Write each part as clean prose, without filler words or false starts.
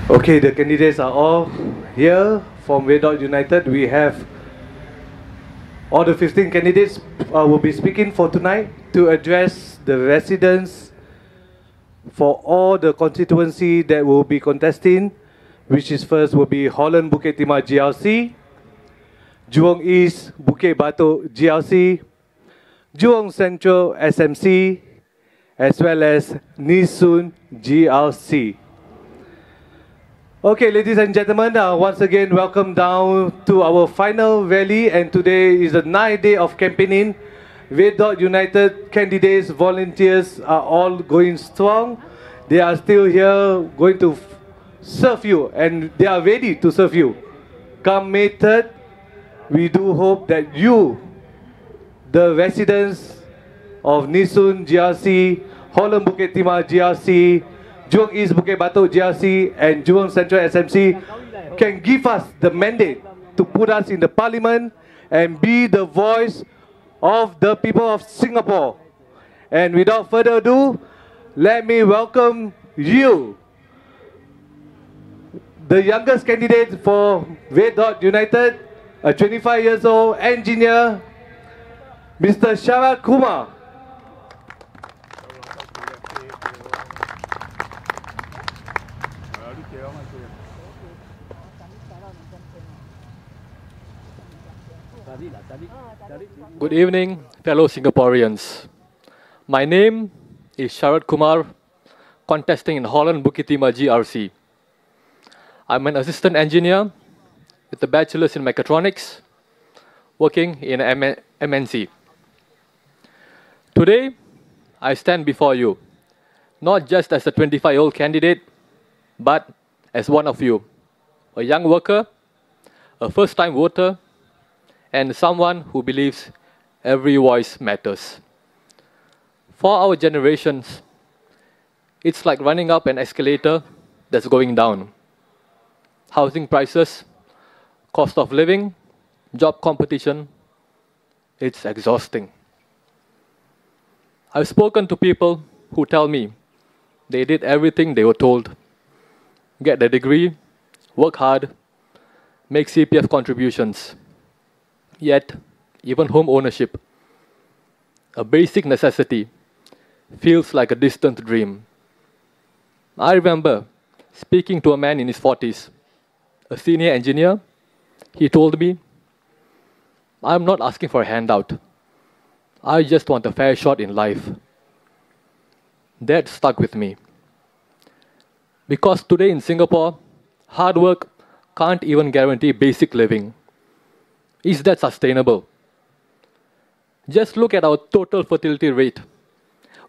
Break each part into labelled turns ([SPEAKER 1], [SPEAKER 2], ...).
[SPEAKER 1] Okay, the candidates are all here from Red Dot United. We have all the 15 candidates will be speaking for tonight to address the residents for all the constituency that will be contesting, which is first will be Holland Bukit Timah GRC, Jurong East Bukit Batok GRC, Jurong Central SMC, as well as Yishun GRC. Okay, ladies and gentlemen, once again, welcome down to our final rally, and today is the 9th day of campaigning. Red Dot United candidates, volunteers are all going strong. They are still here, going to serve you, and they are ready to serve you. Come May 3rd, we do hope that you, the residents of Yishun GRC, Holland Bukit Timah GRC, Jurong East Bukit Batok GRC and Jurong Central SMC can give us the mandate to put us in the parliament and be the voice of the people of Singapore. And without further ado, let me welcome you, the youngest candidate for Red Dot United, a 25 years old engineer, Mr. Sharat Kumar.
[SPEAKER 2] Good evening, fellow Singaporeans. My name is Sharat Kumar, contesting in Holland Bukit Timah GRC. I'm an assistant engineer with a bachelor's in mechatronics, working in an MNC. Today, I stand before you, not just as a 25-year-old candidate, but as one of you, a young worker, a first-time voter, and someone who believes every voice matters. For our generations, it's like running up an escalator that's going down. Housing prices, cost of living, job competition, it's exhausting. I've spoken to people who tell me they did everything they were told. Get a degree, work hard, make CPF contributions. Yet, even home ownership, a basic necessity, feels like a distant dream. I remember speaking to a man in his 40s, a senior engineer. He told me, "I'm not asking for a handout. I just want a fair shot in life." That stuck with me. Because today in Singapore, hard work can't even guarantee basic living. Is that sustainable? Just look at our total fertility rate.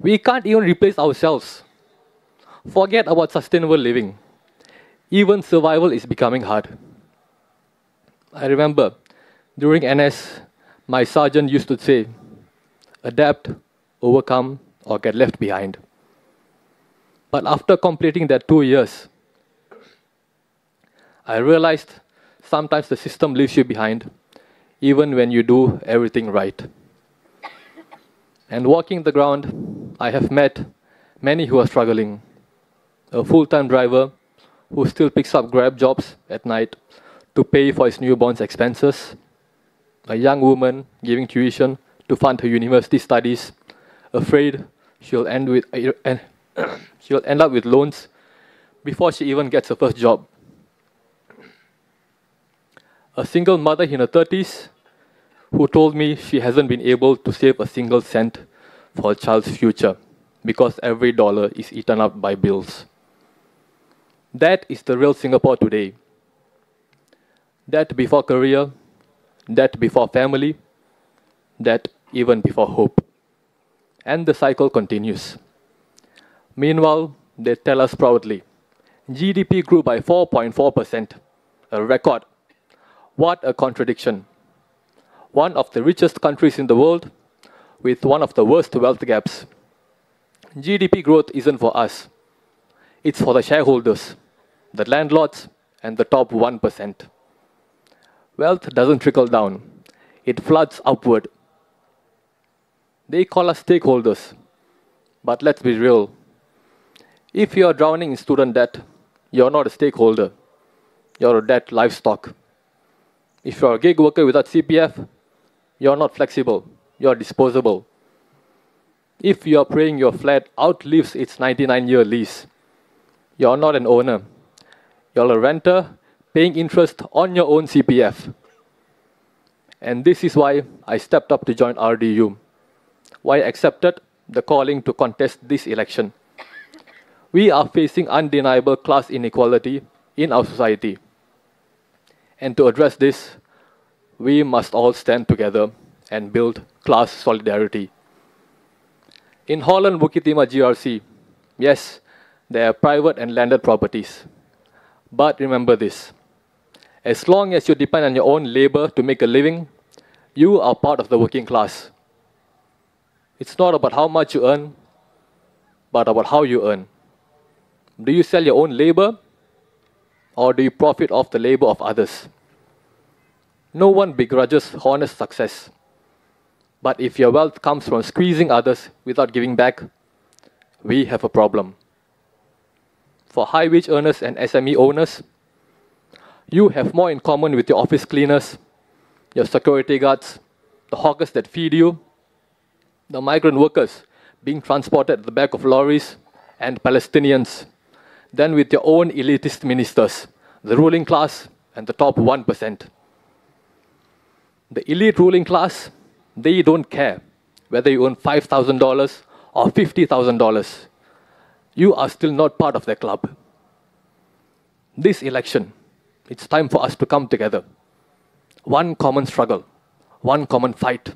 [SPEAKER 2] We can't even replace ourselves. Forget about sustainable living. Even survival is becoming hard. I remember during NS, my sergeant used to say, adapt, overcome, or get left behind. But after completing that 2 years, I realized sometimes the system leaves you behind, even when you do everything right. And walking the ground, I have met many who are struggling. A full-time driver who still picks up Grab jobs at night to pay for his newborn's expenses. A young woman giving tuition to fund her university studies, afraid she'll end up with loans before she even gets her first job. A single mother in her 30s who told me she hasn't been able to save a single cent for her child's future because every dollar is eaten up by bills. That is the real Singapore today. That before career, that before family, that even before hope. And the cycle continues. Meanwhile, they tell us proudly, GDP grew by 4.4%, a record. What a contradiction. One of the richest countries in the world with one of the worst wealth gaps. GDP growth isn't for us. It's for the shareholders, the landlords, and the top 1%. Wealth doesn't trickle down. It floods upward. They call us stakeholders. But let's be real. If you're drowning in student debt, you're not a stakeholder. You're a debt livestock. If you're a gig worker without CPF, you're not flexible. You're disposable. If you're praying your flat outlives its 99-year lease, you're not an owner. You're a renter paying interest on your own CPF. And this is why I stepped up to join RDU, why I accepted the calling to contest this election. We are facing undeniable class inequality in our society. And to address this, we must all stand together and build class solidarity. In Holland Bukit Timah GRC, yes, there are private and landed properties. But remember this, as long as you depend on your own labor to make a living, you are part of the working class. It's not about how much you earn, but about how you earn. Do you sell your own labor, or do you profit off the labor of others? No one begrudges honest success. But if your wealth comes from squeezing others without giving back, we have a problem. For high-wage earners and SME owners, you have more in common with your office cleaners, your security guards, the hawkers that feed you, the migrant workers being transported at the back of lorries, and Palestinians, than with your own elitist ministers, the ruling class and the top 1%. The elite ruling class, they don't care whether you earn $5,000 or $50,000. You are still not part of their club. This election, it's time for us to come together. One common struggle, one common fight.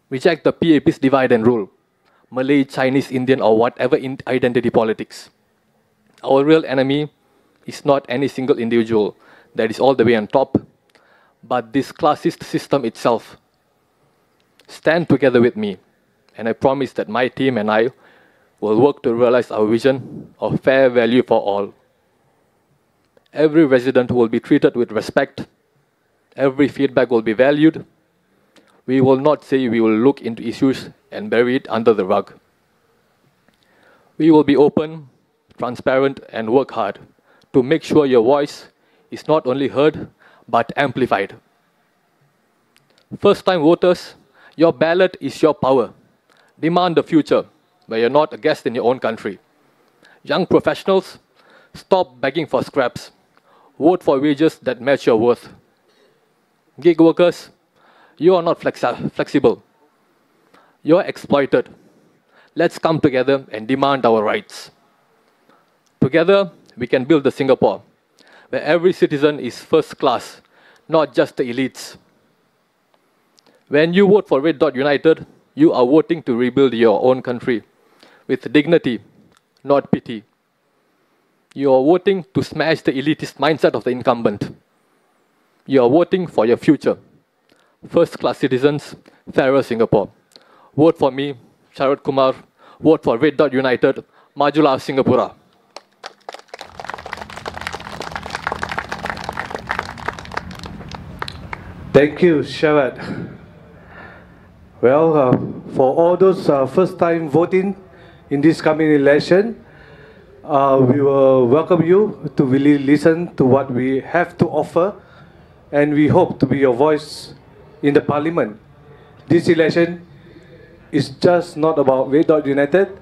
[SPEAKER 2] Reject the PAP's divide and rule, Malay, Chinese, Indian, or whatever identity politics. Our real enemy is not any single individual that is all the way on top, but this classist system itself. Stand together with me, and I promise that my team and I will work to realize our vision of fair value for all. Every resident will be treated with respect. Every feedback will be valued. We will not say we will look into issues and bury it under the rug. We will be open, transparent, and work hard to make sure your voice is not only heard, but amplified. First-time voters, your ballot is your power. Demand the future where you're not a guest in your own country. Young professionals, stop begging for scraps. Vote for wages that match your worth. Gig workers, you are not flexible. You're exploited. Let's come together and demand our rights. Together, we can build a Singapore where every citizen is first class, not just the elites. When you vote for Red Dot United, you are voting to rebuild your own country with dignity, not pity. You are voting to smash the elitist mindset of the incumbent. You are voting for your future. First-class citizens, fairer Singapore. Vote for me, Sharad Kumar. Vote for Red Dot United. Majulah Singapura.
[SPEAKER 1] Thank you, Sharad. Well, for all those first-time voting in this coming election, we will welcome you to really listen to what we have to offer, and we hope to be your voice in the parliament. This election is just not about Red Dot United,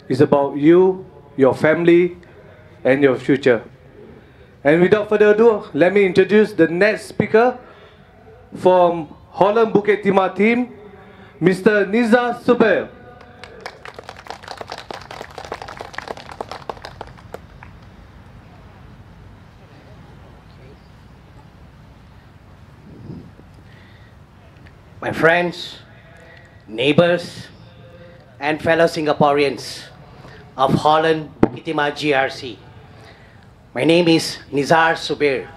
[SPEAKER 1] it's about you, your family, and your future. And without further ado, let me introduce the next speaker from Holland Bukit Timah team, Mr. Nizar Subair.
[SPEAKER 3] My friends, neighbors, and fellow Singaporeans of Holland Bukit Timah GRC. My name is Nizar Subair.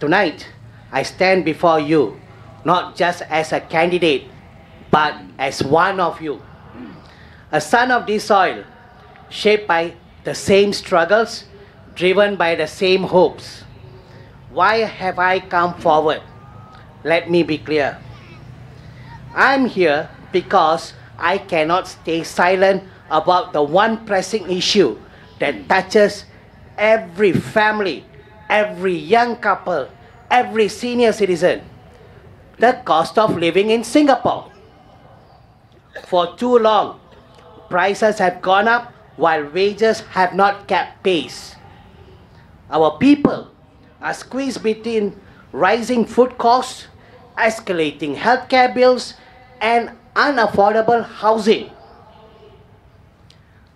[SPEAKER 3] Tonight, I stand before you not just as a candidate, but as one of you. A son of this soil, shaped by the same struggles, driven by the same hopes. Why have I come forward? Let me be clear. I'm here because I cannot stay silent about the one pressing issue that touches every family, every young couple, every senior citizen. The cost of living in Singapore. For too long, prices have gone up while wages have not kept pace. Our people are squeezed between rising food costs, escalating healthcare bills, and unaffordable housing.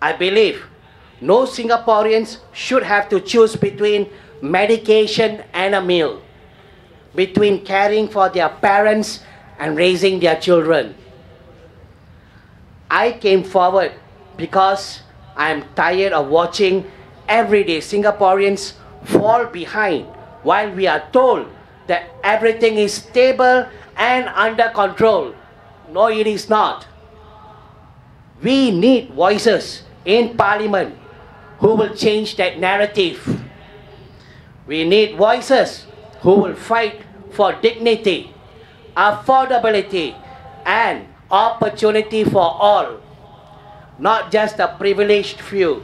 [SPEAKER 3] I believe no Singaporeans should have to choose between medication and a meal, between caring for their parents and raising their children. I came forward because I am tired of watching everyday Singaporeans fall behind while we are told that everything is stable and under control. No, it is not. We need voices in Parliament who will change that narrative. We need voices who will fight for dignity, affordability, and opportunity for all, not just the privileged few.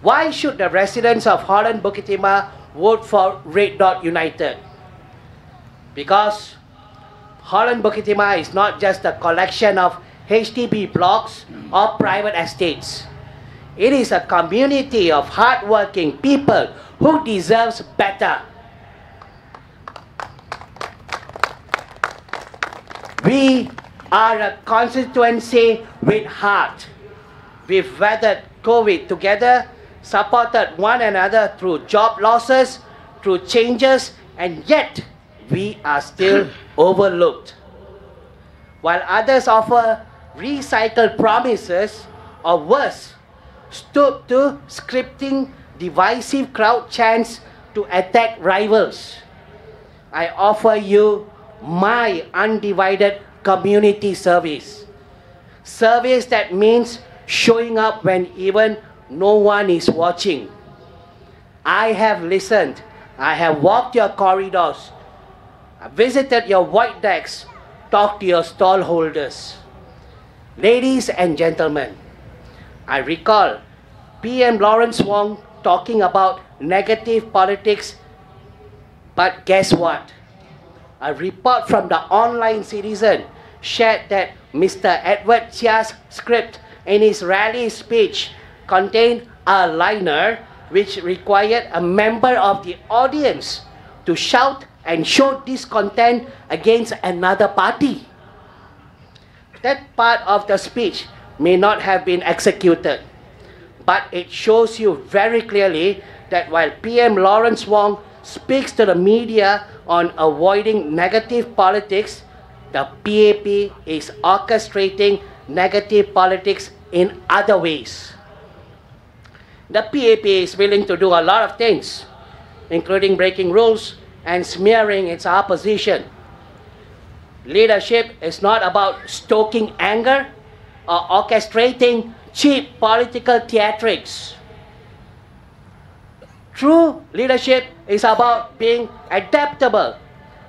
[SPEAKER 3] Why should the residents of Holland Bukit Timah vote for Red Dot United? Because Holland Bukit Timah is not just a collection of HDB blocks or private estates. It is a community of hardworking people who deserves better. We are a constituency with heart. We've weathered COVID together, supported one another through job losses, through changes, and yet we are still overlooked. While others offer recycled promises, or worse, stoop to scripting divisive crowd chants to attack rivals, I offer you my undivided community service. Service that means showing up when even no one is watching. I have listened. I have walked your corridors. I visited your void decks, talked to your stall holders. Ladies and gentlemen, I recall PM Lawrence Wong talking about negative politics, but guess what? A report from the Online Citizen shared that Mr. Edward Chia's script in his rally speech contained a liner which required a member of the audience to shout and show discontent against another party. That part of the speech may not have been executed, but it shows you very clearly that while PM Lawrence Wong speaks to the media on avoiding negative politics, the PAP is orchestrating negative politics in other ways. The PAP is willing to do a lot of things, including breaking rules and smearing its opposition. Leadership is not about stoking anger or orchestrating cheap political theatrics. True leadership is about being adaptable,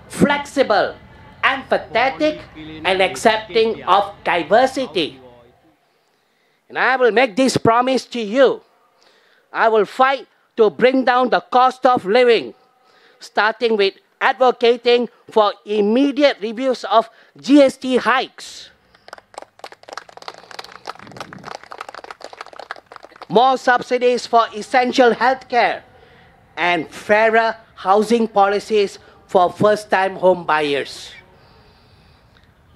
[SPEAKER 3] flexible, empathetic, and accepting of diversity. And I will make this promise to you. I will fight to bring down the cost of living, starting with advocating for immediate reviews of GST hikes, more subsidies for essential healthcare, and fairer housing policies for first-time home buyers.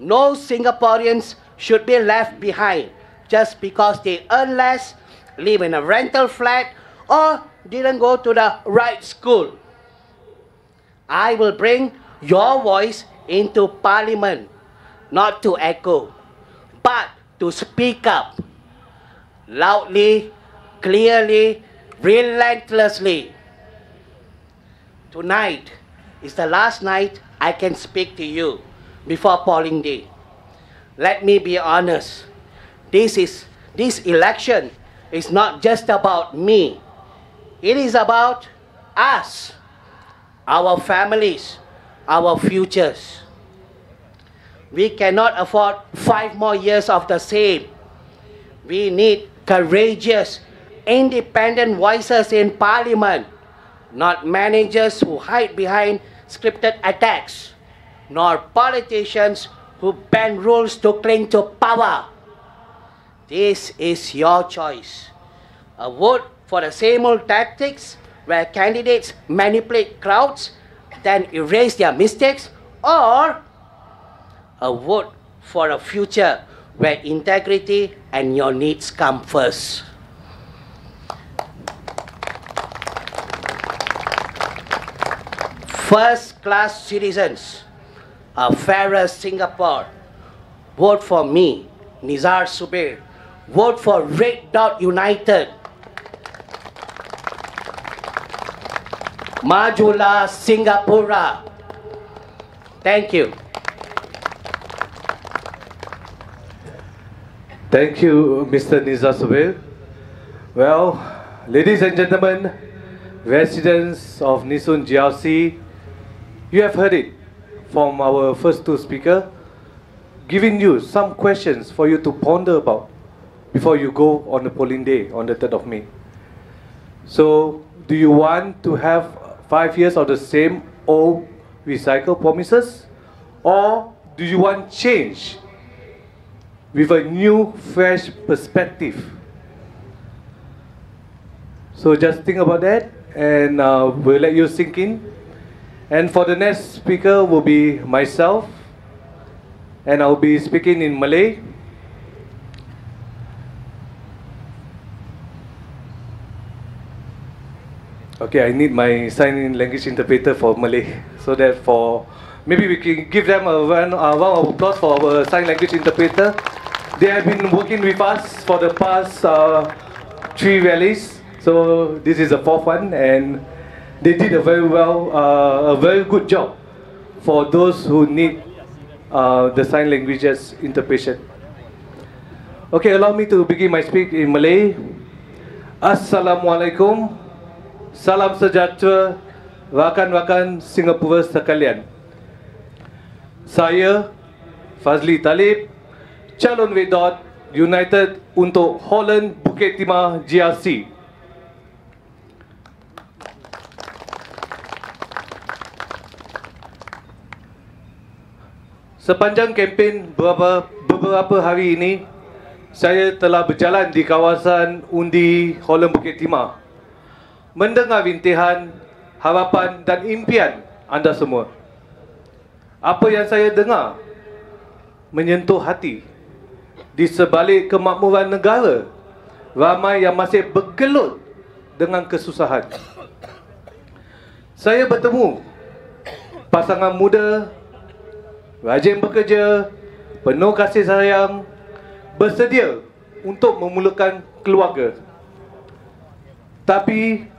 [SPEAKER 3] No Singaporeans should be left behind just because they earn less, live in a rental flat, or didn't go to the right school. I will bring your voice into Parliament, not to echo, but to speak up loudly, clearly, relentlessly. Tonight is the last night I can speak to you before polling day. Let me be honest. This election is not just about me. It is about us, our families, our futures. We cannot afford 5 more years of the same. We need courageous, independent voices in Parliament, not managers who hide behind scripted attacks, nor politicians who bend rules to cling to power. This is your choice. A vote for the same old tactics where candidates manipulate crowds, then erase their mistakes, or a vote for a future where integrity and your needs come first. First-class citizens, a fairer Singapore. Vote for me, Nizar Subair. Vote for Red Dot United. Majulah Singapura. Thank you.
[SPEAKER 1] Thank you, Mr. Nizar Subair. Well, ladies and gentlemen, residents of Yishun GRC, you have heard it from our first 2 speakers, giving you some questions for you to ponder about before you go on the polling day on the 3rd of May. So, do you want to have 5 years of the same old recycled promises? Or do you want change with a new, fresh perspective? So just think about that, and we'll let you sink in. And for the next speaker will be myself, and I'll be speaking in Malay. Okay, I need my sign language interpreter for Malay, so that maybe we can give them a round of applause for our sign language interpreter. They have been working with us for the past 3 rallies, so this is the 4th one, and they did a very good job for those who need the sign languages interpretation. Okay, allow me to begin my speak in Malay. Assalamualaikum, salam sejahtera, rakan-rakan Singapura sekalian. Saya Fazli Talib, calon Red Dot United untuk Holland Bukit Timah GRC. Sepanjang kempen beberapa hari ini, saya telah berjalan di kawasan undi Holland Bukit Timah, mendengar rintihan, harapan dan impian anda semua. Apa yang saya dengar menyentuh hati. Di sebalik kemakmuran negara, ramai yang masih bergelut dengan kesusahan. Saya bertemu pasangan muda, rajin bekerja, penuh kasih sayang, bersedia untuk memulakan keluarga. Tapi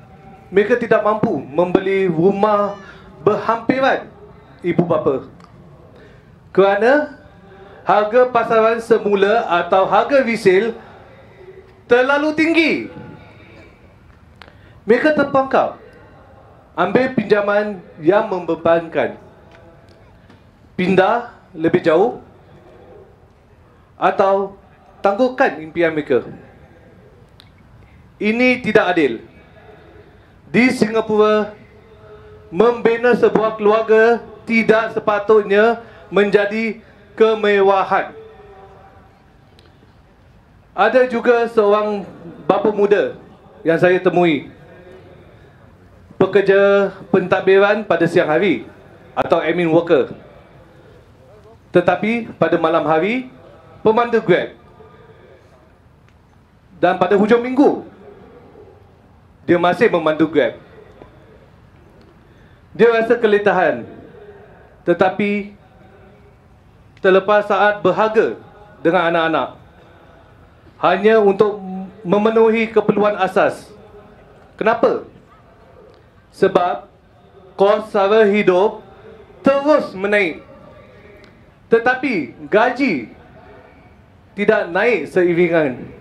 [SPEAKER 1] mereka tidak mampu membeli rumah berhampiran ibu bapa, kerana harga pasaran semula atau harga resale terlalu tinggi. Mereka terpangkap ambil pinjaman yang membebankan, pindah lebih jauh, atau tangguhkan impian mereka. Ini tidak adil. Di Singapura, membina sebuah keluarga tidak sepatutnya menjadi kemewahan. Ada juga seorang bapa muda yang saya temui, pekerja pentadbiran pada siang hari atau admin worker. Tetapi pada malam hari, pemandu Grab. Dan pada hujung minggu, dia masih memandu Grab. Dia rasa keletahan, tetapi terlepas saat berharga dengan anak-anak, hanya untuk memenuhi keperluan asas. Kenapa? Sebab kos sara hidup terus menaik, tetapi gaji tidak naik seiringan.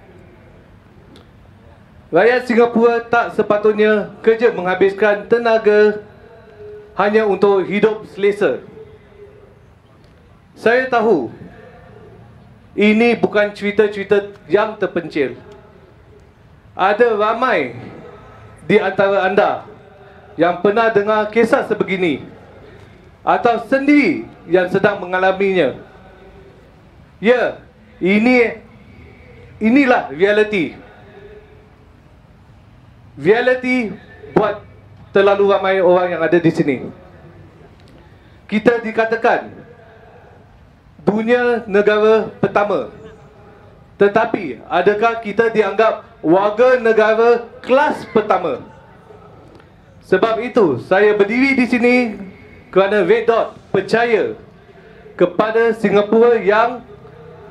[SPEAKER 1] Rakyat Singapura tak sepatutnya kerja menghabiskan tenaga hanya untuk hidup selesa. Saya tahu ini bukan cerita-cerita yang terpencil. Ada ramai di antara anda yang pernah dengar kisah sebegini atau sendiri yang sedang mengalaminya. Ya, inilah realiti. Realiti buat terlalu ramai orang yang ada di sini. Kita dikatakan dunia negara pertama, tetapi adakah kita dianggap warga negara kelas pertama? Sebab itu saya berdiri di sini kerana Red Dot percaya kepada Singapura yang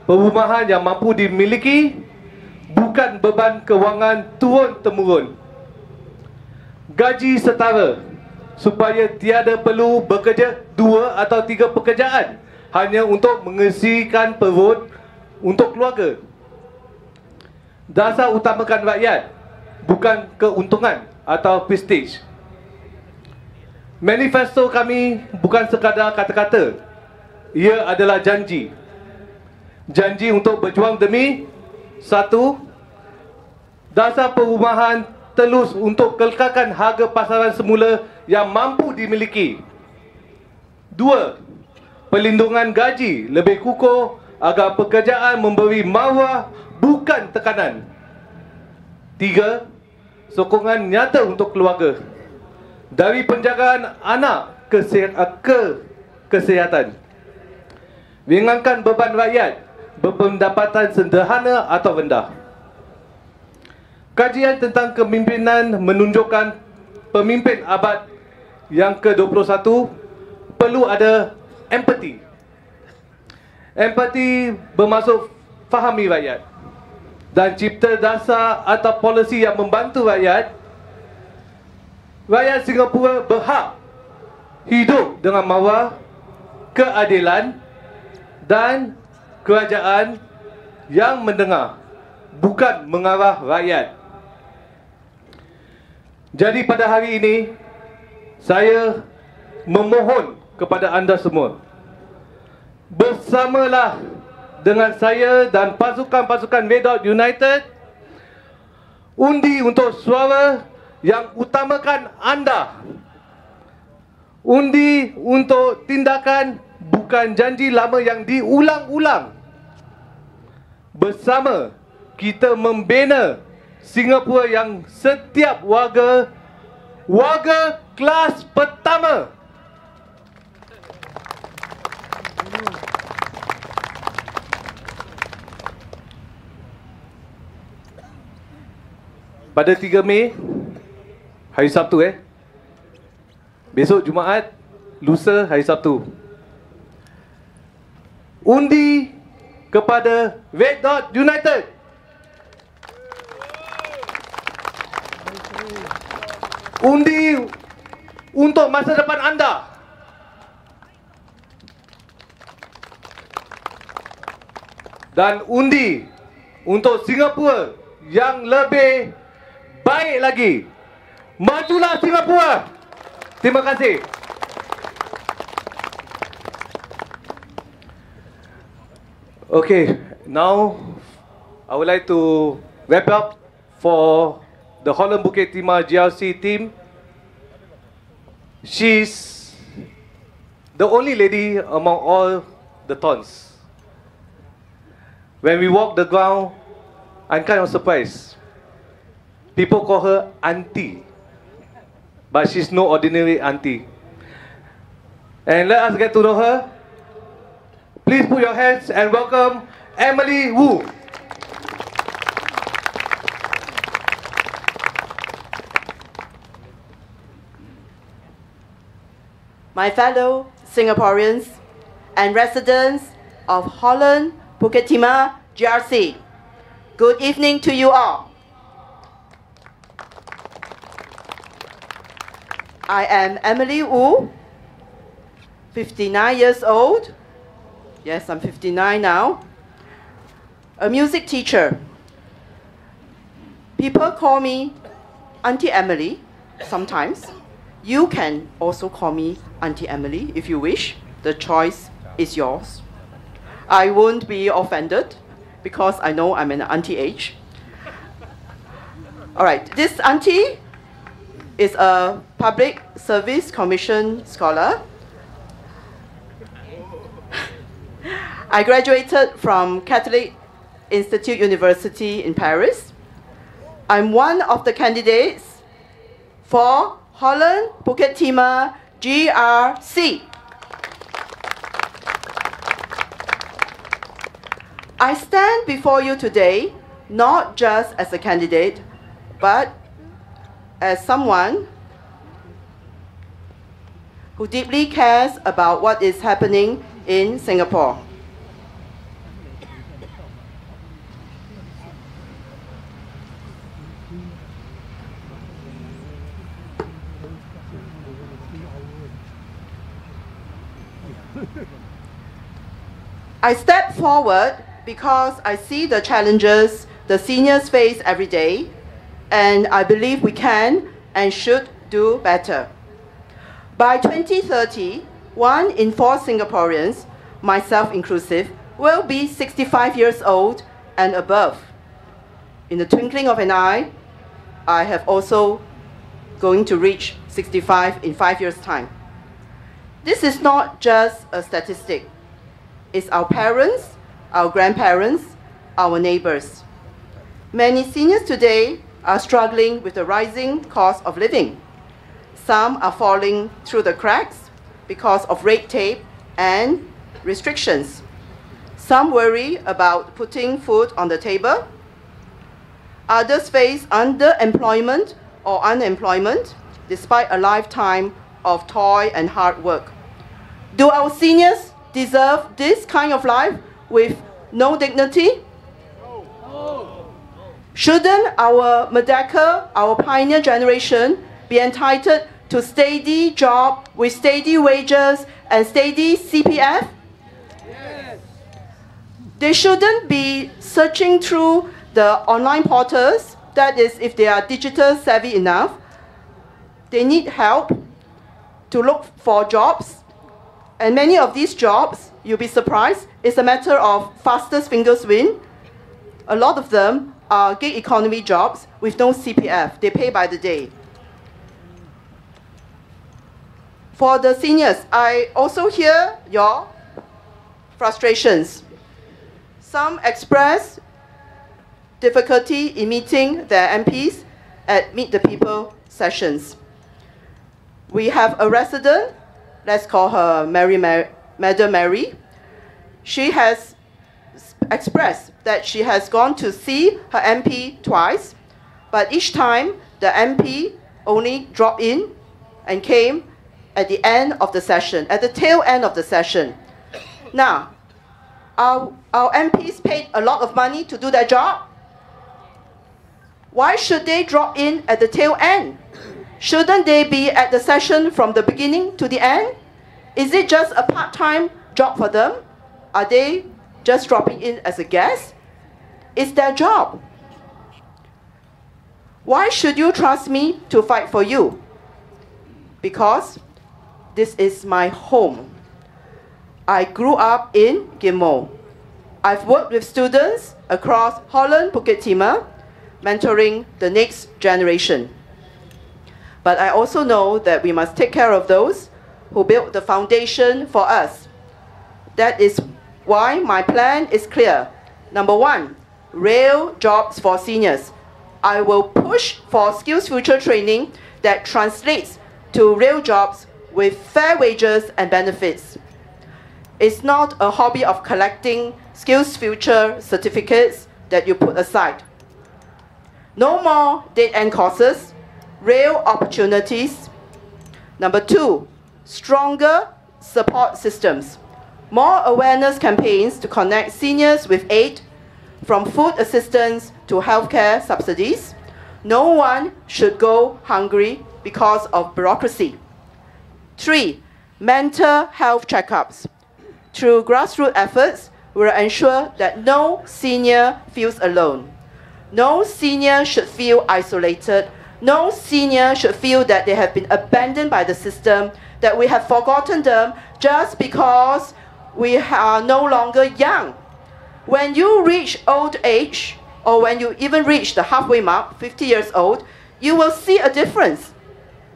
[SPEAKER 1] perumahan yang mampu dimiliki, bukan beban kewangan turun-temurun. Gaji setara supaya tiada perlu bekerja 2 atau 3 pekerjaan hanya untuk mengisikan perut untuk keluarga. Dasar utamakan rakyat, bukan keuntungan atau prestige. Manifesto kami bukan sekadar kata-kata. Ia adalah janji. Janji untuk berjuang demi 1. Dasar perumahan telus untuk kekalkan harga pasaran semula yang mampu dimiliki. 2. Perlindungan gaji lebih kukuh agar pekerjaan memberi maruah, bukan tekanan. 3. Sokongan nyata untuk keluarga, dari penjagaan anak ke kesihatan. Ringankan beban rakyat berpendapatan sederhana atau rendah. Kajian tentang kepimpinan menunjukkan pemimpin abad yang ke-21 perlu ada empati. Empati bermaksud fahami rakyat dan cipta dasar atau polisi yang membantu rakyat. Rakyat Singapura berhak hidup dengan maruah, keadilan dan kerajaan yang mendengar, bukan mengarah rakyat. Jadi pada hari ini, saya memohon kepada anda semua, bersamalah dengan saya dan pasukan-pasukan Red Dot United, undi untuk suara yang utamakan anda. Undi untuk tindakan, bukan janji lama yang diulang-ulang. Bersama kita membina Singapura yang setiap warga kelas pertama. Pada 3 Mei, hari Sabtu besok Jumaat, lusa hari Sabtu, undi kepada Red Dot United. Undi untuk masa depan anda. Dan undi untuk Singapura yang lebih baik lagi. Majulah Singapura. Terima kasih. Okay, now I would like to wrap up for the Holland Bukit Timah GRC team. She's the only lady among all the tons. When we walk the ground, I'm kind of surprised. People call her auntie, but she's no ordinary auntie. And let us get to know her. Please put your hands and welcome Emily Wu.
[SPEAKER 4] My fellow Singaporeans and residents of Holland, Bukit Timah, GRC, good evening to you all. I am Emily Wu, 59 years old. Yes, I'm 59 now. A music teacher. People call me Auntie Emily sometimes. You can also call me Auntie Emily if you wish. The choice is yours. I won't be offended because I know I'm an auntie age. All right, this auntie is a Public Service Commission scholar. I graduated from Catholic Institute University in Paris. I'm one of the candidates for Holland, Bukit Timah, GRC. I stand before you today not just as a candidate, but as someone who deeply cares about what is happening in Singapore. I step forward because I see the challenges the seniors face every day, and I believe we can and should do better. By 2030, 1 in 4 Singaporeans, myself inclusive, will be 65 years old and above. In the twinkling of an eye, I have also going to reach 65 in 5 years' time. This is not just a statistic. It's our parents, our grandparents, our neighbors. Many seniors today are struggling with the rising cost of living. Some are falling through the cracks because of red tape and restrictions. Some worry about putting food on the table. Others face underemployment or unemployment despite a lifetime of toil and hard work. Do our seniors deserve this kind of life with no dignity? Shouldn't our Merdeka, our pioneer generation, be entitled to steady job with steady wages and steady CPF? Yes. They shouldn't be searching through the online portals, that is, if they are digital savvy enough. They need help to look for jobs. And many of these jobs, you'll be surprised, it's a matter of fastest fingers win. A lot of them are gig economy jobs with no CPF. They pay by the day. For the seniors, I also hear your frustrations. Some express difficulty in meeting their MPs at Meet the People sessions. We have a resident, let's call her Madam Mary. She has expressed that she has gone to see her MP twice, but each time the MP only dropped in and came at the end of the session, at the tail end of the session. Now, our MPs paid a lot of money to do their job. Why should they drop in at the tail end? Shouldn't they be at the session from the beginning to the end? Is it just a part-time job for them? Are they just dropping in as a guest? It's their job. Why should you trust me to fight for you? Because this is my home. I grew up in Ghim Moh. I've worked with students across Holland, Bukit Timah, mentoring the next generation. But I also know that we must take care of those who built the foundation for us. That is why my plan is clear. Number 1, real jobs for seniors. I will push for skills future training that translates to real jobs with fair wages and benefits. It's not a hobby of collecting SkillsFuture certificates that you put aside. No more dead-end courses, real opportunities. Number 2, stronger support systems. More awareness campaigns to connect seniors with aid, from food assistance to healthcare subsidies. No one should go hungry because of bureaucracy. 3, mental health checkups. Through grassroots efforts, we will ensure that no senior feels alone. No senior should feel isolated. No senior should feel that they have been abandoned by the system, that we have forgotten them just because we are no longer young. When you reach old age, or when you even reach the halfway mark, 50 years old, you will see a difference.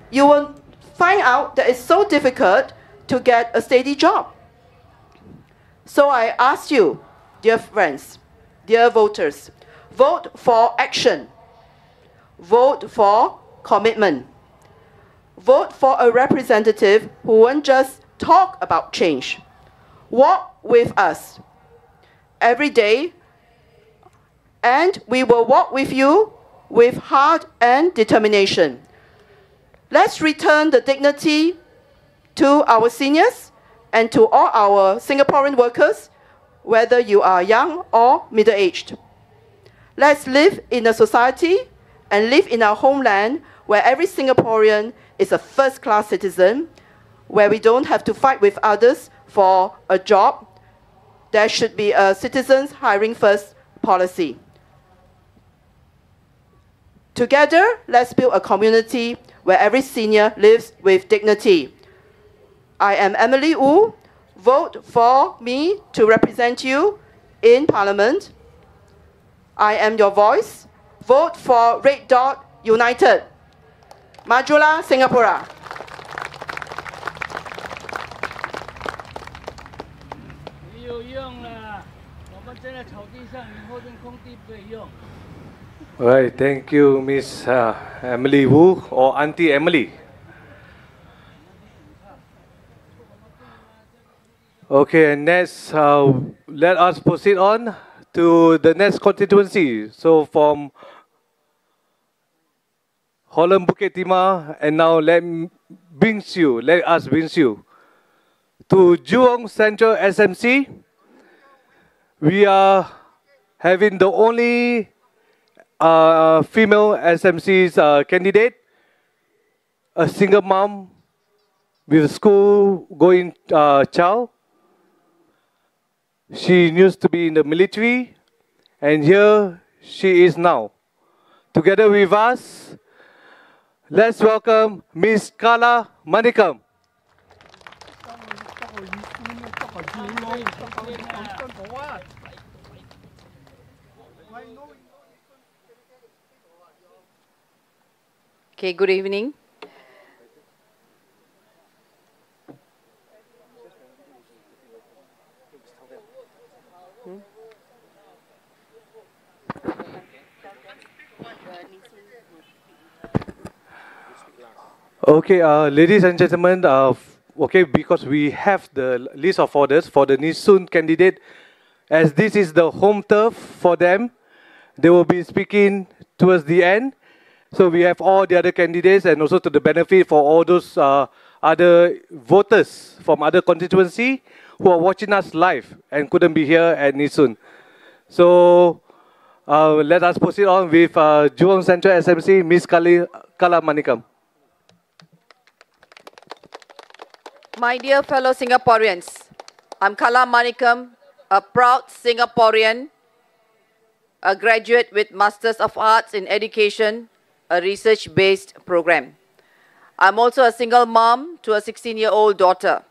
[SPEAKER 4] You will find out that it's so difficult to get a steady job. So I ask you, dear friends, dear voters, vote for action. Vote for commitment. Vote for a representative who won't just talk about change. Walk with us every day, and we will walk with you with heart and determination. Let's return the dignity to our seniors and to all our Singaporean workers, whether you are young or middle-aged. Let's live in a society and live in our homeland where every Singaporean is a first-class citizen, where we don't have to fight with others for a job. There should be a citizens hiring first policy. Together, let's build a community where every senior lives with dignity. I am Emily Wu. Vote for me to represent you in Parliament. I am your voice. Vote for Red Dot United. Majulah Singapura.
[SPEAKER 5] 没有用了，我们站在草地上，以后这空地不可以用。
[SPEAKER 1] All right, thank you, Miss Emily Wu, or Auntie Emily. Okay, and next, let us proceed on to the next constituency. So from Holland Bukit Timah, and now let us bring you to Jurong Central SMC. We are having the only female SMC's candidate, a single mom with a school-going child. She used to be in the military, and here she is now. Together with us, let's welcome Miss Kala Manikam.
[SPEAKER 6] Okay, good evening.
[SPEAKER 1] Okay, ladies and gentlemen, okay, because we have the list of orders for the Yishun candidate, as this is the home turf for them, they will be speaking towards the end. So we have all the other candidates, and also to the benefit for all those other voters from other constituency who are watching us live and couldn't be here at Yishun. So let us proceed on with Jurong Central SMC, Miss Kala Manikam.
[SPEAKER 6] My dear fellow Singaporeans, I'm Kala Manikam, a proud Singaporean, a graduate with Masters of Arts in Education, a research-based program. I'm also a single mom to a 16-year-old daughter.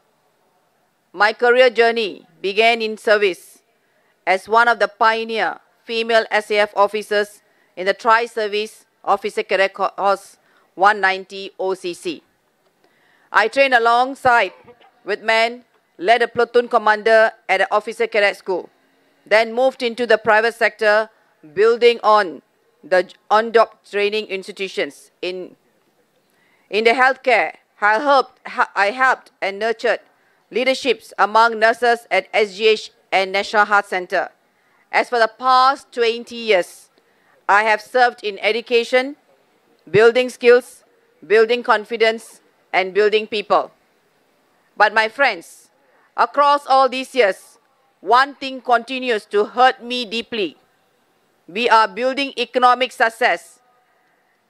[SPEAKER 6] My career journey began in service as one of the pioneer female SAF officers in the Tri-Service Officer Cadet Course 190 OCC. I trained alongside with men, led a platoon commander at the Officer Cadet School, then moved into the private sector, building on the on-job training institutions in the healthcare, I helped and nurtured leaderships among nurses at SGH and National Heart Center. As for the past 20 years, I have served in education, building skills, building confidence, and building people. But my friends, across all these years, one thing continues to hurt me deeply. We are building economic success,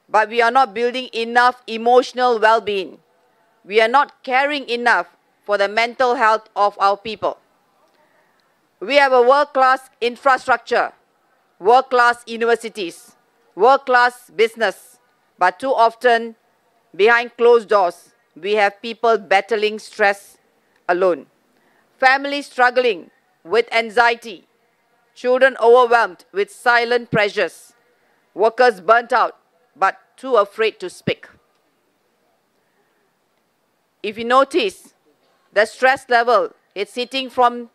[SPEAKER 6] but we are not building enough emotional well-being. We are not caring enough for the mental health of our people. We have a world-class infrastructure, world-class universities, world-class business, but too often, behind closed doors, we have people battling stress alone, families struggling with anxiety, children overwhelmed with silent pressures, workers burnt out but too afraid to speak. If you notice, the stress level is sitting from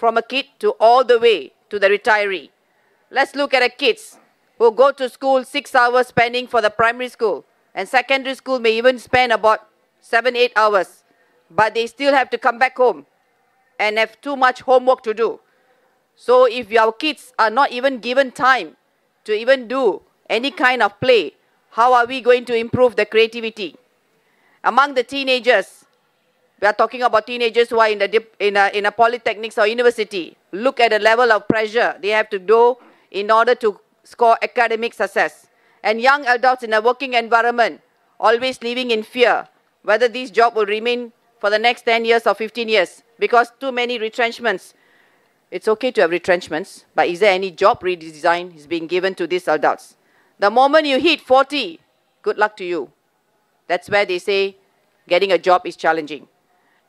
[SPEAKER 6] a kid to all the way to the retiree. Let's look at the kids who go to school 6 hours spending for the primary school, and secondary school may even spend about 7-8 hours, but they still have to come back home and have too much homework to do. So if our kids are not even given time to even do any kind of play, how are we going to improve the creativity? Among the teenagers, we are talking about teenagers who are in a polytechnics or university. Look at the level of pressure they have to do in order to score academic success. And young adults in a working environment, always living in fear, whether this job will remain for the next 10 years or 15 years, because too many retrenchments. It's okay to have retrenchments, but is there any job redesign is being given to these adults? The moment you hit 40, good luck to you. That's where they say getting a job is challenging.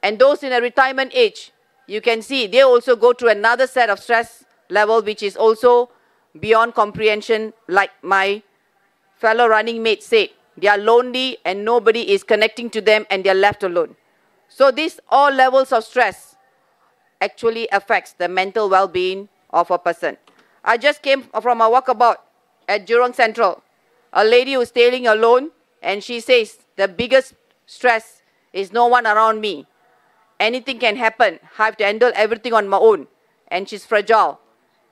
[SPEAKER 6] And those in a retirement age, you can see they also go through another set of stress level, which is also beyond comprehension. Like my fellow running mate said, they are lonely and nobody is connecting to them and they are left alone. So these all levels of stress actually affects the mental well-being of a person. I just came from a walkabout at Jurong Central. A lady who's staying alone, and she says, the biggest stress is no one around me. Anything can happen. I have to handle everything on my own. And she's fragile.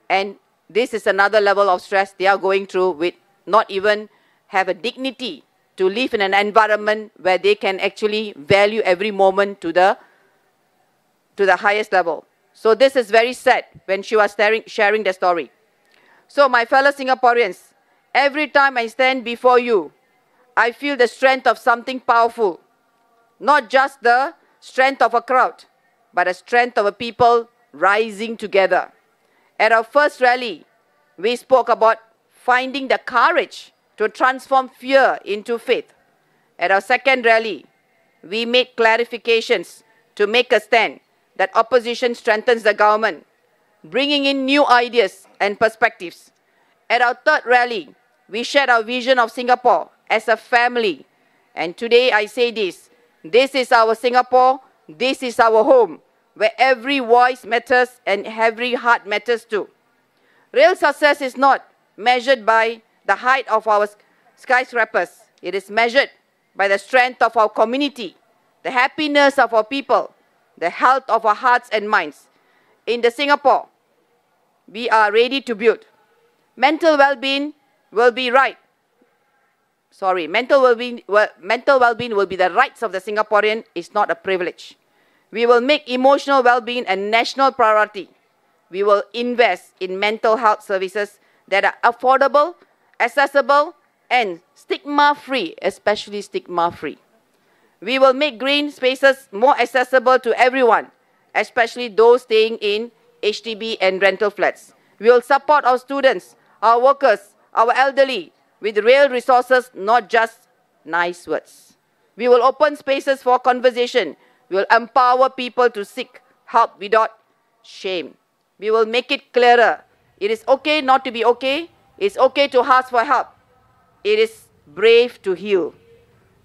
[SPEAKER 6] And this is another level of stress they are going through, with not even have a dignity to live in an environment where they can actually value every moment to the highest level. So this is very sad when she was sharing the story. So my fellow Singaporeans, every time I stand before you, I feel the strength of something powerful. Not just the strength of a crowd, but the strength of a people rising together. At our first rally, we spoke about finding the courage to transform fear into faith. At our second rally, we made clarifications to make a stand that opposition strengthens the government, bringing in new ideas and perspectives. At our third rally, we shared our vision of Singapore as a family. And today I say this is our Singapore, this is our home, where every voice matters and every heart matters too. Real success is not measured by the height of our skyscrapers. It is measured by the strength of our community, the happiness of our people, the health of our hearts and minds. In the Singapore, we are ready to build. Mental well-being will be mental well-being will be the rights of the Singaporean, is not a privilege. We will make emotional well-being a national priority. We will invest in mental health services that are affordable, accessible, and stigma-free, especially stigma-free. We will make green spaces more accessible to everyone, especially those staying in HDB and rental flats. We will support our students, our workers, our elderly with real resources, not just nice words. We will open spaces for conversation. We will empower people to seek help without shame. We will make it clearer. It is okay not to be okay. It's okay to ask for help. It is brave to heal,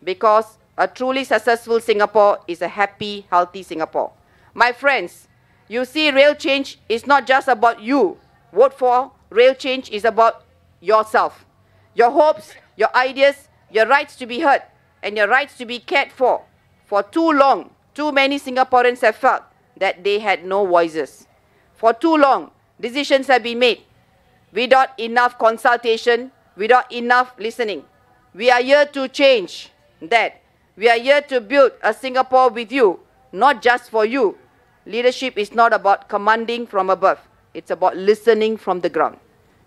[SPEAKER 6] because a truly successful Singapore is a happy, healthy Singapore. My friends, you see, real change is not just about you. Vote for real change is about yourself. Your hopes, your ideas, your rights to be heard. and your rights to be cared for. For too long, too many Singaporeans have felt that they had no voices. For too long, decisions have been made without enough consultation, without enough listening. We are here to change that. We are here to build a Singapore with you, not just for you. Leadership is not about commanding from above. It's about listening from the ground.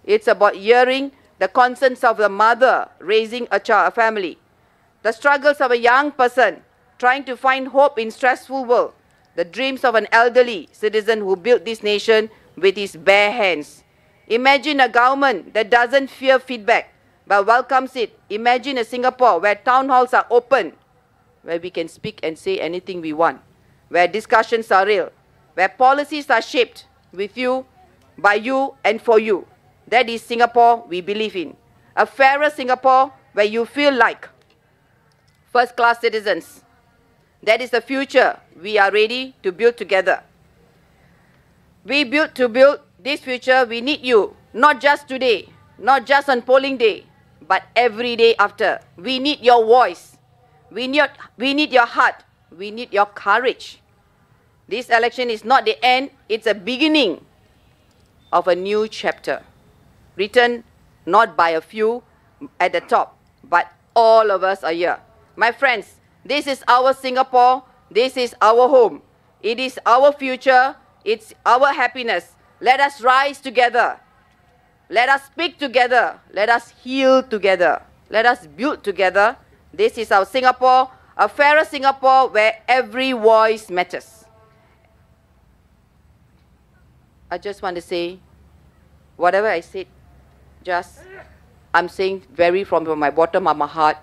[SPEAKER 6] It's about hearing the concerns of the mother raising a child, a family, the struggles of a young person trying to find hope in stressful world, the dreams of an elderly citizen who built this nation with his bare hands. Imagine a government that doesn't fear feedback but welcomes it. Imagine a Singapore where town halls are open, where we can speak and say anything we want, where discussions are real, where policies are shaped with you, by you and for you. That is Singapore we believe in. A fairer Singapore where you feel like first-class citizens. That is the future we are ready to build together. To build this future, we need you, not just today, not just on polling day, but every day after. We need your voice. We need your heart. We need your courage. This election is not the end, it's a beginning of a new chapter, written not by a few at the top, but all of us are here. My friends, this is our Singapore, this is our home. It is our future, it's our happiness. Let us rise together. Let us speak together. Let us heal together. Let us build together. This is our Singapore, a fairer Singapore where every voice matters. I just want to say, whatever I said, I'm saying very from my bottom of my heart,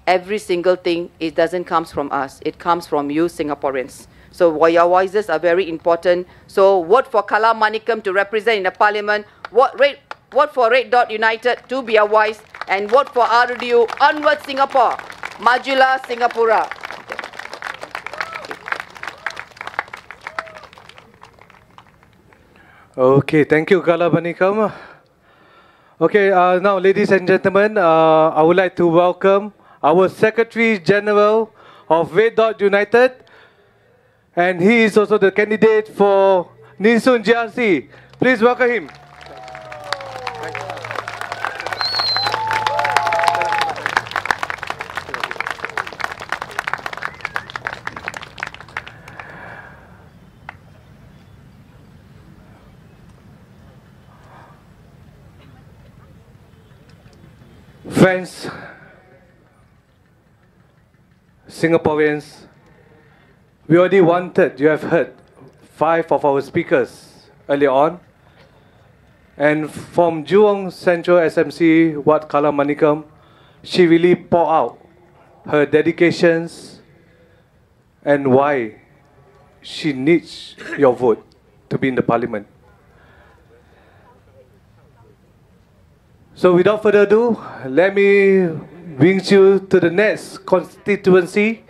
[SPEAKER 6] every single thing, it doesn't come from us. It comes from you Singaporeans. So your voices are very important. So vote for Kala Manikam to represent in the parliament. Vote for Red Dot United to be a voice. And vote for RDU. Onward Singapore. Majulah Singapura.
[SPEAKER 1] Okay, thank you, Kala Manikam. Okay, now, ladies and gentlemen, I would like to welcome our Secretary General of Red Dot United, and he is also the candidate for Yishun GRC. Please welcome him. Friends, Singaporeans, we already you have heard 5 of our speakers earlier on. And from Jurong Central SMC, Wat Kala Manikam, she really poured out her dedications and why she needs your vote to be in the parliament. So without further ado, let me bring you to the next constituency.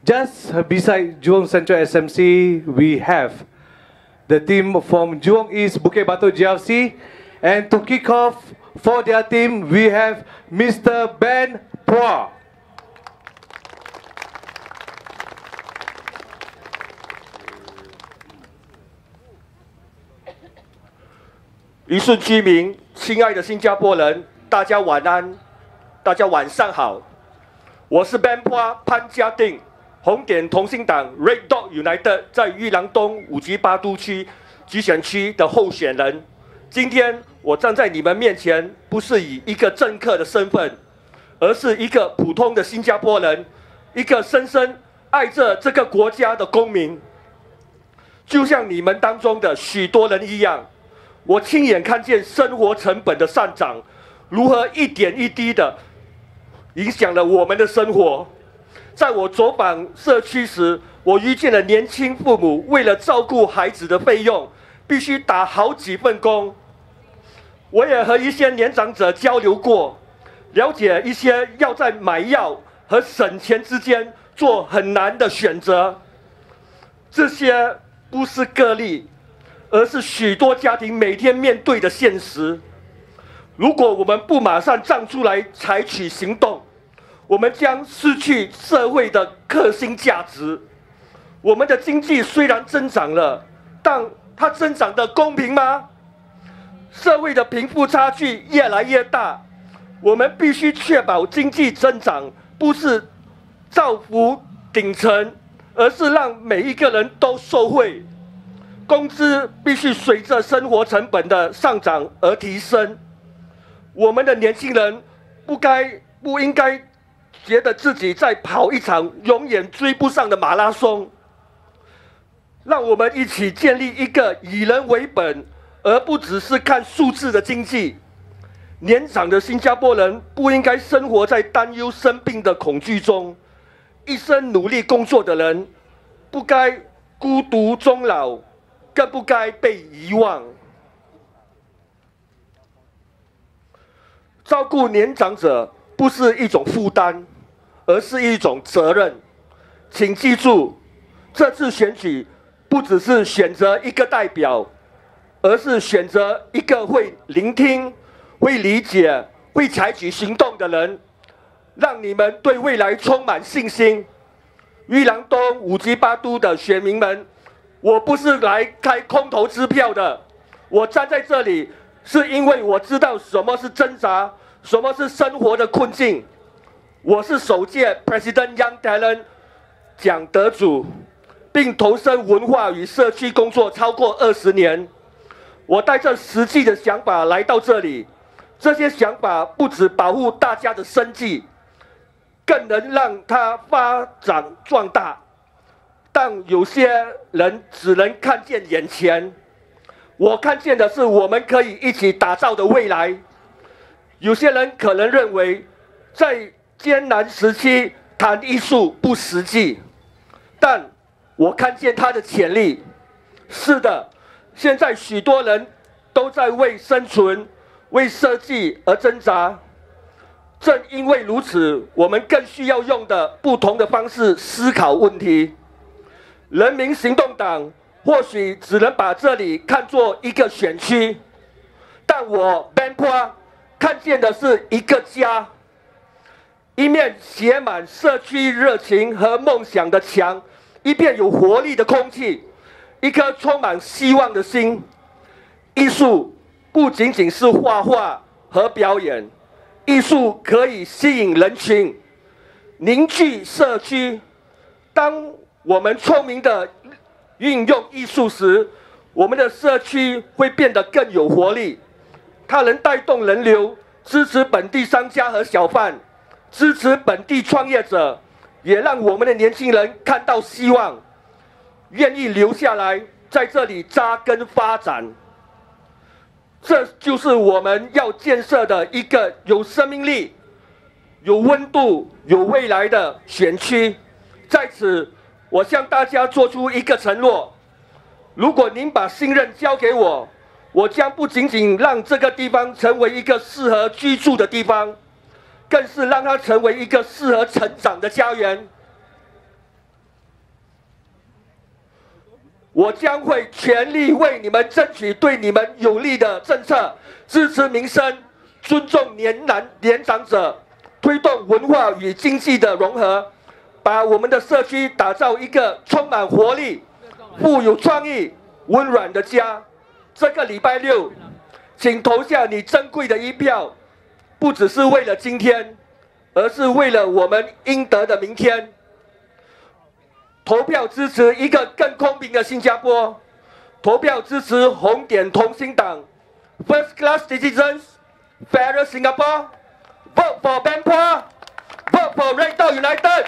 [SPEAKER 1] Just beside Jurong Central SMC, we have the team from Jurong East Bukit Batok GRC. And to kick off for their team, we have Mr. Ben Phua.
[SPEAKER 7] 宜顺居民，亲爱的新加坡人，大家晚安，大家晚上好。我是 Ben Phua 潘家定，红点同心党 Red Dot United 在裕廊东5级8都区集选区的候选人。今天我站在你们面前，不是以一个政客的身份，而是一个普通的新加坡人，一个深深爱着这个国家的公民。就像你们当中的许多人一样。我亲眼看见生活成本的上涨，如何一点一滴的影响了我们的生活。在我走访社区时，我遇见了年轻父母为了照顾孩子的费用，必须打好几份工。我也和一些年长者交流过，了解一些要在买药和省钱之间做很难的选择。这些不是个例。而是许多家庭每天面对的现实。如果我们不马上站出来采取行动，我们将失去社会的核心价值。我们的经济虽然增长了，但它增长的公平吗？社会的贫富差距越来越大，我们必须确保经济增长不是造福顶层，而是让每一个人都受惠。工资必须随着生活成本的上涨而提升。我们的年轻人不应该觉得自己在跑一场永远追不上的马拉松。让我们一起建立一个以人为本，而不只是看数字的经济。年长的新加坡人不应该生活在担忧生病的恐惧中，一生努力工作的人不该孤独终老，更不该被遗忘。照顾年长者不是一种负担，而是一种责任。请记住，这次选举不只是选择一个代表，而是选择一个会聆听、会理解、会采取行动的人，让你们对未来充满信心。裕廊东5级8都的选民们，我不是来开空头支票的，我站在这里是因为我知道什么是挣扎，什么是生活的困境。我是首届 President Young Talent 奖得主，并投身文化与社区工作超过20年。我带着实际的想法来到这里，这些想法不只保护大家的生计，更能让它发展壮大。但有些人只能看见眼前，我看见的是我们可以一起打造的未来。有些人可能认为，在艰难时期谈艺术不实际，但我看见它的潜力。是的，现在许多人都在为生存、为设计而挣扎。正因为如此，我们更需要用不同的方式思考问题。人民行动党或许只能把这里看作一个选区，但我 Benpua 看见的是一个家，一面写满社区热情和梦想的墙，一片有活力的空气，一颗充满希望的心。艺术不仅仅是画画和表演，艺术可以吸引人群，凝聚社区。当我们聪明地运用艺术时，我们的社区会变得更有活力。它能带动人流，支持本地商家和小贩，支持本地创业者，也让我们的年轻人看到希望，愿意留下来在这里扎根发展。这就是我们要建设的一个有生命力、有温度、有未来的选区。在此，我向大家做出一个承诺：如果您把信任交给我，我将不仅仅让这个地方成为一个适合居住的地方，更是让它成为一个适合成长的家园。我将会全力为你们争取对你们有利的政策，支持民生，尊重年长者，推动文化与经济的融合，把我们的社区打造一个充满活力、富有创意、温暖的家。这个礼拜六，请投下你珍贵的一票，不只是为了今天，而是为了我们应得的明天。投票支持一个更公平的新加坡，投票支持红点同心党 ，First Class Citizens, Fairer Singapore, Vote for Benpua, Vote for RDU United,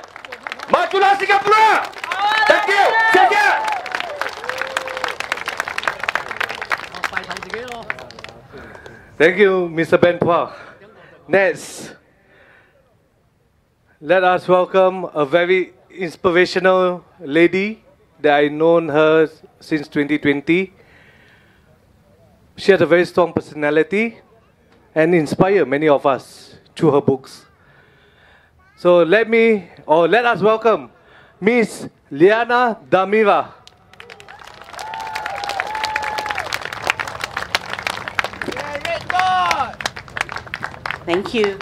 [SPEAKER 7] Majulah Singapura. Thank you， 谢谢。
[SPEAKER 1] Thank you, Mr. Benpua. Next, let us welcome a very inspirational lady that I've known her since 2020. She has a very strong personality and inspires many of us through her books. So let us welcome Miss Liana Damira.
[SPEAKER 8] Thank you.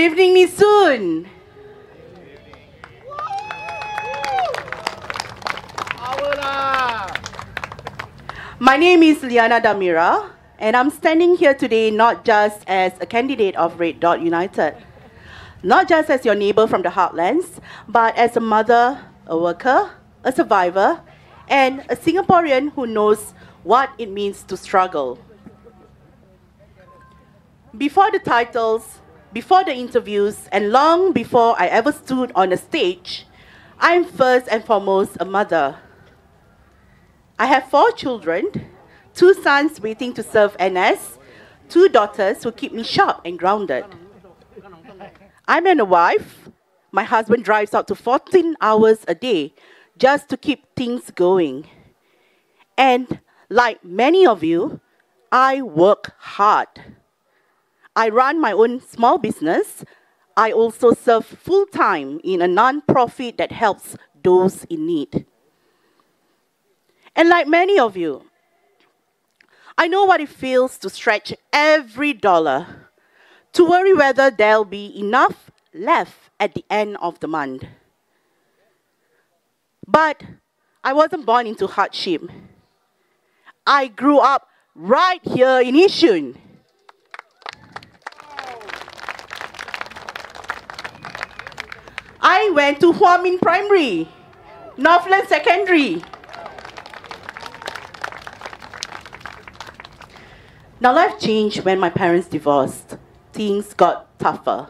[SPEAKER 4] Good evening, Nisun. My name is Liana Damira, and I'm standing here today not just as a candidate of Red Dot United, not just as your neighbor from the heartlands, but as a mother, a worker, a survivor, and a Singaporean who knows what it means to struggle. Before the titles, before the interviews, and long before I ever stood on a stage, I'm first and foremost a mother. I have 4 children, 2 sons waiting to serve NS, 2 daughters who keep me sharp and grounded. I'm a wife. My husband drives out to 14 hours a day just to keep things going. And like many of you, I work hard. I run my own small business. I also serve full-time in a non-profit that helps those in need. And like many of you, I know what it feels to stretch every dollar, to worry whether there'll be enough left at the end of the month. But I wasn't born into hardship. I grew up right here in Yishun. I went to Hua Min Primary, Northland Secondary. Now life changed when my parents divorced. Things got tougher.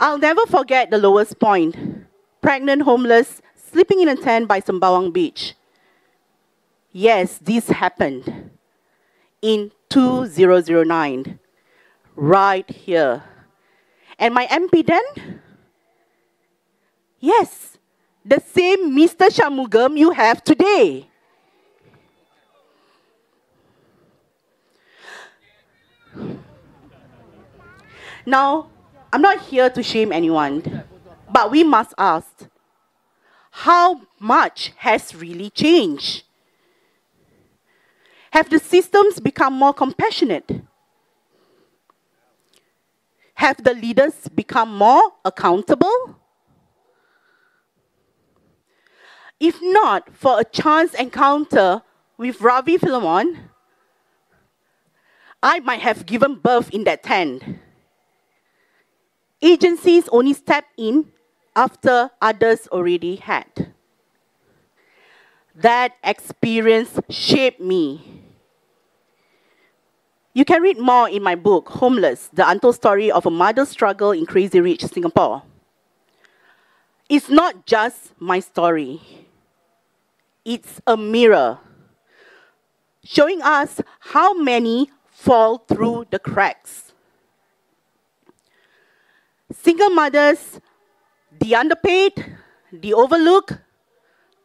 [SPEAKER 4] I'll never forget the lowest point. Pregnant, homeless, sleeping in a tent by Sembawang Beach. Yes, this happened in 2009, right here. And my MP then? Yes, the same Mr. Shanmugam you have today. Now, I'm not here to shame anyone, but we must ask, how much has really changed? Have the systems become more compassionate? Have the leaders become more accountable? If not for a chance encounter with Ravi Philemon, I might have given birth in that tent. Agencies only step in after others already had. That experience shaped me. You can read more in my book, Homeless, The Untold Story of a Mother's Struggle in Crazy Rich Singapore. It's not just my story. It's a mirror, showing us how many fall through the cracks. Single mothers, the underpaid, the overlooked,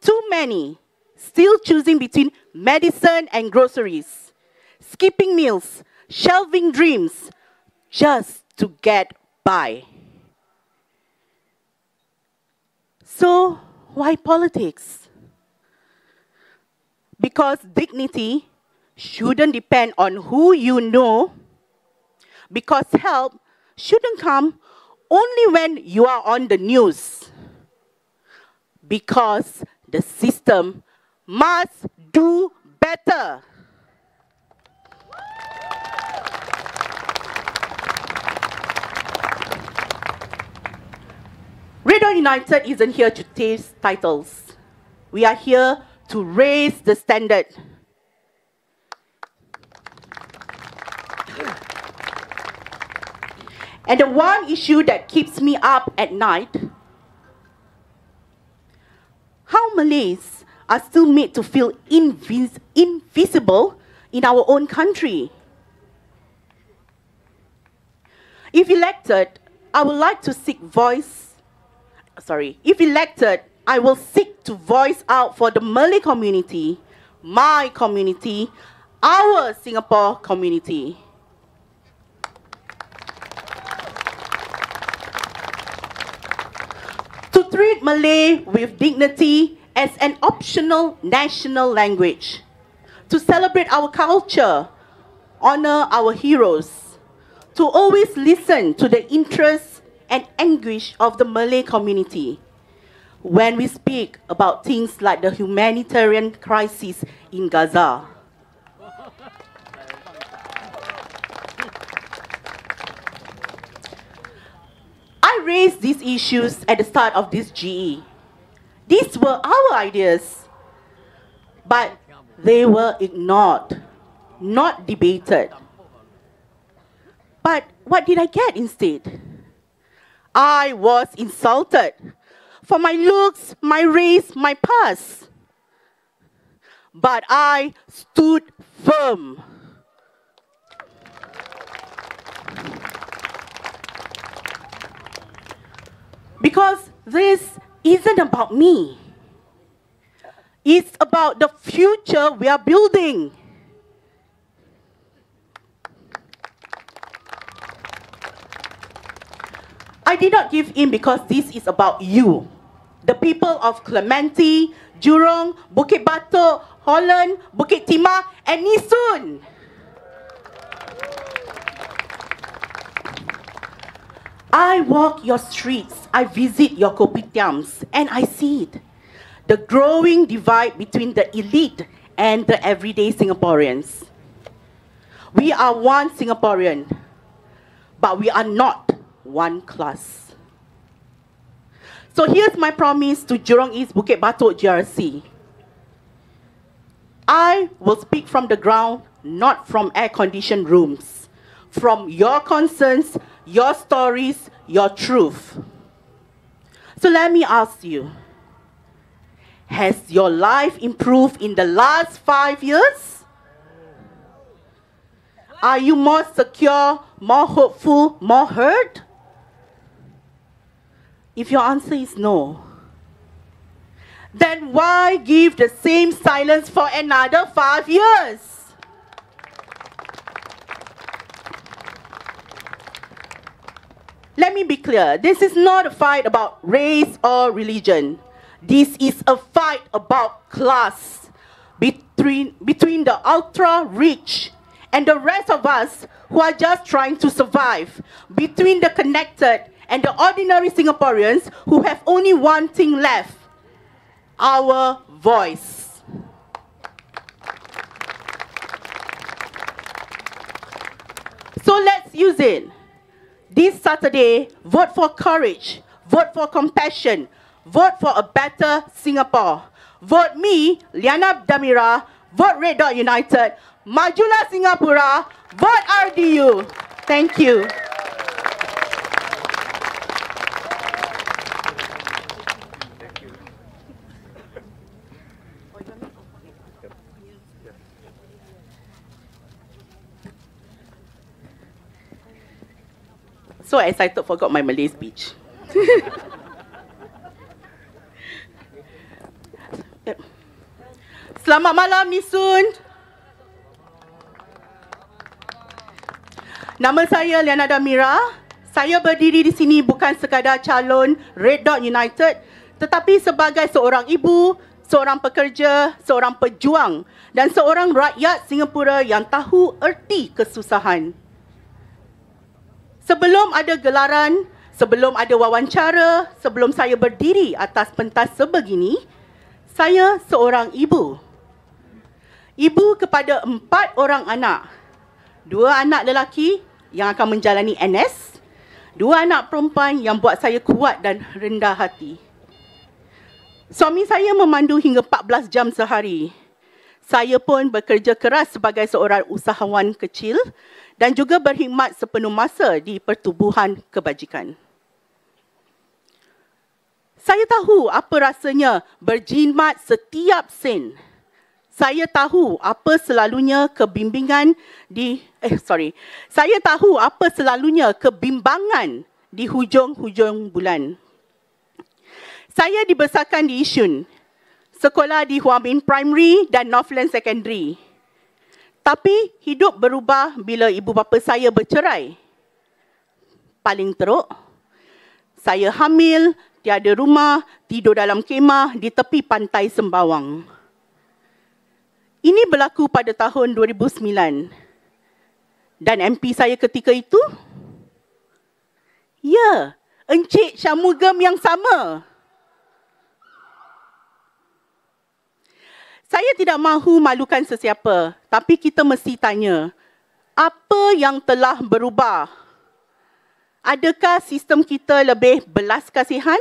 [SPEAKER 4] too many still choosing between medicine and groceries, skipping meals, shelving dreams, just to get by. So, why politics? Because dignity shouldn't depend on who you know, because help shouldn't come only when you are on the news, because the system must do better. Red Dot United isn't here to chase titles. We are here to raise the standard. And the one issue that keeps me up at night, how Malays are still made to feel invisible in our own country. If elected, I would like to if elected, I will seek to voice out for the Malay community, my community, our Singapore community. To treat Malay with dignity as an optional national language. To celebrate our culture, honor our heroes. to always listen to the interests and anguish of the Malay community when we speak about things like the humanitarian crisis in Gaza. I raised these issues at the start of this GE. These were our ideas, but they were ignored, not debated. But what did I get instead? I was insulted for my looks, my race, my past. But I stood firm. Because this isn't about me. It's about the future we are building. I did not give in because this is about you, the people of Clementi, Jurong, Bukit Batok, Holland, Bukit Timah, and Yishun. I walk your streets, I visit your kopitiams, and I see it. The growing divide between the elite and the everyday Singaporeans. We are one Singaporean, but we are not one class. So here's my promise to Jurong East Bukit Batok GRC. I will speak from the ground, not from air-conditioned rooms. From your concerns, your stories, your truth. So let me ask you, has your life improved in the last 5 years? Are you more secure, more hopeful, more heard? If your answer is no, then why give the same silence for another 5 years? Let me be clear, this is not a fight about race or religion. This is a fight about class between the ultra-rich and the rest of us who are just trying to survive, between the connected and the ordinary Singaporeans who have only one thing left, our voice. So let's use it. This Saturday, vote for courage, vote for compassion, vote for a better Singapore. Vote me, Liana Damira, vote Red Dot United, Majulah Singapura, vote RDU. Thank you. So excited, forgot my Malay speech. Selamat malam, Yishun. Nama saya Liana Damira. Saya berdiri di sini bukan sekadar calon Red Dot United, tetapi sebagai seorang ibu, seorang pekerja, seorang pejuang dan seorang rakyat Singapura yang tahu erti kesusahan. Sebelum ada gelaran, sebelum ada wawancara, sebelum saya berdiri atas pentas sebegini, saya seorang ibu. Ibu kepada 4 orang anak. 2 anak lelaki yang akan menjalani NS, 2 anak perempuan yang buat saya kuat dan rendah hati. Suami saya memandu hingga 14 jam sehari. Saya pun bekerja keras sebagai seorang usahawan kecil dan juga berkhidmat sepenuh masa di pertubuhan kebajikan. Saya tahu apa rasanya berjimat setiap sen. Saya tahu apa selalunya kebimbangan di hujung-hujung bulan. Saya dibesarkan di Yishun, sekolah di Huamin Primary dan Northland Secondary. Tapi hidup berubah bila ibu bapa saya bercerai. Paling teruk, saya hamil, tiada rumah, tidur dalam kemah di tepi pantai Sembawang. Ini berlaku pada tahun 2009.
[SPEAKER 8] dan MP saya ketika itu? Ya, Encik Shanmugam yang sama. Saya tidak mahu malukan sesiapa, tapi kita mesti tanya, apa yang telah berubah? Adakah sistem kita lebih belas kasihan?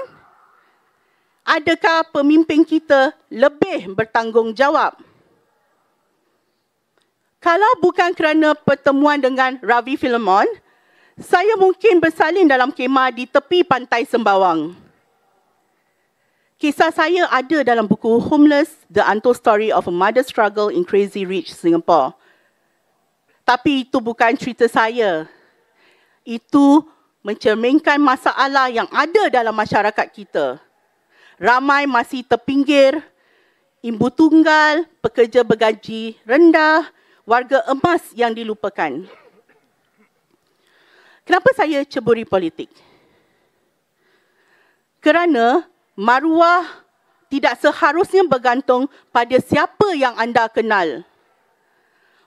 [SPEAKER 8] Adakah pemimpin kita lebih bertanggungjawab? Kalau bukan kerana pertemuan dengan Ravi Filemon, saya mungkin bersalin dalam kemah di tepi pantai Sembawang. Kisah saya ada dalam buku Homeless, The Untold Story of a Mother's Struggle in Crazy Rich Singapore. Tapi itu bukan cerita saya. Itu mencerminkan masalah yang ada dalam masyarakat kita. Ramai masih terpinggir, ibu tunggal, pekerja bergaji rendah, warga emas yang dilupakan. Kenapa saya ceburi politik? Kerana maruah tidak seharusnya bergantung pada siapa yang anda kenal.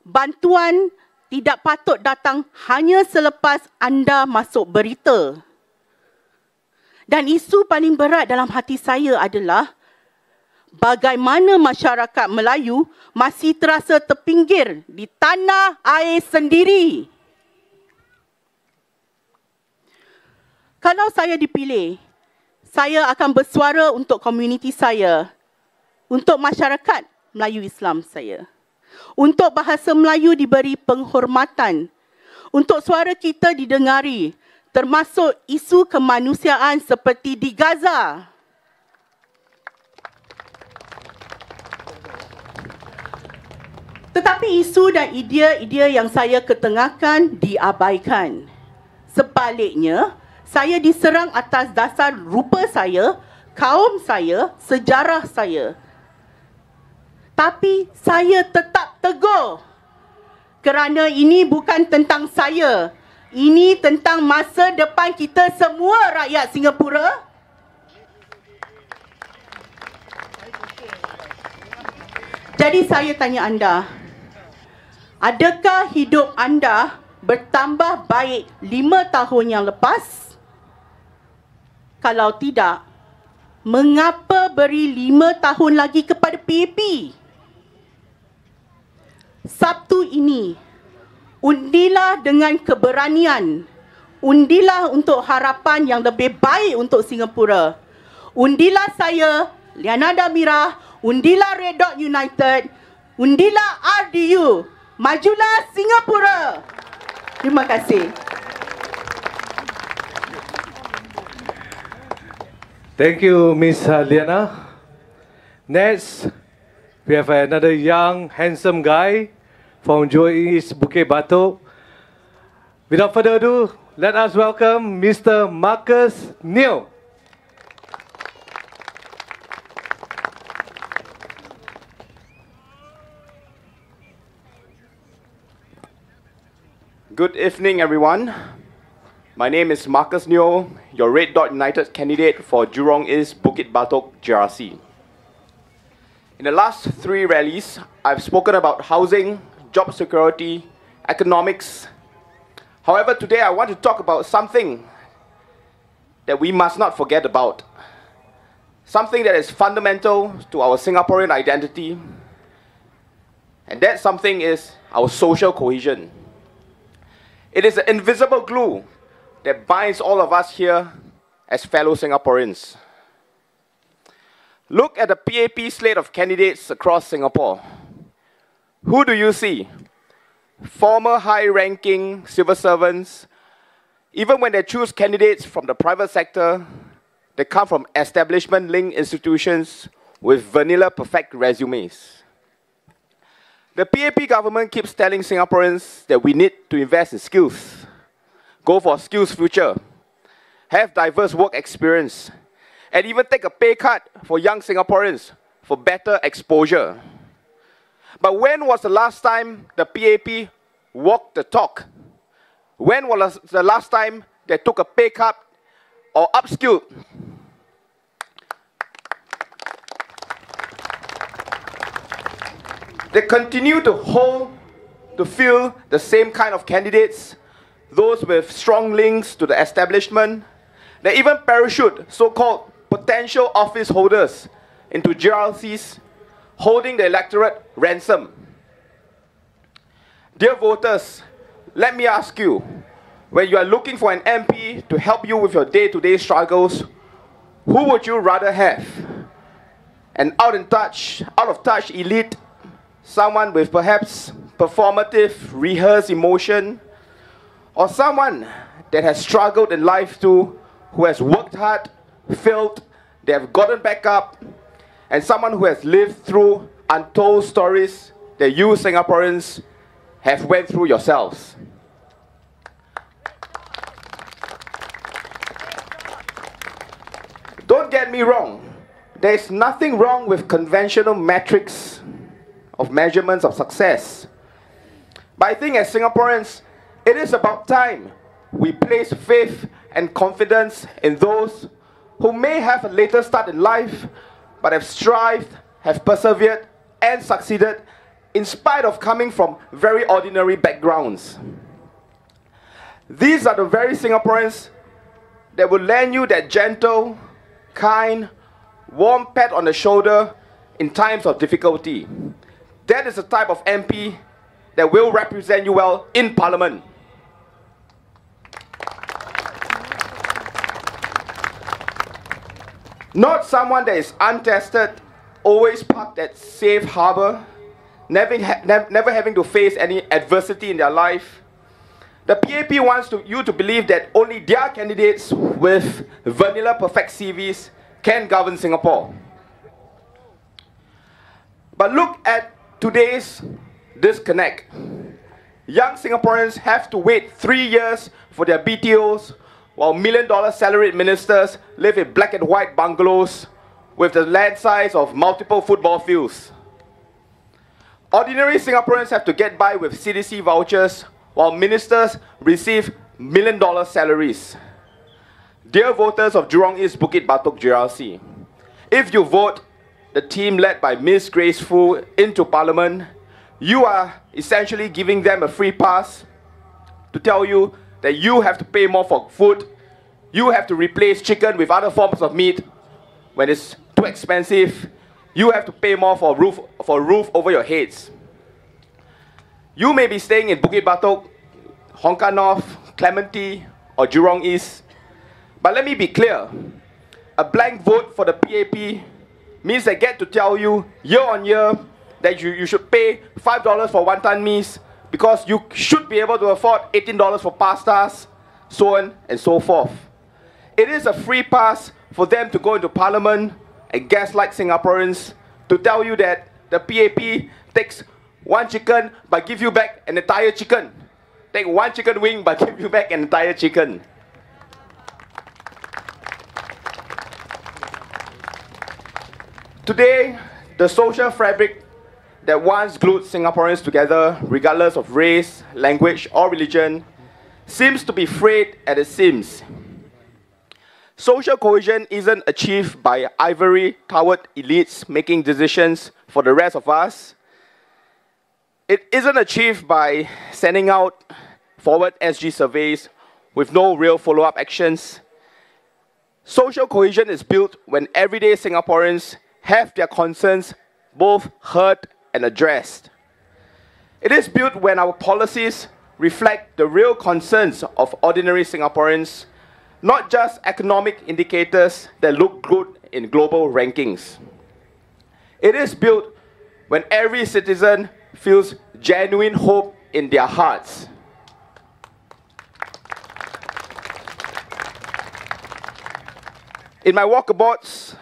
[SPEAKER 8] Bantuan tidak patut datang hanya selepas anda masuk berita. Dan isu paling berat dalam hati saya adalah bagaimana masyarakat Melayu masih terasa terpinggir di tanah air sendiri. Kalau saya dipilih, saya akan bersuara untuk komuniti saya, untuk masyarakat Melayu Islam saya, untuk bahasa Melayu diberi penghormatan, untuk suara kita didengari, termasuk isu kemanusiaan seperti di Gaza. Tetapi isu dan idea-idea yang saya ketengahkan diabaikan. Sebaliknya, saya diserang atas dasar rupa saya, kaum saya, sejarah saya. Tapi saya tetap teguh. Kerana ini bukan tentang saya. Ini tentang masa depan kita semua rakyat Singapura. Jadi saya tanya anda, adakah hidup anda bertambah baik 5 tahun yang lepas? Kalau tidak, mengapa beri 5 tahun lagi kepada PAP? Sabtu ini, undilah dengan keberanian. Undilah untuk harapan yang lebih baik untuk Singapura. Undilah saya, Liana Damira. Undilah Red Dot United. Undilah RDU. Majulah Singapura. Terima kasih.
[SPEAKER 1] Thank you, Miss Liana. Next, we have another young, handsome guy from Johor East, Bukit Batok. Without further ado, let us welcome Mr. Marcus Neo.
[SPEAKER 9] Good evening, everyone. My name is Marcus Neo, your Red Dot United candidate for Jurong East Bukit Batok GRC. In the last 3 rallies, I've spoken about housing, job security, economics. However, today I want to talk about something that we must not forget about. Something that is fundamental to our Singaporean identity. And that something is our social cohesion. It is the invisible glue that binds all of us here as fellow Singaporeans. Look at the PAP slate of candidates across Singapore. Who do you see? Former high-ranking civil servants. Even when they choose candidates from the private sector, they come from establishment-linked institutions with vanilla perfect resumes. The PAP government keeps telling Singaporeans that we need to invest in skills. Go for skills future, have diverse work experience, and even take a pay cut for young Singaporeans for better exposure. But when was the last time the PAP walked the talk? When was the last time they took a pay cut or upskilled? They continue to hold to fill the same kind of candidates, those with strong links to the establishment. They even parachute so-called potential office holders into GRCs, holding the electorate ransom. Dear voters, let me ask you, when you are looking for an MP to help you with your day-to-day struggles, who would you rather have? An out-of-touch elite, someone with perhaps performative, rehearsed emotion, or someone that has struggled in life too, who has worked hard, failed, they have gotten back up, and someone who has lived through untold stories that you Singaporeans have went through yourselves? Don't get me wrong, there is nothing wrong with conventional metrics of measurements of success. But I think as Singaporeans, it is about time we place faith and confidence in those who may have a later start in life, but have strived, have persevered, and succeeded in spite of coming from very ordinary backgrounds. These are the very Singaporeans that will lend you that gentle, kind, warm pat on the shoulder in times of difficulty. That is the type of MP that will represent you well in Parliament. Not someone that is untested, always parked at safe harbor, never having to face any adversity in their life. The PAP wants you to believe that only their candidates with vanilla perfect CVs can govern Singapore. But look at today's disconnect. Young Singaporeans have to wait 3 years for their BTOs, while million-dollar salaried ministers live in black and white bungalows with the land size of multiple football fields. Ordinary Singaporeans have to get by with CDC vouchers, while ministers receive million-dollar salaries. Dear voters of Jurong East Bukit Batok GRC, if you vote the team led by Ms. Grace Fu into Parliament, you are essentially giving them a free pass to tell you that you have to pay more for food, you have to replace chicken with other forms of meat when it's too expensive, you have to pay more for a roof over your heads. You may be staying in Bukit Batok, Hong Kong North, Clementi, or Jurong East, but let me be clear, a blank vote for the PAP means they get to tell you year on year that you should pay $5 for wonton mees because you should be able to afford $18 for pastas, so on and so forth. It is a free pass for them to go into Parliament and gaslight Singaporeans to tell you that the PAP takes one chicken but give you back an entire chicken. Take one chicken wing but give you back an entire chicken. Today, the social fabric that once glued Singaporeans together, regardless of race, language, or religion, seems to be frayed at the seams. Social cohesion isn't achieved by ivory-towered elites making decisions for the rest of us. It isn't achieved by sending out forward SG surveys with no real follow-up actions. Social cohesion is built when everyday Singaporeans have their concerns both heard and addressed. It is built when our policies reflect the real concerns of ordinary Singaporeans, not just economic indicators that look good in global rankings. It is built when every citizen feels genuine hope in their hearts. In my walkabouts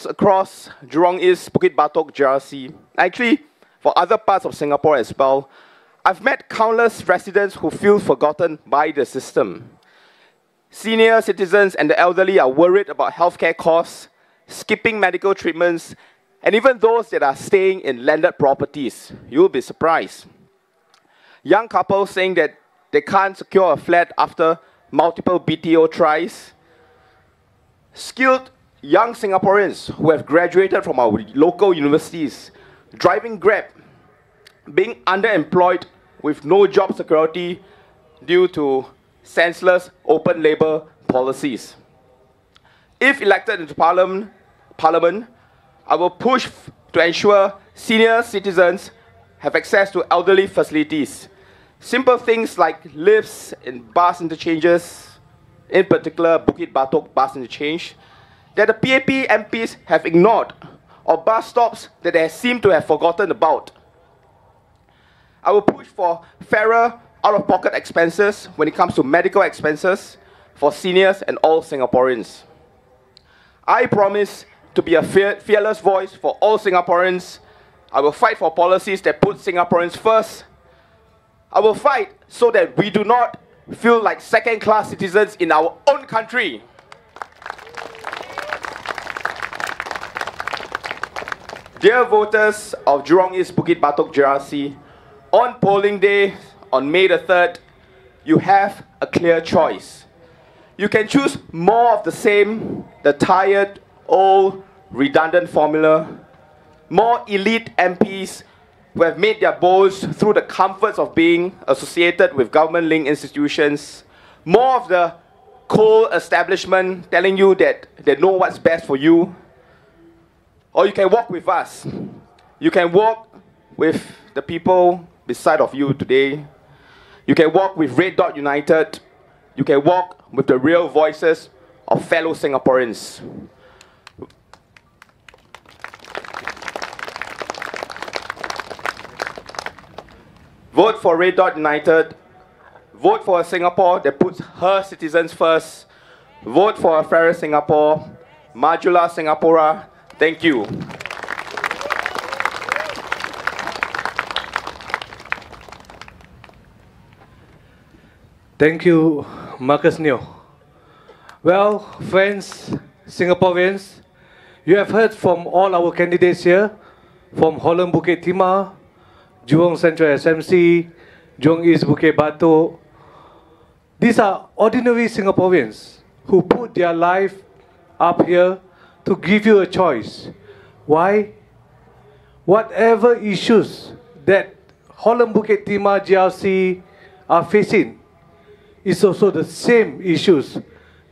[SPEAKER 9] across Jurong East, Bukit Batok, GRC, actually for other parts of Singapore as well, I've met countless residents who feel forgotten by the system. Senior citizens and the elderly are worried about healthcare costs, skipping medical treatments, and even those that are staying in landed properties. You'll be surprised. Young couples saying that they can't secure a flat after multiple BTO tries. Skilled young Singaporeans who have graduated from our local universities, driving Grab, being underemployed with no job security due to senseless open labor policies. If elected into Parliament, I will push to ensure senior citizens have access to elderly facilities. Simple things like lifts in bus interchanges, in particular Bukit Batok bus interchange, that the PAP MPs have ignored, or bus stops that they seem to have forgotten about. I will push for fairer out-of-pocket expenses when it comes to medical expenses for seniors and all Singaporeans. I promise to be a fearless voice for all Singaporeans. I will fight for policies that put Singaporeans first. I will fight so that we do not feel like second-class citizens in our own country. Dear voters of Jurong East Bukit Batok GRC, on polling day on May the 3rd, you have a clear choice. You can choose more of the same, the tired, old, redundant formula, more elite MPs who have made their boasts through the comforts of being associated with government-linked institutions, more of the cold establishment telling you that they know what's best for you, or you can walk with us. You can walk with the people beside of you today. You can walk with Red Dot United. You can walk with the real voices of fellow Singaporeans. Vote for Red Dot United. Vote for a Singapore that puts her citizens first. Vote for a fairer Singapore. Majulah Singapura. Thank you.
[SPEAKER 1] Thank you, Marcus Neo. Well, friends, Singaporeans, you have heard from all our candidates here, from Holland Bukit Timah, Jurong Central SMC, Jurong East Bukit Batok. These are ordinary Singaporeans who put their life up here to give you a choice. Why? Whatever issues that Holland Bukit Timah GRC are facing is also the same issues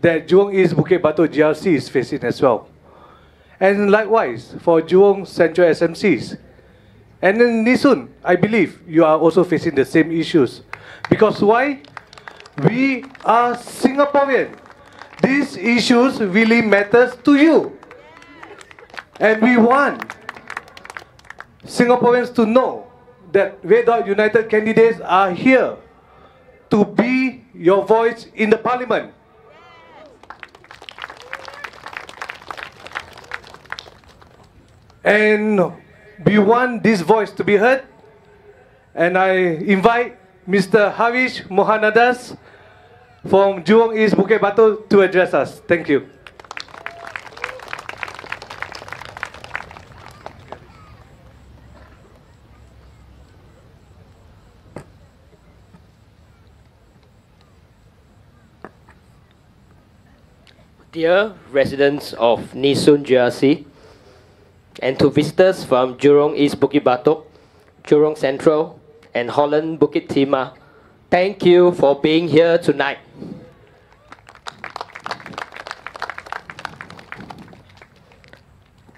[SPEAKER 1] that Jurong East Bukit Batok GRC is facing as well. And likewise for Jurong Central SMCs. And in Yishun, I believe you are also facing the same issues. Because why? We are Singaporean. These issues really matters to you. And we want Singaporeans to know that Red Dot United candidates are here to be your voice in the parliament. And we want this voice to be heard. And I invite Mr. Harish Mohanadas from Jurong East Bukit Batok to address us. Thank you.
[SPEAKER 10] Dear residents of Yishun GRC, and to visitors from Jurong East Bukit Batok, Jurong Central, and Holland Bukit Timah, thank you for being here tonight.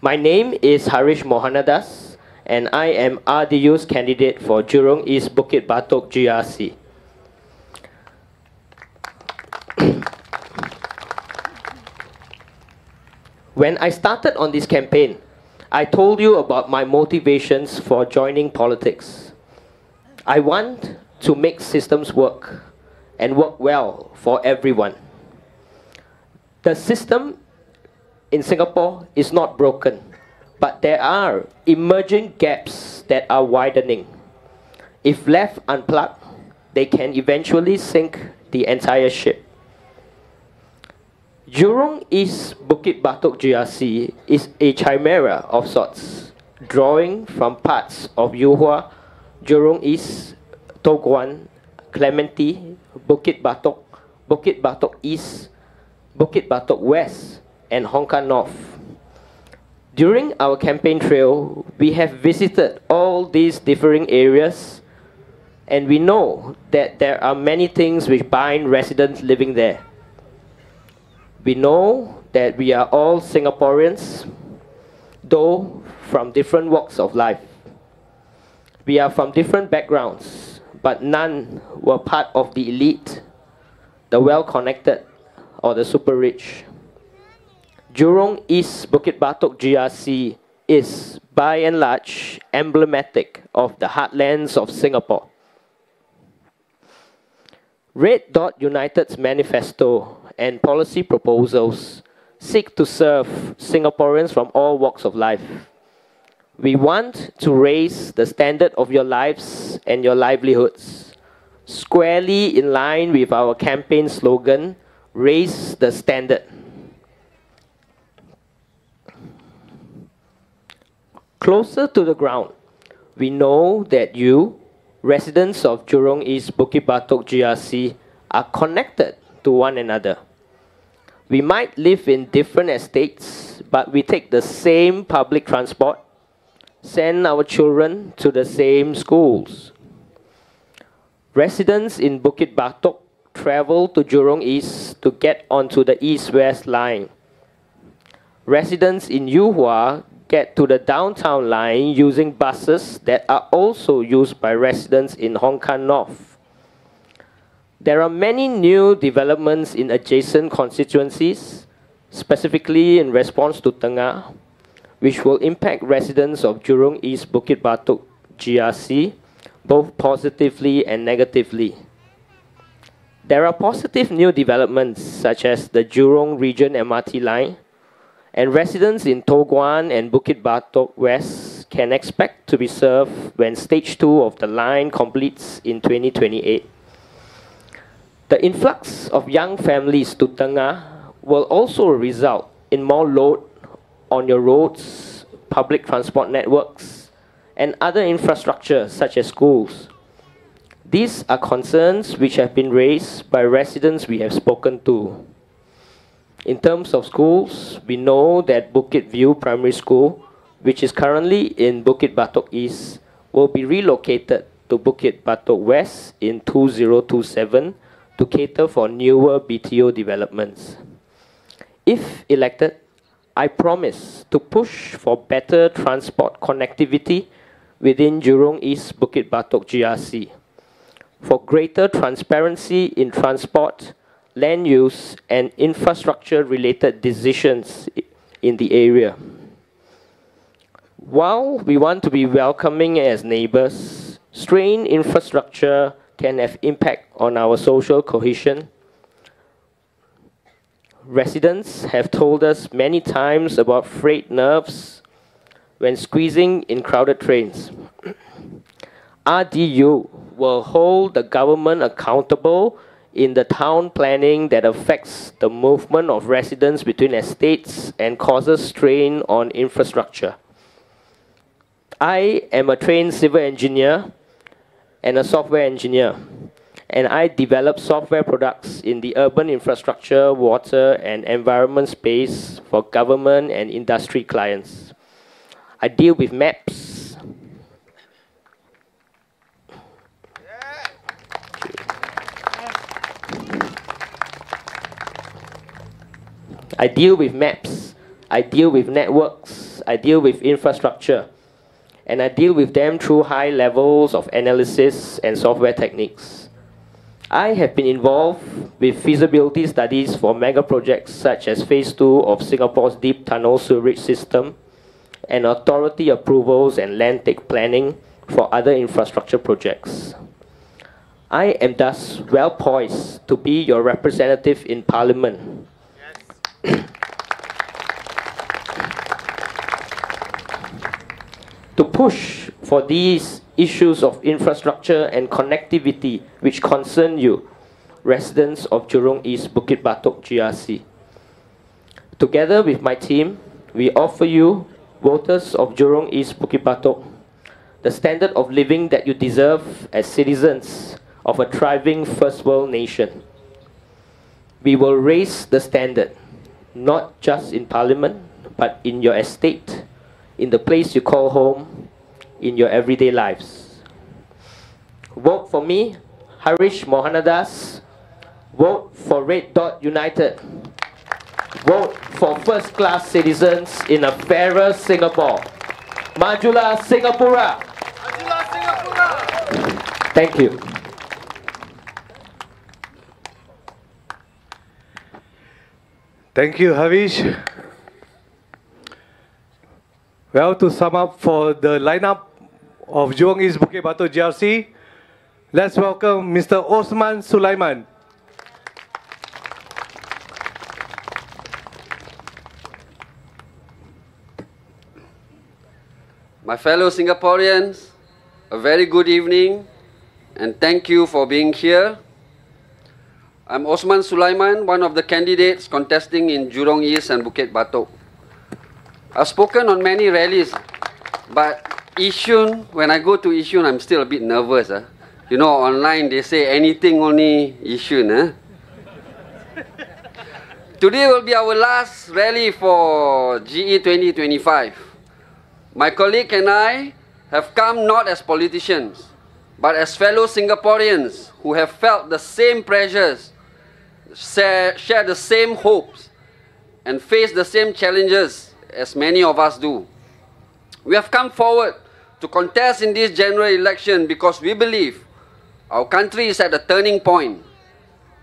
[SPEAKER 10] My name is Harish Mohanadas, and I am RDU's candidate for Jurong East Bukit Batok GRC. When I started on this campaign, I told you about my motivations for joining politics. I want to make systems work and work well for everyone. The system in Singapore is not broken, but there are emerging gaps that are widening. If left unplugged, they can eventually sink the entire ship. Jurong East Bukit Batok GRC is a chimera of sorts, drawing from parts of Yuhua, Jurong East, Toguan, Clementi, Bukit Batok East, Bukit Batok West, and Hongkong North. During our campaign trail, we have visited all these differing areas And we know that there are many things which bind residents living there. We know that we are all Singaporeans, though from different walks of life. We are from different backgrounds, but none were part of the elite, the well-connected, or the super rich. Jurong East Bukit Batok GRC is, by and large, emblematic of the heartlands of Singapore. Red Dot United's manifesto and policy proposals seek to serve Singaporeans from all walks of life. We want to raise the standard of your lives and your livelihoods, squarely in line with our campaign slogan, Raise the Standard. Closer to the ground, we know that you, residents of Jurong East Bukit Batok GRC, are connected to one another. We might live in different estates, but we take the same public transport, send our children to the same schools. Residents in Bukit Batok travel to Jurong East to get onto the East-West line. Residents in Yuhua get to the downtown line using buses that are also used by residents in Hong Kong North. There are many new developments in adjacent constituencies, specifically in response to Tengah, which will impact residents of Jurong East Bukit Batok GRC, both positively and negatively. There are positive new developments, such as the Jurong Region MRT line, and residents in Toh Guan and Bukit Batok West can expect to be served when Stage 2 of the line completes in 2028. The influx of young families to Tengah will also result in more load on your roads, public transport networks, and other infrastructure such as schools. These are concerns which have been raised by residents we have spoken to. In terms of schools, we know that Bukit View Primary School, which is currently in Bukit Batok East, will be relocated to Bukit Batok West in 2027 to cater for newer BTO developments. If elected, I promise to push for better transport connectivity within Jurong East Bukit Batok GRC, for greater transparency in transport, land use, and infrastructure-related decisions in the area. While we want to be welcoming as neighbors, strained infrastructure can have impact on our social cohesion. Residents have told us many times about frayed nerves when squeezing in crowded trains. RDU will hold the government accountable in the town planning that affects the movement of residents between estates and causes strain on infrastructure. I am a trained civil engineer and a software engineer, and I develop software products in the urban infrastructure, water, and environment space for government and industry clients. I deal with maps, I deal with networks, I deal with infrastructure, and I deal with them through high levels of analysis and software techniques. I have been involved with feasibility studies for mega projects such as Phase 2 of Singapore's deep tunnel sewerage system, and authority approvals and land take planning for other infrastructure projects. I am thus well poised to be your representative in Parliament. To push for these issues of infrastructure and connectivity which concern you, residents of Jurong East Bukit Batok GRC. Together with my team, we offer you, voters of Jurong East Bukit Batok, the standard of living that you deserve as citizens of a thriving first world nation. We will raise the standard, not just in Parliament, but in your estate, in the place you call home, in your everyday lives. Vote for me, Harish Mohanadas. Vote for Red Dot United. Vote for first-class citizens in a fairer Singapore. Majulah Singapura. Majulah Singapura. Thank you.
[SPEAKER 1] Thank you, Harish. Well, to sum up for the lineup of Jurong East Bukit Batok GRC, let's welcome Mr. Osman Sulaiman.
[SPEAKER 11] My fellow Singaporeans, a very good evening and thank you for being here. I'm Osman Sulaiman, one of the candidates contesting in Jurong East and Bukit Batok. I've spoken on many rallies, but Yishun, when I go to Yishun, I'm still a bit nervous. You know, online they say anything only Yishun. Today will be our last rally for GE2025. My colleague and I have come not as politicians, but as fellow Singaporeans who have felt the same pressures, share the same hopes, and face the same challenges as many of us do. We have come forward to contest in this general election because we believe our country is at a turning point,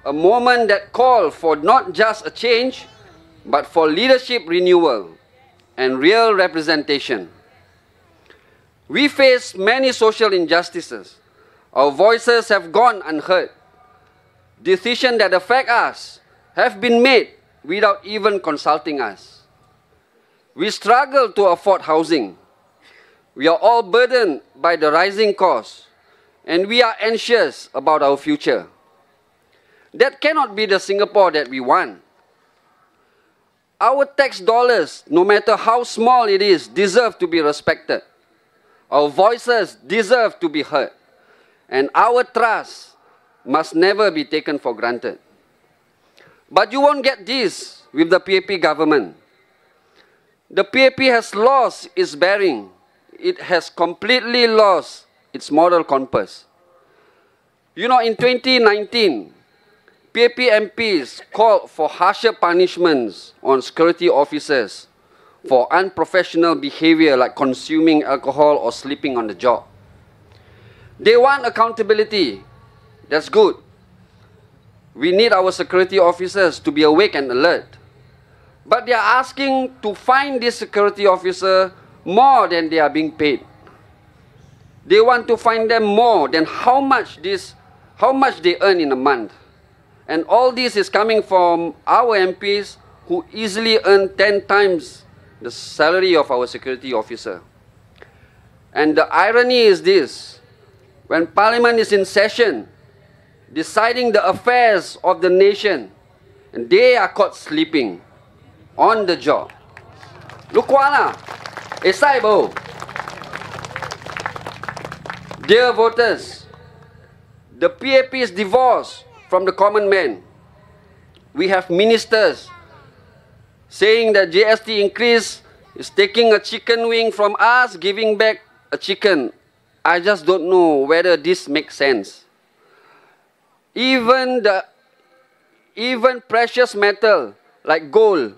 [SPEAKER 11] a moment that calls for not just a change, but for leadership renewal and real representation. We face many social injustices. Our voices have gone unheard. Decisions that affect us have been made without even consulting us. We struggle to afford housing. We are all burdened by the rising costs, and we are anxious about our future. That cannot be the Singapore that we want. Our tax dollars, no matter how small it is, deserve to be respected. Our voices deserve to be heard, and our trust must never be taken for granted. But you won't get this with the PAP government. The PAP has lost its bearing. It has completely lost its moral compass. You know, in 2019, PAP MPs called for harsher punishments on security officers for unprofessional behavior like consuming alcohol or sleeping on the job. They want accountability. That's good. We need our security officers to be awake and alert. But they are asking to fine this security officer more than they are being paid. They want to fine them more than how much they earn in a month. And all this is coming from our MPs who easily earn 10 times the salary of our security officer. And the irony is this: when Parliament is in session, deciding the affairs of the nation, and they are caught sleeping on the job. Lukwana, Esaibo. Dear voters, the PAP is divorced from the common man. We have ministers saying that GST increase is taking a chicken wing from us, giving back a chicken. I just don't know whether this makes sense. Even precious metal like gold,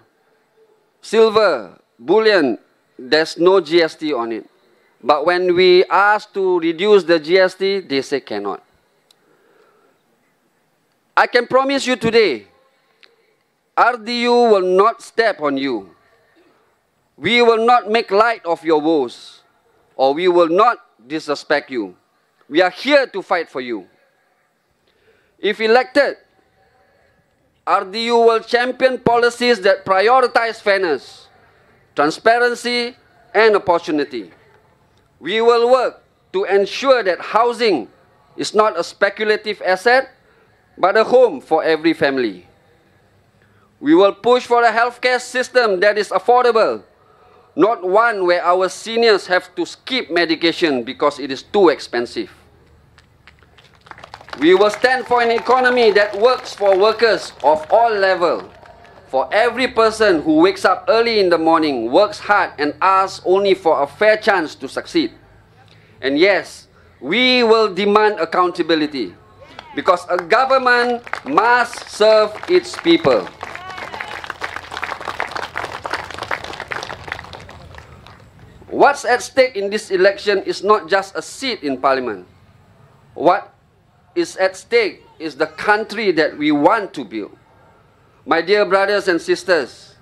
[SPEAKER 11] silver, bullion, there's no GST on it. But when we ask to reduce the GST, they say cannot. I can promise you today, RDU will not step on you. We will not make light of your woes, or we will not disrespect you. We are here to fight for you. If elected, RDU will champion policies that prioritize fairness, transparency, and opportunity. We will work to ensure that housing is not a speculative asset, but a home for every family. We will push for a healthcare system that is affordable, not one where our seniors have to skip medication because it is too expensive. We will stand for an economy that works for workers of all levels. For every person who wakes up early in the morning, works hard, and asks only for a fair chance to succeed. And yes, we will demand accountability because a government must serve its people. What's at stake in this election is not just a seat in parliament. What is at stake is the country that we want to build. My dear brothers and sisters,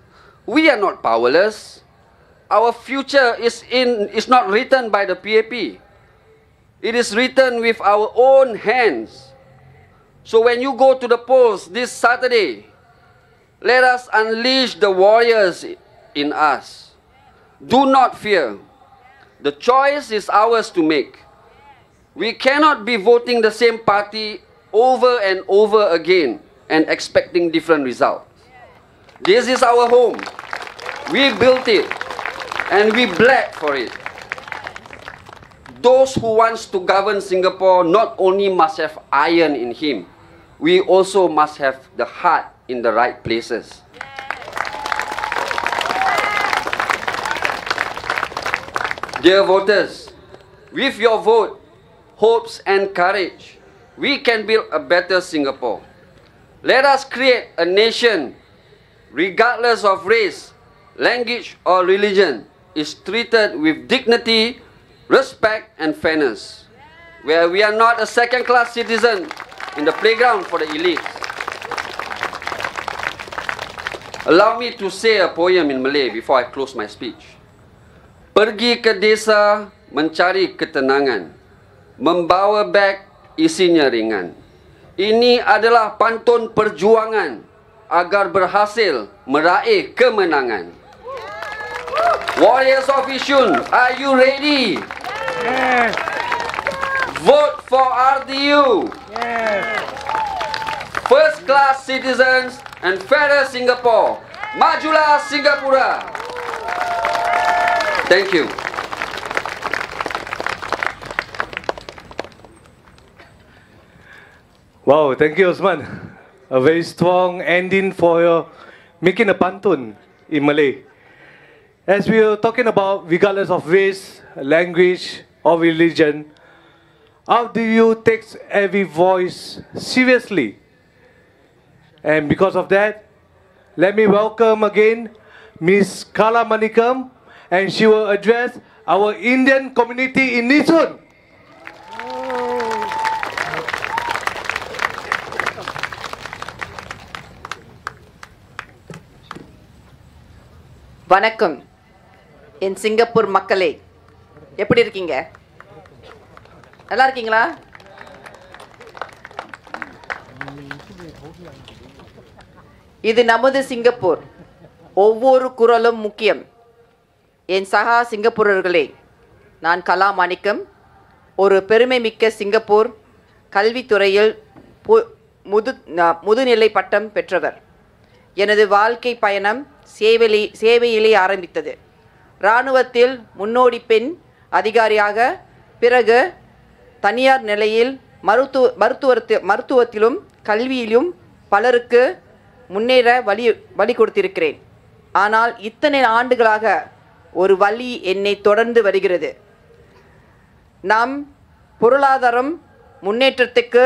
[SPEAKER 11] we are not powerless. Our future is not written by the PAP. It is written with our own hands. So when you go to the polls this Saturday, let us unleash the warriors in us. Do not fear. The choice is ours to make. We cannot be voting the same party over and over again and expecting different results. This is our home. We built it and we bled for it. Those who wants to govern Singapore not only must have iron in him, we also must have the heart in the right places. Dear voters, with your vote, hopes and courage, we can build a better Singapore. Let us create a nation, regardless of race, language or religion, is treated with dignity, respect and fairness, where we are not a second-class citizen in the playground for the elite. Allow me to say a poem in Malay before I close my speech. Pergi ke desa mencari ketenangan, membawa beg isinya ringan. Ini adalah pantun perjuangan agar berhasil meraih kemenangan. Warriors of Yishun, are you ready?
[SPEAKER 5] Yes.
[SPEAKER 11] Vote for RDU.
[SPEAKER 5] Yes.
[SPEAKER 11] First class citizens and fairer Singapore. Majulah Singapura. Thank you.
[SPEAKER 1] Wow, thank you, Osman. A very strong ending for your making a pantun in Malay. As we are talking about, regardless of race, language, or religion, RDU takes every voice seriously. And because of that, let me welcome again Ms. Kala Manikam, and she will address our Indian community in Yishun.
[SPEAKER 6] வணக்கம் என் Singapore மக்களே, எப்படி இருக்கீங்க? நல்லா இருக்கீங்களா? இது நமது Singapore. ஒவ்வொரு குரலும் முக்கியம். என் சகா சிங்கப்பூரர்களே, நான் கலா மாணிக்கம், ஒரு பெருமைமிக்க சிங்கப்பூர் கல்வித்துறையில் முதுநிலை பட்டம் பெற்றவர். எனது வாழ்க்கை பயணம் சேவையிலே ஆரம்பித்தது. இராணுவத்தில் முன்னோடி பெண் அதிகாரியாக, பிறகு தனியார் நிலையில் மருத்துவத்திலும் கல்வியிலும் பலருக்கு முன்னேற வழி கொடுத்திருக்கிறேன். ஆனால் இத்தனை ஆண்டுகளாக ஒரு வழி என்னை தொடர்ந்து வருகிறது. நாம் பொருளாதாரம் முன்னேற்றத்துக்கு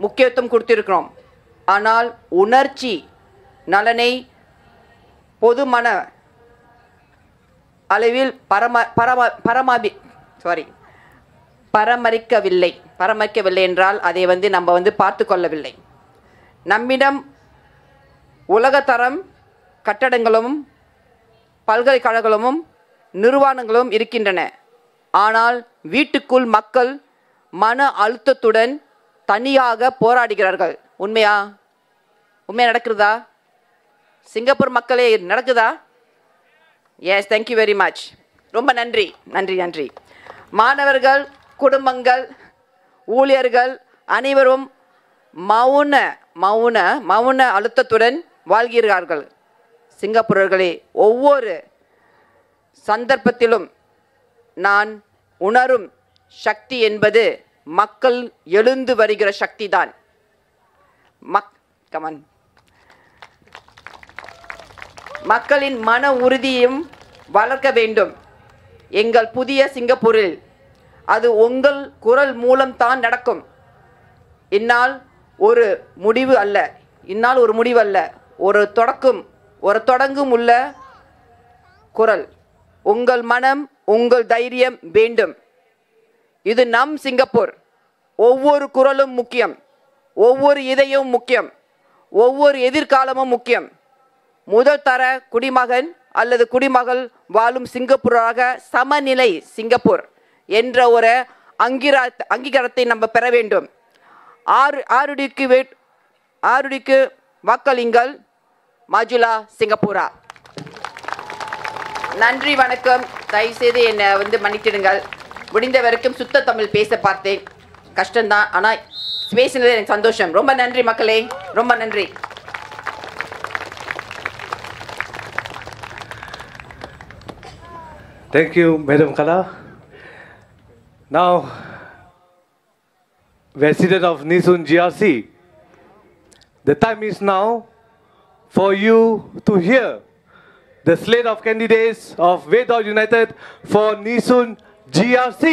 [SPEAKER 6] முக்கியத்துவம் கொடுத்திருக்கிறோம். ஆனால் உணர்ச்சி நலனை பொதுமன அளவில் பராமரிக்கவில்லை என்றால் அதை நம்ம பார்த்து கொள்ளவில்லை. நம்மிடம் உலகத்தரம் கட்டடங்களும் பல்கலைக்கழகங்களும் நிறுவனங்களும் இருக்கின்றன. ஆனால் வீட்டுக்குள் மக்கள் மன அழுத்தத்துடன் தனியாக போராடுகிறார்கள். உண்மையா நடக்குதா? சிங்கப்பூர் மக்களே, நடக்குதா? Yes, thank you very much. ரொம்ப நன்றி. மாணவர்கள், குடும்பங்கள், ஊழியர்கள் அனைவரும் மௌன அழுத்தத்துடன் வாழ்கிறார்கள். சிங்கப்பூரர்களே, ஒவ்வொரு சந்தர்ப்பத்திலும் நான் உணரும் சக்தி என்பது மக்கள் எழுந்து வருகிற சக்திதான். மக்களின் மன உறுதியையும் வளர்க்க வேண்டும். எங்கள் புதிய சிங்கப்பூரில் அது உங்கள் குரல் மூலம் தான் நடக்கும். இந்நாள் ஒரு முடிவு அல்ல, இந்நாள் ஒரு முடிவு அல்ல, ஒரு தொடங்கும் உள்ள குரல். உங்கள் மனம், உங்கள் தைரியம் வேண்டும். இது நம் சிங்கப்பூர். ஒவ்வொரு குரலும் முக்கியம், ஒவ்வொரு இதயம் முக்கியம், ஒவ்வொரு எதிர்காலமும் முக்கியம். முதல் தர குடிமகன் அல்லது குடிமகள் வாழும் சிங்கப்பூராக சமநிலை சிங்கப்பூர் என்ற ஒரு அங்கீகாரத்தை நம்ம பெற வேண்டும். ஆருடிக்கு வாக்களிங்கள். மாஜுலா சிங்கப்பூரா. நன்றி, வணக்கம். தயவுசெய்து என்னை மன்னித்திடுங்கள். முடிந்த வரைக்கும் சுத்த தமிழ் பேச பார்த்தேன். கஷ்டம்தான், ஆனால் பேசினது எனக்கு சந்தோஷம். ரொம்ப நன்றி மக்களே, ரொம்ப நன்றி.
[SPEAKER 1] Thank you, Madam Kala. Now, Resident of Yishun GRC, the time is now for you to hear the slate of candidates of Vedot United for Yishun GRC.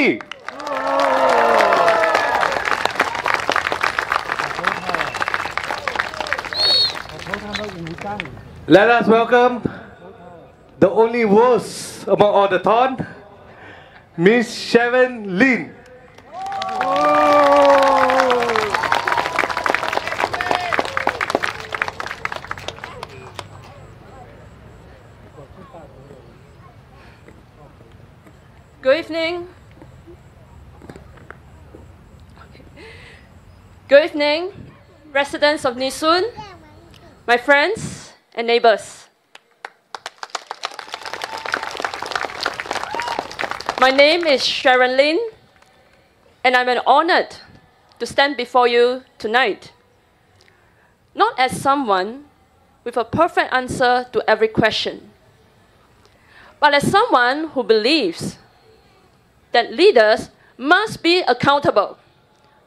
[SPEAKER 1] Let us welcome the only worst among all the ton, Miss Sharon Lin.
[SPEAKER 12] Good evening. Good evening, residents of Yishun, my friends and neighbors. My name is Sharon Lin, and I'm honored to stand before you tonight, not as someone with a perfect answer to every question, but as someone who believes that leaders must be accountable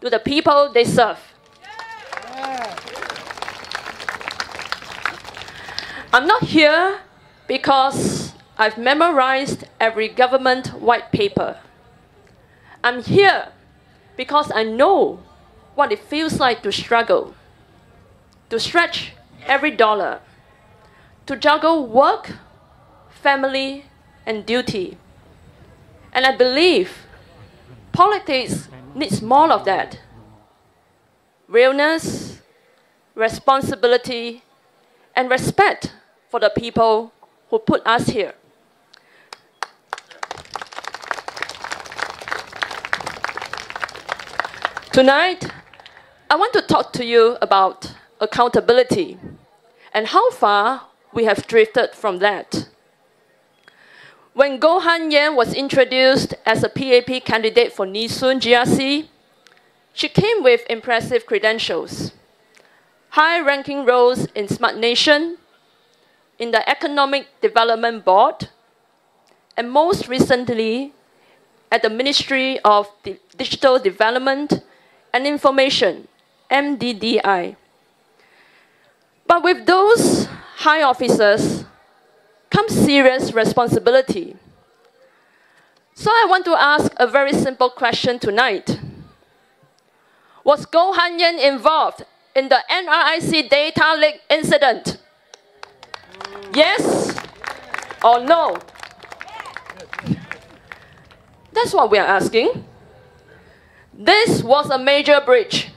[SPEAKER 12] to the people they serve. I'm not here because I've memorized every government white paper. I'm here because I know what it feels like to struggle, to stretch every dollar, to juggle work, family, and duty. And I believe politics needs more of that. Realness, responsibility, and respect for the people who put us here. Tonight, I want to talk to you about accountability and how far we have drifted from that. When Goh Han Yen was introduced as a PAP candidate for Yishun GRC, she came with impressive credentials. High-ranking roles in Smart Nation, in the Economic Development Board, and most recently at the Ministry of Digital Development and Information, MDDI. But with those high officers comes serious responsibility. So I want to ask a very simple question tonight. Was Goh Han Yen involved in the NRIC data leak incident? Yes or no? That's what we are asking. This was a major breach.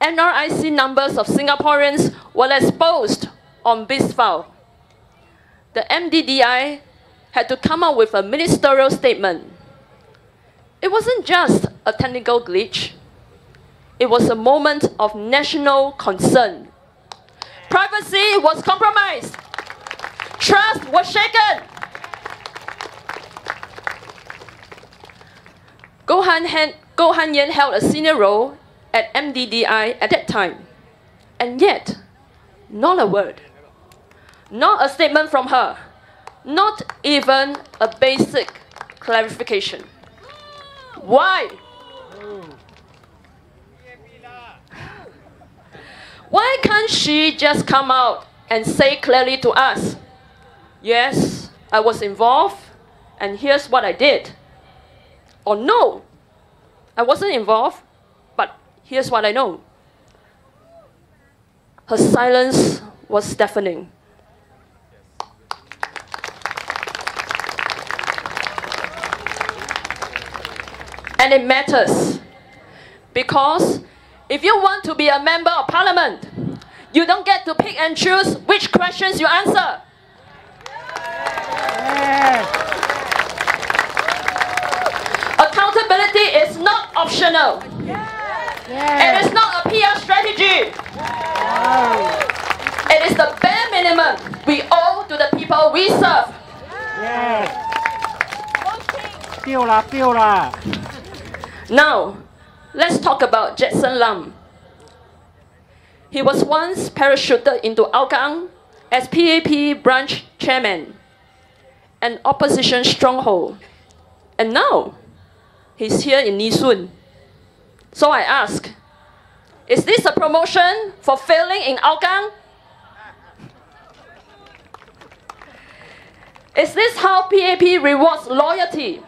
[SPEAKER 12] NRIC numbers of Singaporeans were exposed on BizFile. The MDDI had to come up with a ministerial statement. It wasn't just a technical glitch. It was a moment of national concern. Privacy was compromised. Trust was shaken. Goh Han Yen held a senior role at MDDI at that time. And yet, not a word. Not a statement from her. Not even a basic clarification. Why? Why can't she just come out and say clearly to us, yes, I was involved, and here's what I did? or no, I wasn't involved, but here's what I know. Her silence was deafening. And it matters, because if you want to be a member of parliament, you don't get to pick and choose which questions you answer. Accountability is not optional. It is not a PR strategy. It is the bare minimum we owe to the people we serve. Now, let's talk about Jetson Lam. He was once parachuted into Hougang as PAP branch chairman, an opposition stronghold. And now, he's here in Yishun. So I ask, is this a promotion for failing in Hougang? Is this how PAP rewards loyalty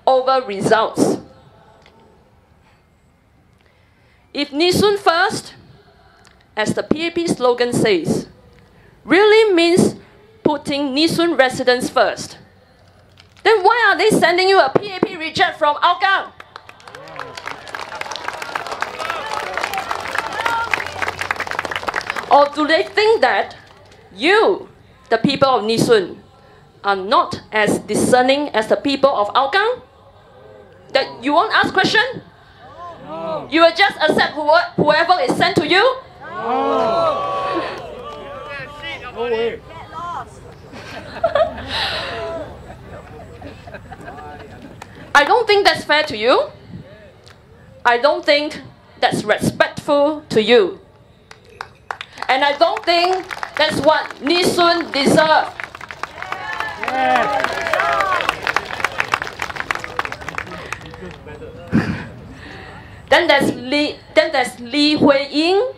[SPEAKER 12] over results? If Yishun first, as the PAP slogan says, really means putting Yishun residents first, then why are they sending you a PAP reject from Hougang? Or do they think that you, the people of Yishun, are not as discerning as the people of Hougang? That you won't ask questions? No. You will just accept whoever is sent to you? No. No way. I don't think that's fair to you. I don't think that's respectful to you. And I don't think that's what Yishun deserves. Then there's Li Hui-ying,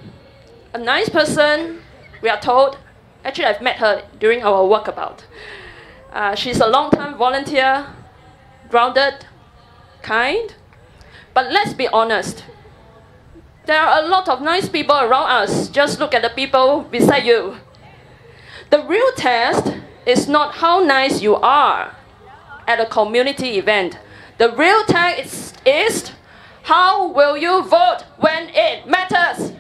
[SPEAKER 12] a nice person, we are told. Actually, I've met her during our walkabout. She's a long-time volunteer, grounded, kind. But let's be honest. There are a lot of nice people around us. Just look at the people beside you. The real test is not how nice you are at a community event. The real test is how will you vote when it matters?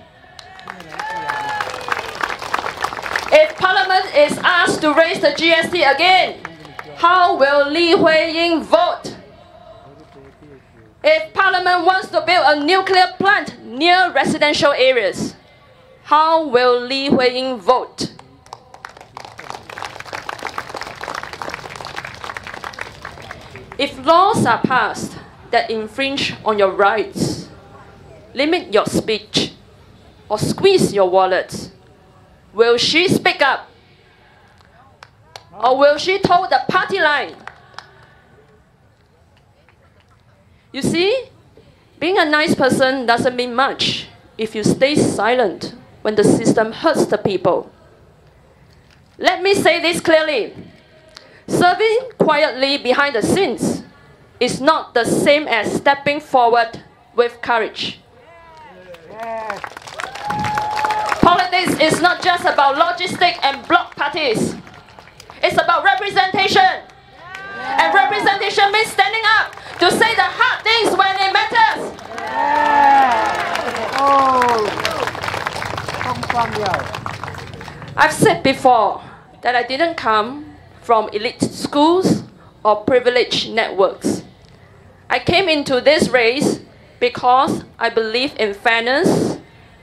[SPEAKER 12] If Parliament is asked to raise the GST again, how will Li Hui-ying vote? If Parliament wants to build a nuclear plant near residential areas, how will Li Hui-ying vote? If laws are passed that infringe on your rights, limit your speech, or squeeze your wallets, will she speak up? Or will she toe the party line? You see, being a nice person doesn't mean much if you stay silent when the system hurts the people. Let me say this clearly. Serving quietly behind the scenes is not the same as stepping forward with courage. Politics is not just about logistics and block parties. It's about representation. And representation means standing up to say the hard things when it matters. I've said before that I didn't come from elite schools or privileged networks. I came into this race because I believe in fairness,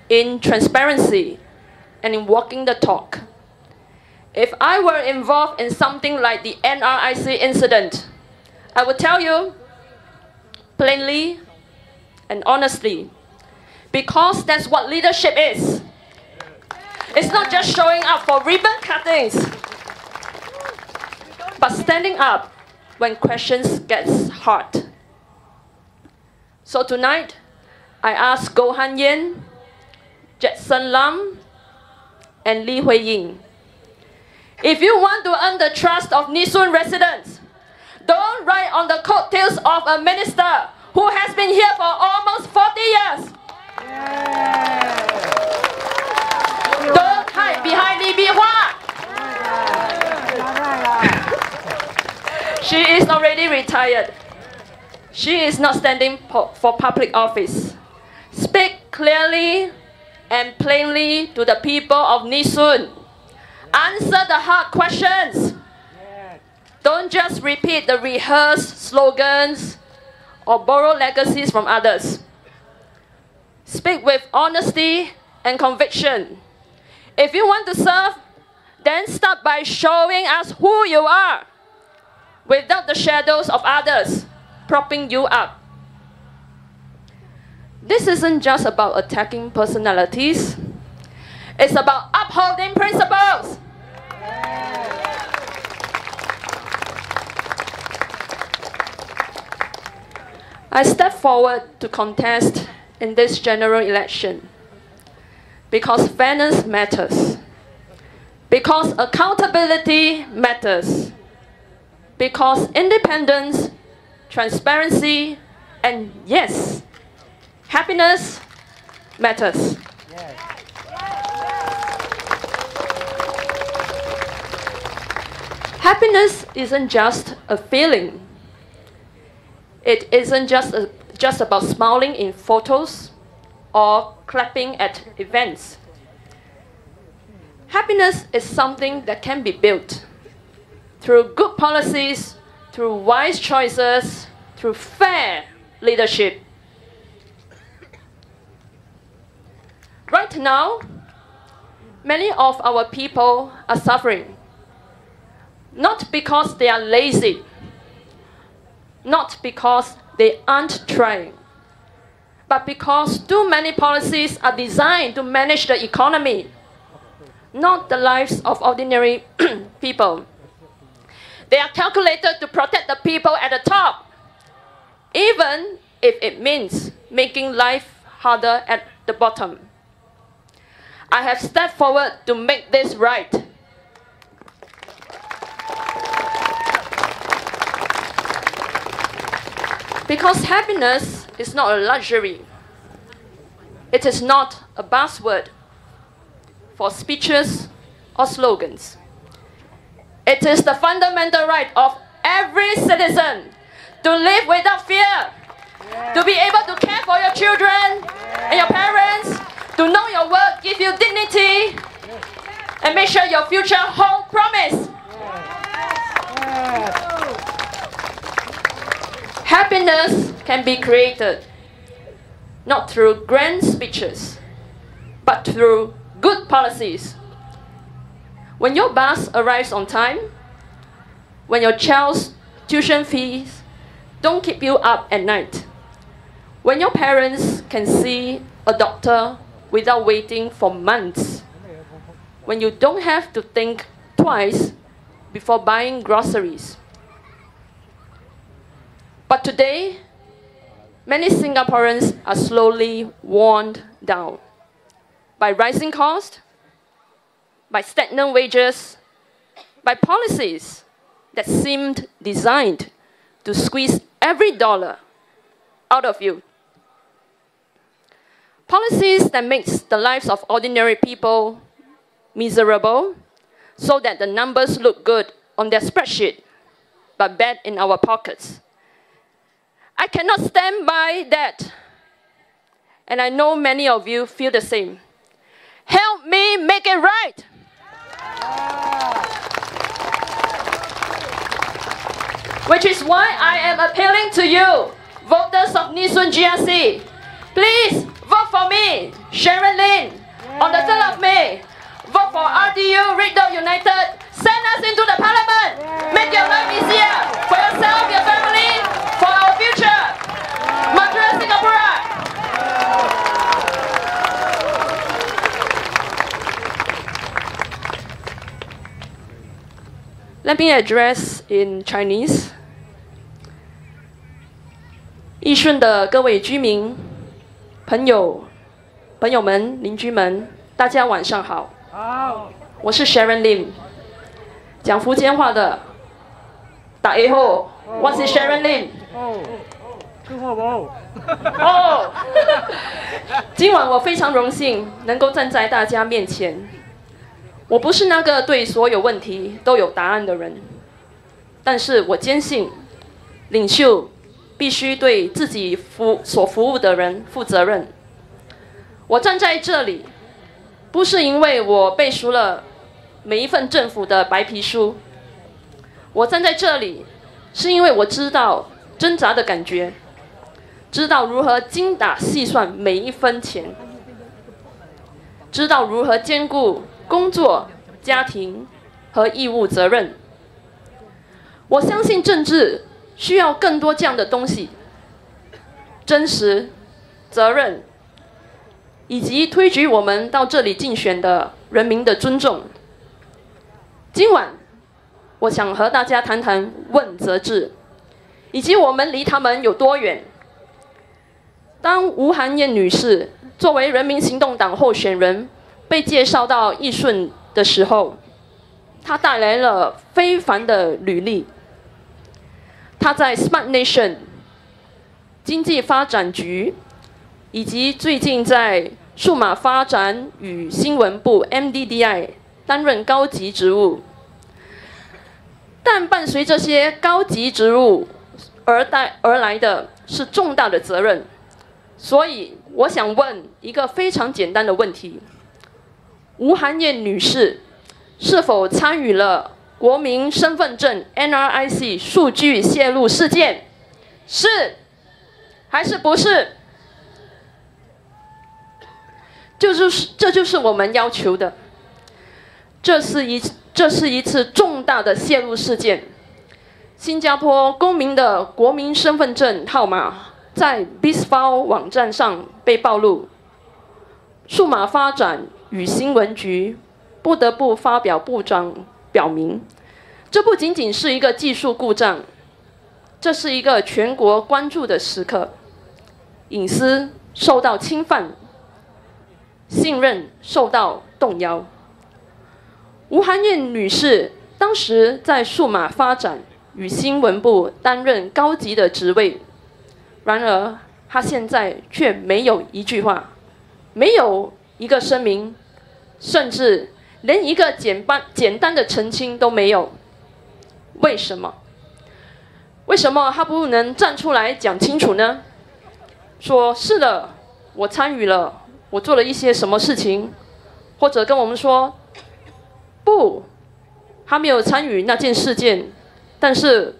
[SPEAKER 12] in transparency, and in walking the talk. If I were involved in something like the NRIC incident, I would tell you plainly and honestly, because that's what leadership is. It's not just showing up for ribbon cuttings, but standing up when questions get hard. So tonight, I ask Goh Han Yen, Jetson Lam, and Li Hui-ying, if you want to earn the trust of Yishun residents, Don't ride on the coattails of a minister who has been here for almost 40 years. Don't hide behind Li Bihua. She is already retired. She is not standing for public office. Speak clearly and plainly to the people of Yishun. Answer the hard questions. Don't just repeat the rehearsed slogans or borrow legacies from others. Speak with honesty and conviction. If you want to serve, then start by showing us who you are, without the shadows of others propping you up. This isn't just about attacking personalities. It's about upholding principles. I step forward to contest in this general election because fairness matters, because accountability matters, because independence, transparency, and yes, happiness matters. Happiness isn't just a feeling. It isn't just about smiling in photos or clapping at events. Happiness is something that can be built through good policies, through wise choices, through fair leadership. Right now, many of our people are suffering, not because they are lazy, not because they aren't trying, but because too many policies are designed to manage the economy, not the lives of ordinary people. They are calculated to protect the people at the top, even if it means making life harder at the bottom. I have stepped forward to make this right. Because happiness is not a luxury. It is not a buzzword for speeches or slogans. It is the fundamental right of every citizen to live without fear, to be able to care for your children and your parents, to know your work gives you dignity, and make sure your future holds promise. Happiness can be created not through grand speeches, but through good policies. When your bus arrives on time, when your child's tuition fees don't keep you up at night, when your parents can see a doctor without waiting for months, when you don't have to think twice before buying groceries. But today, many Singaporeans are slowly worn down by rising costs, by stagnant wages, by policies that seemed designed to squeeze every dollar out of you. Policies that make the lives of ordinary people miserable so that the numbers look good on their spreadsheet, but bad in our pockets. I cannot stand by that. And I know many of you feel the same. Help me make it right. Which is why I am appealing to you, voters of Yishun GRC. Please vote for me, Sharon Lin, on the 3rd of May. Vote for RDU, RDU United. Send us into the parliament. Make your life easier for yourself, your family, for our future. Madras Singapore. Let me address in Chinese. 义顺的各位居民、朋友们、邻居们，大家晚上好。我是 Sharon Lim， 讲福建话的，大家好。我是 Sharon Lin。哦，今晚我非常荣幸能够站在大家面前。我不是那个对所有问题都有答案的人，但是我坚信，领袖必须对自己所服务的人负责任。我站在这里，不是因为我背熟了每一份政府的白皮书，我站在这里，是因为我知道挣扎的感觉，知道如何精打细算每一分钱，知道如何兼顾工作、家庭和义务责任。我相信政治需要更多这样的东西：真实、责任，以及推举我们到这里竞选的人民的尊重。今晚，我想和大家谈谈问责制，以及我们离他们有多远。当吴涵燕女士作为人民行动党候选人被介绍到义顺的时候，她带来了非凡的履历。她在 Smart Nation 经济发展局，以及最近在数码发展与新闻部 MDDI 担任高级职务。但伴随这些高级职务而来的是重大的责任。所以我想问一个非常简单的问题：吴涵燕女士是否参与了国民身份证 NRIC 数据泄露事件？是还是不是？这就是我们要求的。这是一次重大的泄露事件。新加坡公民的国民身份证号码在 BizFile 网站上被暴露，数码发展与新闻局不得不发表部长表明，这不仅仅是一个技术故障，这是一个全国关注的时刻，隐私受到侵犯，信任受到动摇。吴涵燕女士当时在数码发展与新闻部担任高级的职位，然而她现在却没有一句话，没有一个声明，甚至连一个简单的澄清都没有。为什么？为什么她不能站出来讲清楚呢？说是的，我参与了，我做了一些什么事情，或者跟我们说不，他没有参与那件事件，但是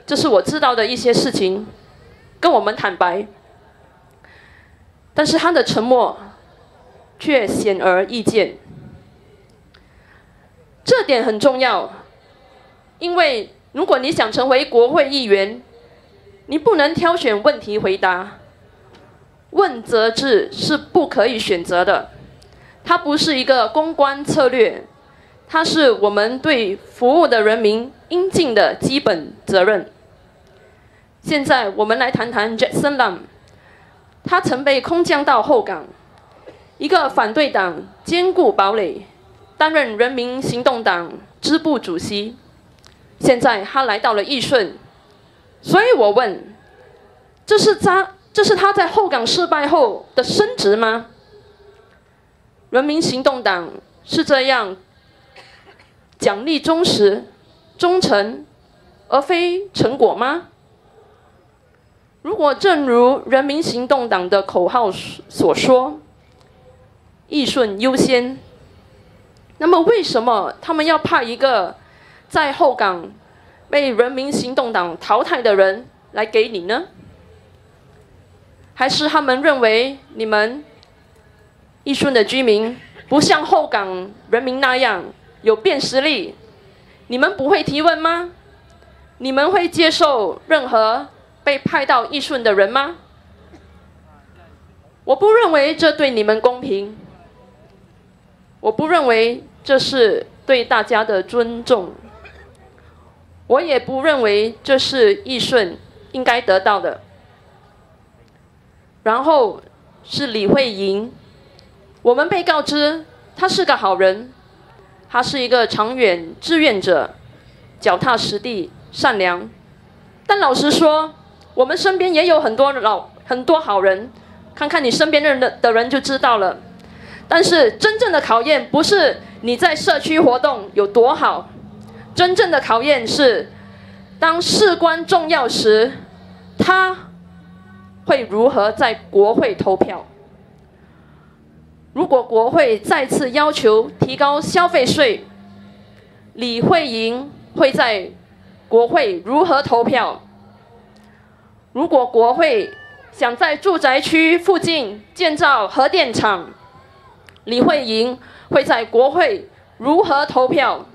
[SPEAKER 12] 这是我知道的一些事情，跟我们坦白。但是他的沉默却显而易见，这点很重要，因为如果你想成为国会议员，你不能挑选问题回答。问责制是不可以选择的，它不是一个公关策略，它是我们对服务的人民应尽的基本责任。现在我们来谈谈 Jackson Lam， 他曾被空降到后港，一个反对党坚固堡垒，担任人民行动党支部主席。现在他来到了义顺，所以我问，这是他在后港失败后的升职吗？人民行动党是这样奖励忠实、忠诚，而非成果吗？如果正如人民行动党的口号所说，义顺优先，那么为什么他们要派一个在后港被人民行动党淘汰的人来给你呢？还是他们认为你们义顺的居民不像后港人民那样有辨识力，你们不会提问吗？你们会接受任何被派到义顺的人吗？我不认为这对你们公平，我不认为这是对大家的尊重，我也不认为这是义顺应该得到的。然后是李慧莹，我们被告知他是个好人，他是一个长远志愿者，脚踏实地、善良。但老实说，我们身边也有很多好人，看看你身边的人就知道了。但是真正的考验不是你在社区活动有多好，真正的考验是，当事关重要时，他会如何在国会投票。如果国会再次要求提高消费税，李慧莹会在国会如何投票？如果国会想在住宅区附近建造核电厂，李慧莹会在国会如何投票？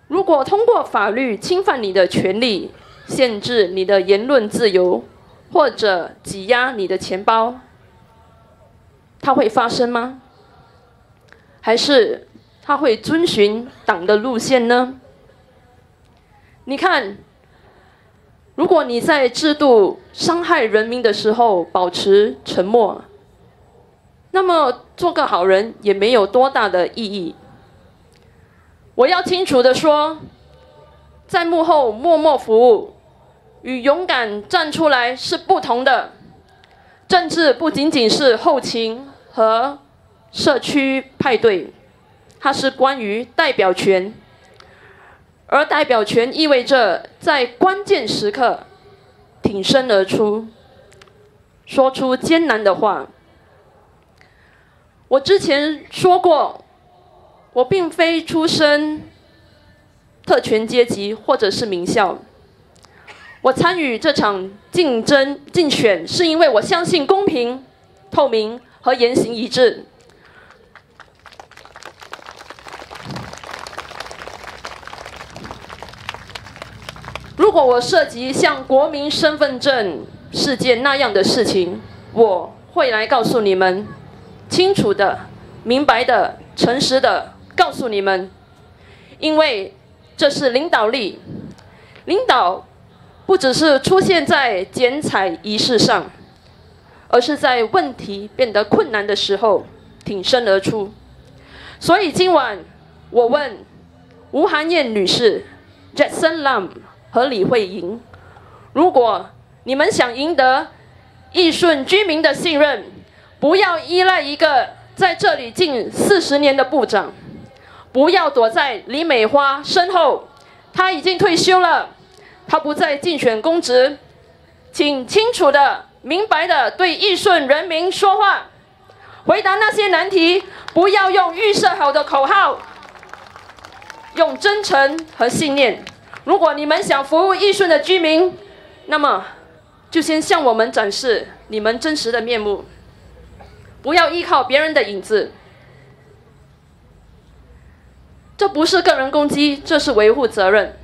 [SPEAKER 12] 如果通过法律侵犯你的权利，限制你的言论自由，或者挤压你的钱包，它会发生吗？还是它会遵循党的路线呢？你看，如果你在制度伤害人民的时候保持沉默，那么做个好人也没有多大的意义。我要清楚地说，在幕后默默服务与勇敢站出来是不同的。政治不仅仅是后勤和社区派对，它是关于代表权，而代表权意味着在关键时刻挺身而出，说出艰难的话。我之前说过，我并非出身特权阶级或者是名校，我参与这场竞选是因为我相信公平、透明和言行一致。如果我涉及像国民身份证事件那样的事情，我会来告诉你们，清楚的、明白的、诚实的告诉你们，因为这是领导力。领导不只是出现在剪彩仪式上，而是在问题变得困难的时候挺身而出。所以今晚我问吴涵燕女士、Jackson Lam 和李慧莹，如果你们想赢得义顺居民的信任，不要依赖一个在这里近40年的部长，不要躲在李美花身后，她已经退休了，她不再竞选公职，请清楚的、明白的对义顺人民说话，回答那些难题，不要用预设好的口号，用真诚和信念。如果你们想服务义顺的居民，那么就先向我们展示你们真实的面目，不要依靠别人的影子。这不是个人攻击，这是维护责任。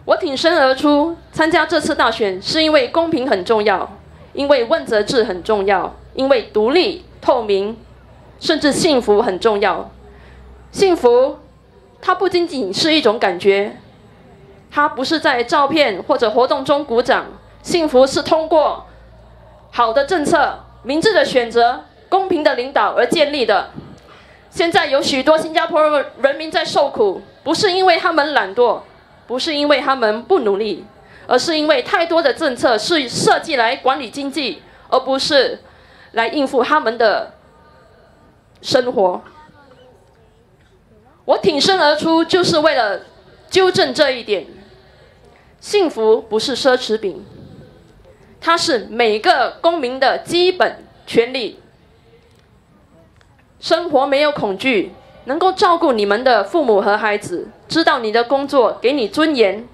[SPEAKER 12] 我挺身而出参加这次大选，是因为公平很重要，因为问责制很重要，因为独立、透明，甚至幸福很重要。幸福，它不仅仅是一种感觉，它不是在照片或者活动中鼓掌。幸福是通过好的政策、明智的选择、公平的领导而建立的。现在有许多新加坡人民在受苦，不是因为他们懒惰，不是因为他们不努力，而是因为太多的政策是设计来管理经济，而不是来应付他们的生活。我挺身而出，就是为了纠正这一点。幸福不是奢侈品，它是每个公民的基本权利。生活没有恐惧，能够照顾你们的父母和孩子，知道你的工作给你尊严，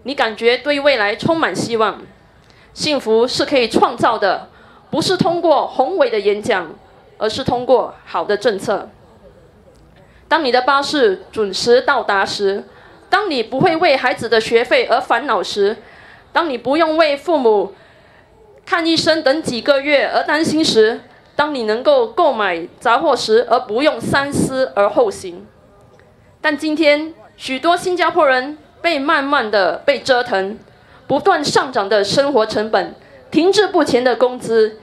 [SPEAKER 12] 你感觉对未来充满希望。幸福是可以创造的，不是通过宏伟的演讲，而是通过好的政策。当你的巴士准时到达时，当你不会为孩子的学费而烦恼时，当你不用为父母看医生等几个月而担心时，当你能够购买杂货时而不用三思而后行。但今天许多新加坡人慢慢的被折腾，不断上涨的生活成本，停滞不前的工资，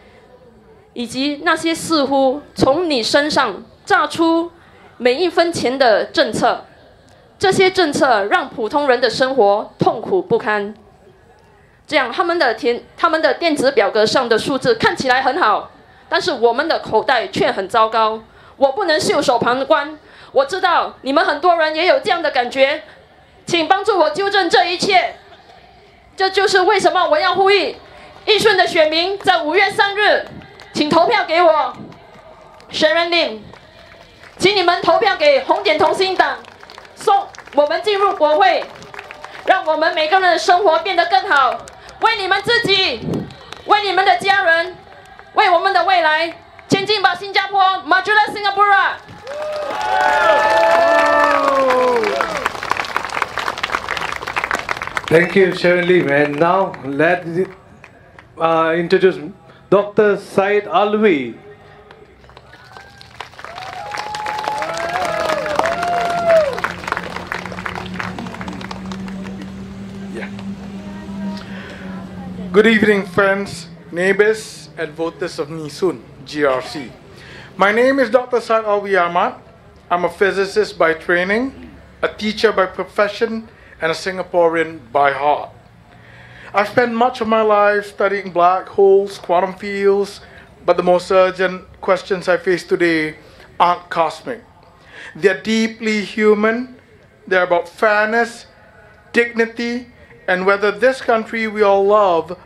[SPEAKER 12] 以及那些似乎从你身上榨出每一分钱的政策，这些政策让普通人的生活痛苦不堪。这样，他们的电子表格上的数字看起来很好，但是我们的口袋却很糟糕。我不能袖手旁观，我知道你们很多人也有这样的感觉，请帮助我纠正这一切。这就是为什么我要呼吁义顺的选民在5月3日，请投票给我Sharon Lim，请你们投票给红点同心党，送我们进入国会，让我们每个人的生活变得更好。为你们自己，为你们的家人，为我们的未来，前进吧，新加坡 ，Majulah Singapura！
[SPEAKER 1] Thank you, Sharon Lim. And now let's introduce Dr. Syed Alwi.
[SPEAKER 13] Good evening, friends, neighbors, and voters of Yishun, GRC. My name is Dr. Syed Alwi Ahmad. I'm a physicist by training, a teacher by profession, and a Singaporean by heart. I've spent much of my life studying black holes, quantum fields, but the most urgent questions I face today aren't cosmic. They're deeply human. They're about fairness, dignity, and whether this country we all love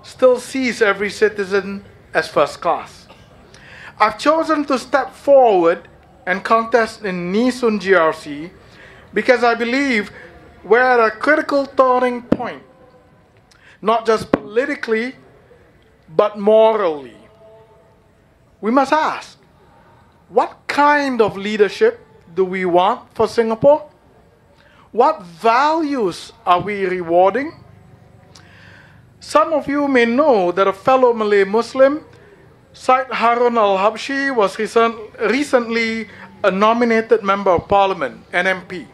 [SPEAKER 13] still sees every citizen as first class. I've chosen to step forward and contest in Yishun GRC because I believe we're at a critical turning point, not just politically, but morally. We must ask, what kind of leadership do we want for Singapore? What values are we rewarding? Some of you may know that a fellow Malay Muslim, Syed Harun al-Habshi, was recently a nominated Member of Parliament, NMP.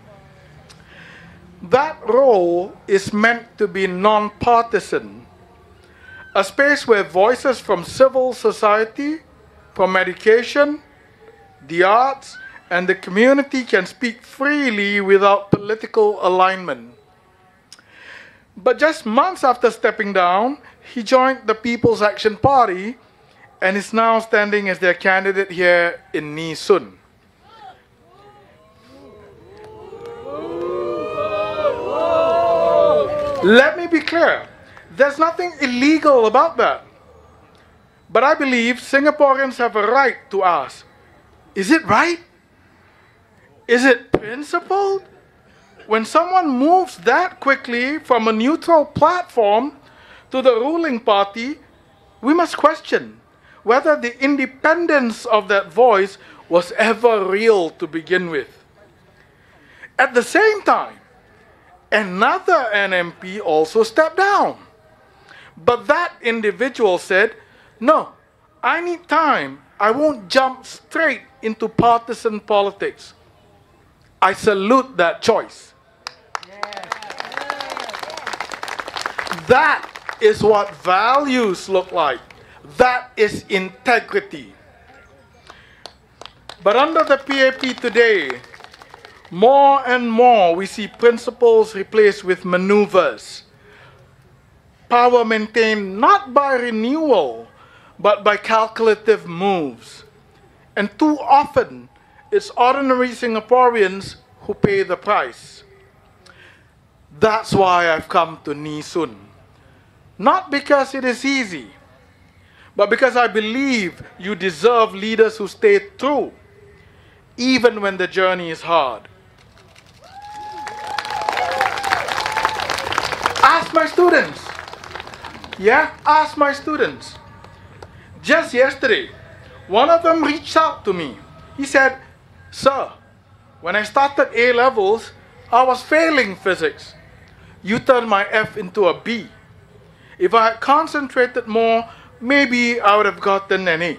[SPEAKER 13] That role is meant to be non-partisan, a space where voices from civil society, from education, the arts, and the community can speak freely without political alignment. But just months after stepping down, he joined the People's Action Party and is now standing as their candidate here in Yishun. Let me be clear, there's nothing illegal about that. But I believe Singaporeans have a right to ask, is it right? Is it principled? When someone moves that quickly from a neutral platform to the ruling party, we must question whether the independence of that voice was ever real to begin with. At the same time, another NMP also stepped down. But that individual said, no, I need time. I won't jump straight into partisan politics. I salute that choice. That is what values look like. That is integrity. But under the PAP today, more and more we see principles replaced with maneuvers. Power maintained not by renewal, but by calculative moves. And too often, it's ordinary Singaporeans who pay the price. That's why I've come to Yishun. Not because it is easy, but because I believe you deserve leaders who stay true, even when the journey is hard. Ask my students. Yeah, ask my students. Just yesterday, one of them reached out to me. He said, sir, when I started A-levels, I was failing physics. You turned my F into a B. If I had concentrated more, maybe I would have gotten an A.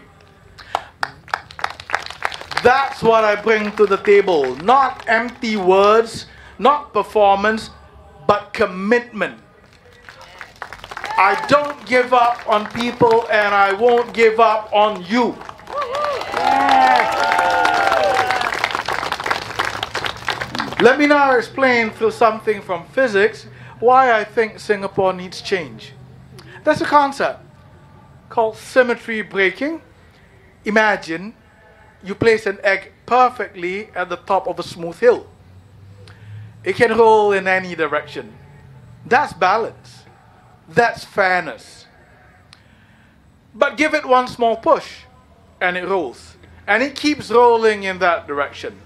[SPEAKER 13] That's what I bring to the table. Not empty words, not performance, but commitment. I don't give up on people, and I won't give up on you. Let me now explain through something from physics why I think Singapore needs change. There's a concept called symmetry breaking. Imagine you place an egg perfectly at the top of a smooth hill. It can roll in any direction. That's balance. That's fairness. But give it one small push, and it rolls. And it keeps rolling in that direction.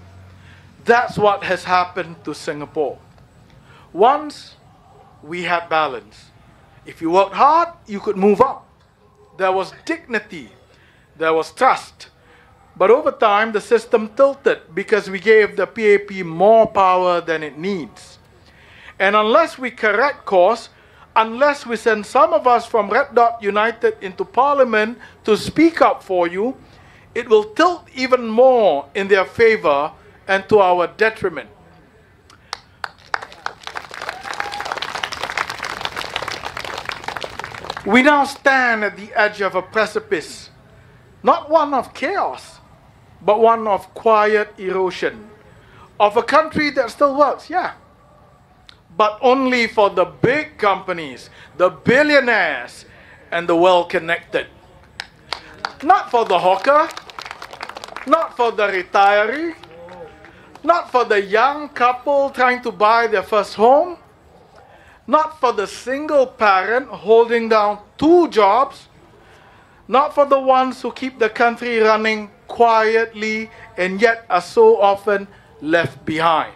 [SPEAKER 13] That's what has happened to Singapore. Once we had balance. If you worked hard, you could move up. There was dignity. There was trust. But over time, the system tilted because we gave the PAP more power than it needs. And unless we correct course, unless we send some of us from Red Dot United into Parliament to speak up for you, it will tilt even more in their favor and to our detriment. We now stand at the edge of a precipice, not one of chaos, but one of quiet erosion, of a country that still works, yeah, but only for the big companies, the billionaires, and the well-connected. Not for the hawker, not for the retiree, not for the young couple trying to buy their first home, not for the single parent holding down 2 jobs, not for the ones who keep the country running quietly and yet are so often left behind.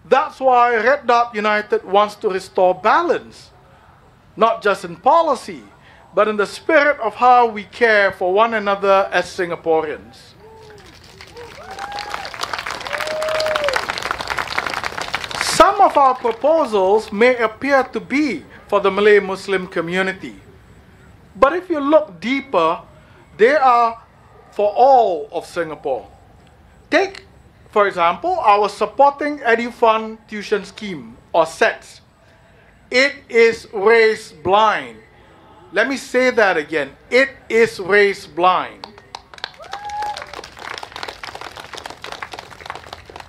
[SPEAKER 13] That's why Red Dot United wants to restore balance, not just in policy, but in the spirit of how we care for one another as Singaporeans. Some of our proposals may appear to be for the Malay-Muslim community. But if you look deeper, they are for all of Singapore. Take, for example, our Supporting EduFund Tuition Scheme, or SETS. It is race blind. Let me say that again. It is race blind.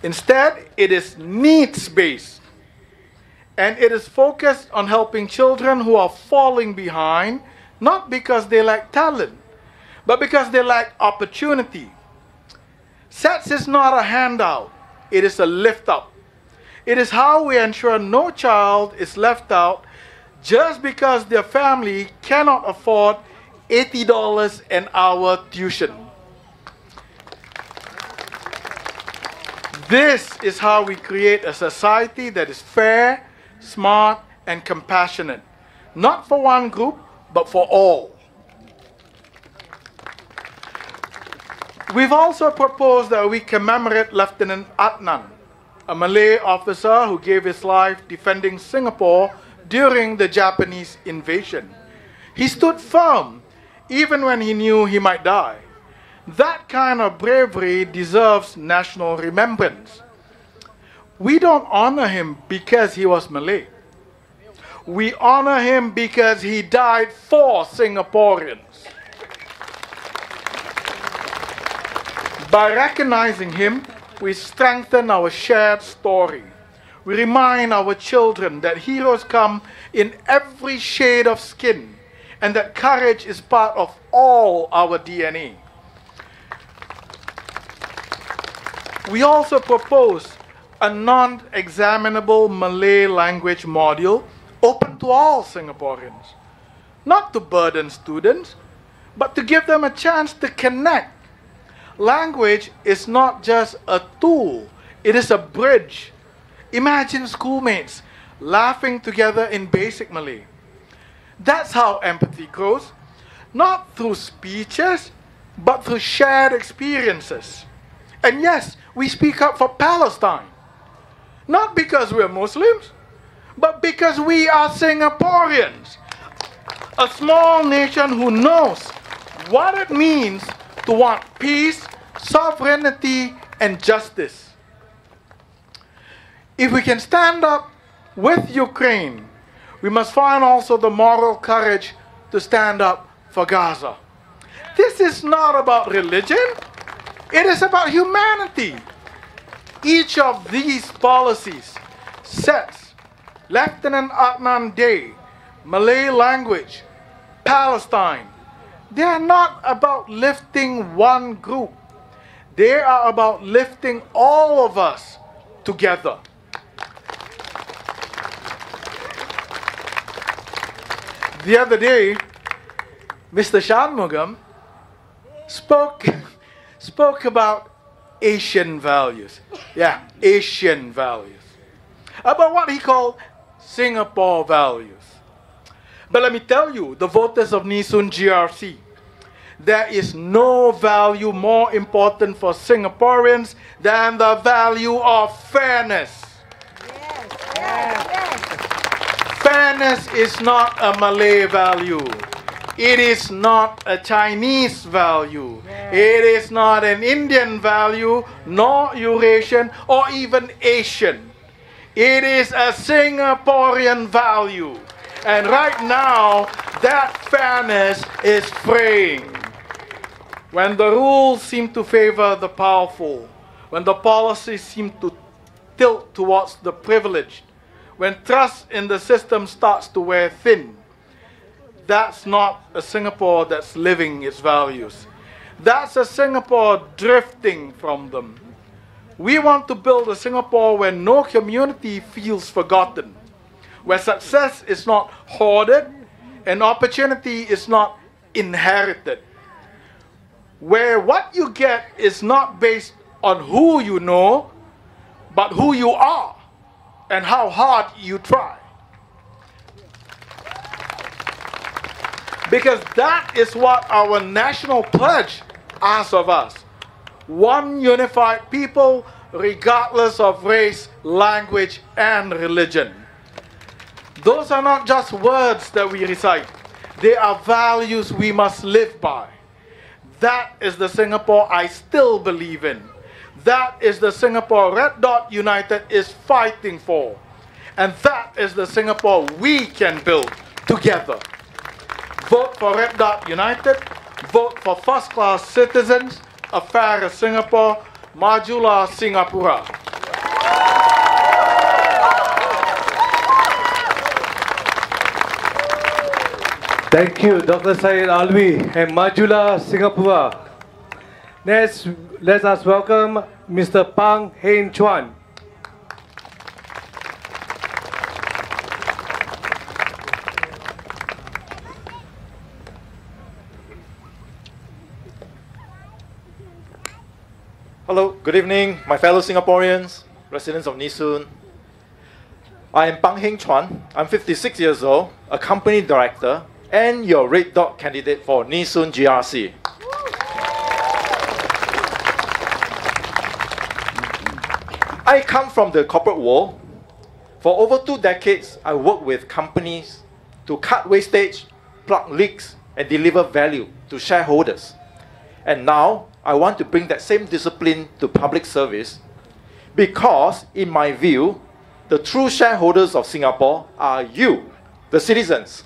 [SPEAKER 13] Instead, it is needs-based. And it is focused on helping children who are falling behind, not because they lack talent, but because they lack opportunity. SETS is not a handout. It is a lift-up. It is how we ensure no child is left out just because their family cannot afford $80 an hour tuition. This is how we create a society that is fair, smart, and compassionate. Not for one group, but for all. We've also proposed that we commemorate Lieutenant Adnan, a Malay officer who gave his life defending Singapore during the Japanese invasion. He stood firm, even when he knew he might die. That kind of bravery deserves national remembrance. We don't honor him because he was Malay. We honor him because he died for Singaporeans. By recognizing him, we strengthen our shared story. We remind our children that heroes come in every shade of skin and that courage is part of all our DNA. We also propose a non-examinable Malay language module open to all Singaporeans, not to burden students, but to give them a chance to connect. Language is not just a tool, it is a bridge. Imagine schoolmates laughing together in basic Malay. That's how empathy grows, not through speeches, but through shared experiences. And yes, we speak up for Palestine, not because we're Muslims, but because we are Singaporeans, a small nation who knows what it means to want peace, sovereignty, and justice. If we can stand up with Ukraine, we must find also the moral courage to stand up for Gaza. This is not about religion. It is about humanity. each of these policies sets Lieutenant Adnan Day, Malay language, Palestine. They are not about lifting one group. They are about lifting all of us together. The other day, Mr. Shanmugam spoke about Asian values. Yeah, Asian values. About what he called Singapore values. But let me tell you, the voters of Yishun GRC, there is no value more important for Singaporeans than the value of fairness. Fairness is not a Malay value. It is not a Chinese value. It is not an Indian value, nor Eurasian, or even Asian. It is a Singaporean value. And right now, that fairness is fraying. When the rules seem to favor the powerful, when the policies seem to tilt towards the privileged, when trust in the system starts to wear thin, that's not a Singapore that's living its values. That's a Singapore drifting from them. We want to build a Singapore where no community feels forgotten, where success is not hoarded and opportunity is not inherited, where what you get is not based on who you know, but who you are and how hard you try. Because that is what our national pledge asks of us. One unified people, regardless of race, language, and religion. Those are not just words that we recite. They are values we must live by. That is the Singapore I still believe in. That is the Singapore Red Dot United is fighting for. And that is the Singapore we can build together. Vote for Red Dot United. Vote for first-class citizens, a fairer Singapore. Majulah Singapura.
[SPEAKER 1] Thank you, Dr. Syed Alwi and Majulah Singapura. Next, let us welcome Mr. Pang Heng Chuan.
[SPEAKER 14] Hello, good evening, my fellow Singaporeans, residents of Yishun. I am Pang Heng Chuan. I'm 56 years old, a company director, and your Red Dot candidate for Yishun GRC. I come from the corporate world. For over 2 decades, I worked with companies to cut wastage, plug leaks, and deliver value to shareholders. And now, I want to bring that same discipline to public service because, in my view, the true shareholders of Singapore are you, the citizens.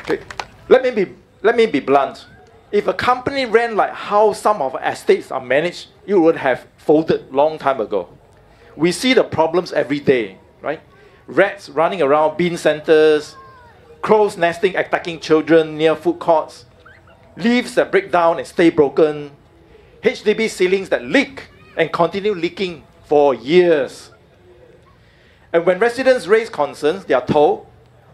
[SPEAKER 14] Okay. Let me be blunt. If a company ran like how some of our estates are managed, it would have folded long time ago. We see the problems every day, right? Rats running around bin centers, crows nesting, attacking children near food courts, leaves that break down and stay broken, HDB ceilings that leak and continue leaking for years. And when residents raise concerns, they are told,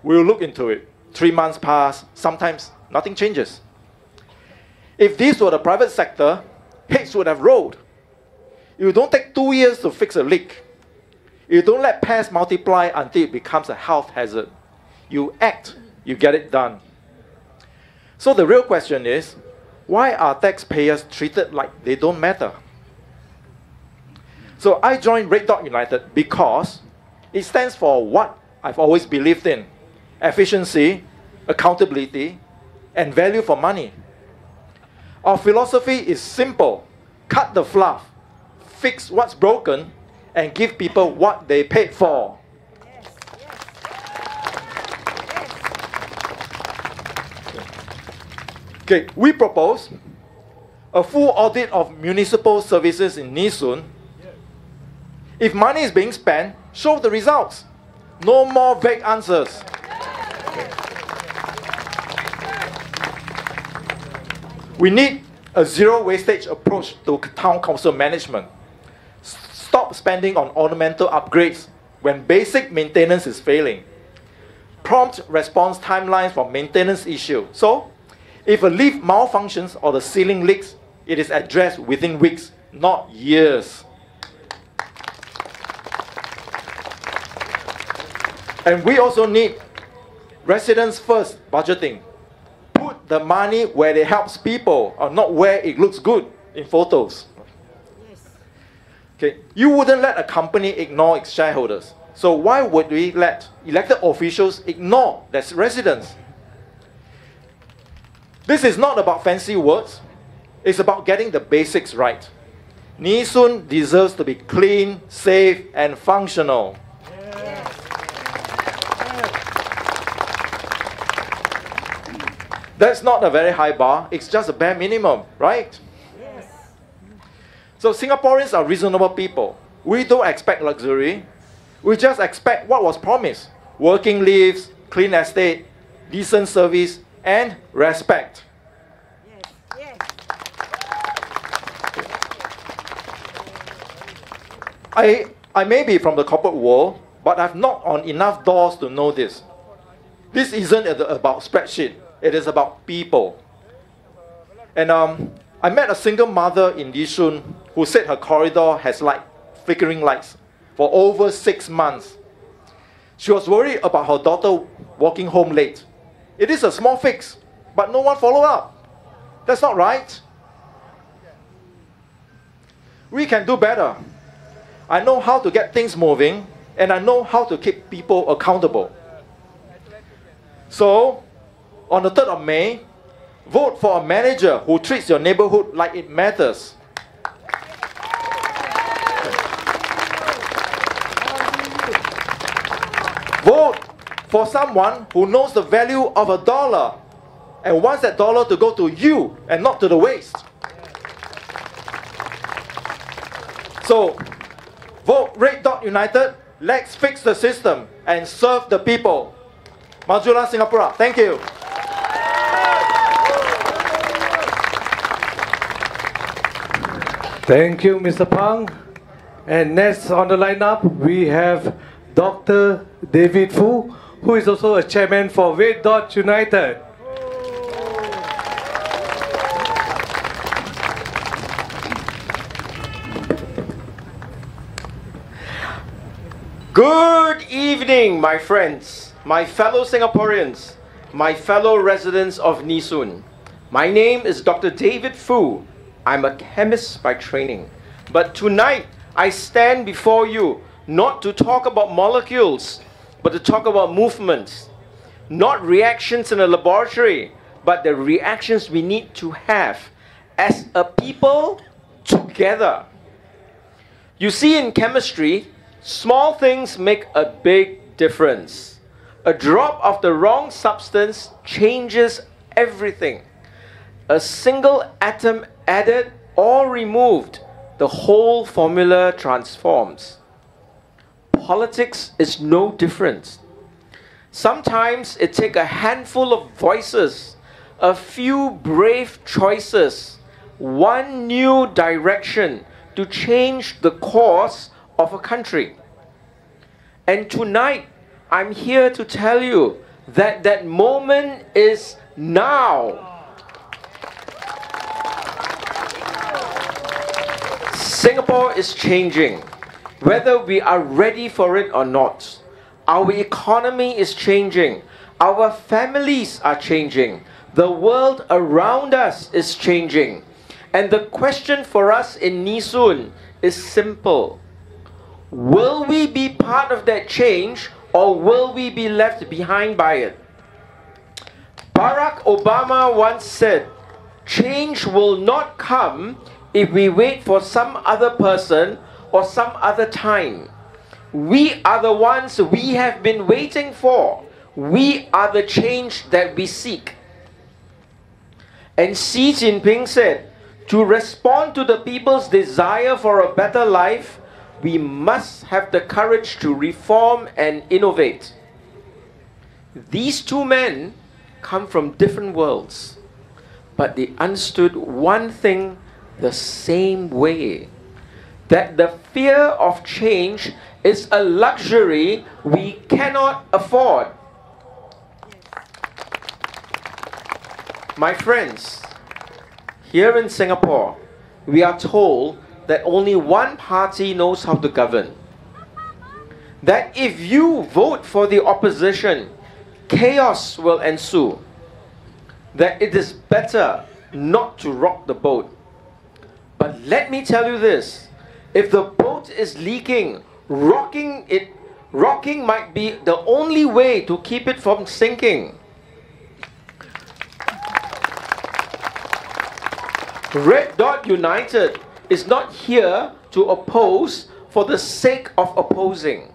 [SPEAKER 14] we'll look into it. 3 months pass, sometimes nothing changes. If this were the private sector, heads would have rolled. You don't take 2 years to fix a leak. You don't let pests multiply until it becomes a health hazard. You act, you get it done. So the real question is, why are taxpayers treated like they don't matter? So I joined Red Dot United because it stands for what I've always believed in: efficiency, accountability, and value for money. Our philosophy is simple: cut the fluff, fix what's broken, and give people what they paid for. Okay, we propose a full audit of municipal services in Yishun. If money is being spent, show the results. No more vague answers. We need a zero wastage approach to town council management. Stop spending on ornamental upgrades when basic maintenance is failing. Prompt response timelines for maintenance issue. So, if a lift malfunctions or the ceiling leaks, it is addressed within weeks, not years. And we also need residents first budgeting. Put the money where it helps people, or not where it looks good in photos. Okay, you wouldn't let a company ignore its shareholders. So why would we let elected officials ignore their residents? This is not about fancy words. It's about getting the basics right. Yishun deserves to be clean, safe, and functional. That's not a very high bar. It's just a bare minimum, right? Yes. So Singaporeans are reasonable people. We don't expect luxury. We just expect what was promised. Working lives, clean estate, decent service, and respect. Yes. Yes. I may be from the corporate world, but I've knocked on enough doors to know this. This isn't about spreadsheet. It is about people. And I met a single mother in Yishun who said her corridor has flickering lights for over 6 months. She was worried about her daughter walking home late. It is a small fix, but no one followed up. That's not right. We can do better. I know how to get things moving, and I know how to keep people accountable. So, on the 3rd of May, vote for a manager who treats your neighborhood like it matters. Vote for someone who knows the value of a dollar and wants that dollar to go to you and not to the waste. So, vote Red Dot United. Let's fix the system and serve the people. Majulah Singapura. Thank you.
[SPEAKER 1] Thank you, Mr. Pang. And next on the lineup, we have Dr. David Fu, who is also a chairman for Red Dot United.
[SPEAKER 15] Good evening, my friends, my fellow Singaporeans, my fellow residents of Yishun. My name is Dr. David Fu. I'm a chemist by training. But tonight, I stand before you not to talk about molecules, but to talk about movements. Not reactions in a laboratory, but the reactions we need to have as a people together. You see, in chemistry, small things make a big difference. A drop of the wrong substance changes everything. A single atom added or removed, the whole formula transforms. Politics is no different. Sometimes it takes a handful of voices, a few brave choices, one new direction to change the course of a country. And tonight, I'm here to tell you that that moment is now. Singapore is changing, whether we are ready for it or not. Our economy is changing. Our families are changing. The world around us is changing. And the question for us in Yishun is simple. Will we be part of that change, or will we be left behind by it? Barack Obama once said, change will not come if we wait for some other person or some other time. We are the ones we have been waiting for. We are the change that we seek. And Xi Jinping said, To respond to the people's desire for a better life, we must have the courage to reform and innovate. These two men come from different worlds, but they understood one thing the same way, that the fear of change is a luxury we cannot afford. My friends, here in Singapore, we are told that only one party knows how to govern. That if you vote for the opposition, chaos will ensue. That it is better not to rock the boat. But let me tell you this, if the boat is leaking, rocking might be the only way to keep it from sinking. Red Dot United is not here to oppose for the sake of opposing.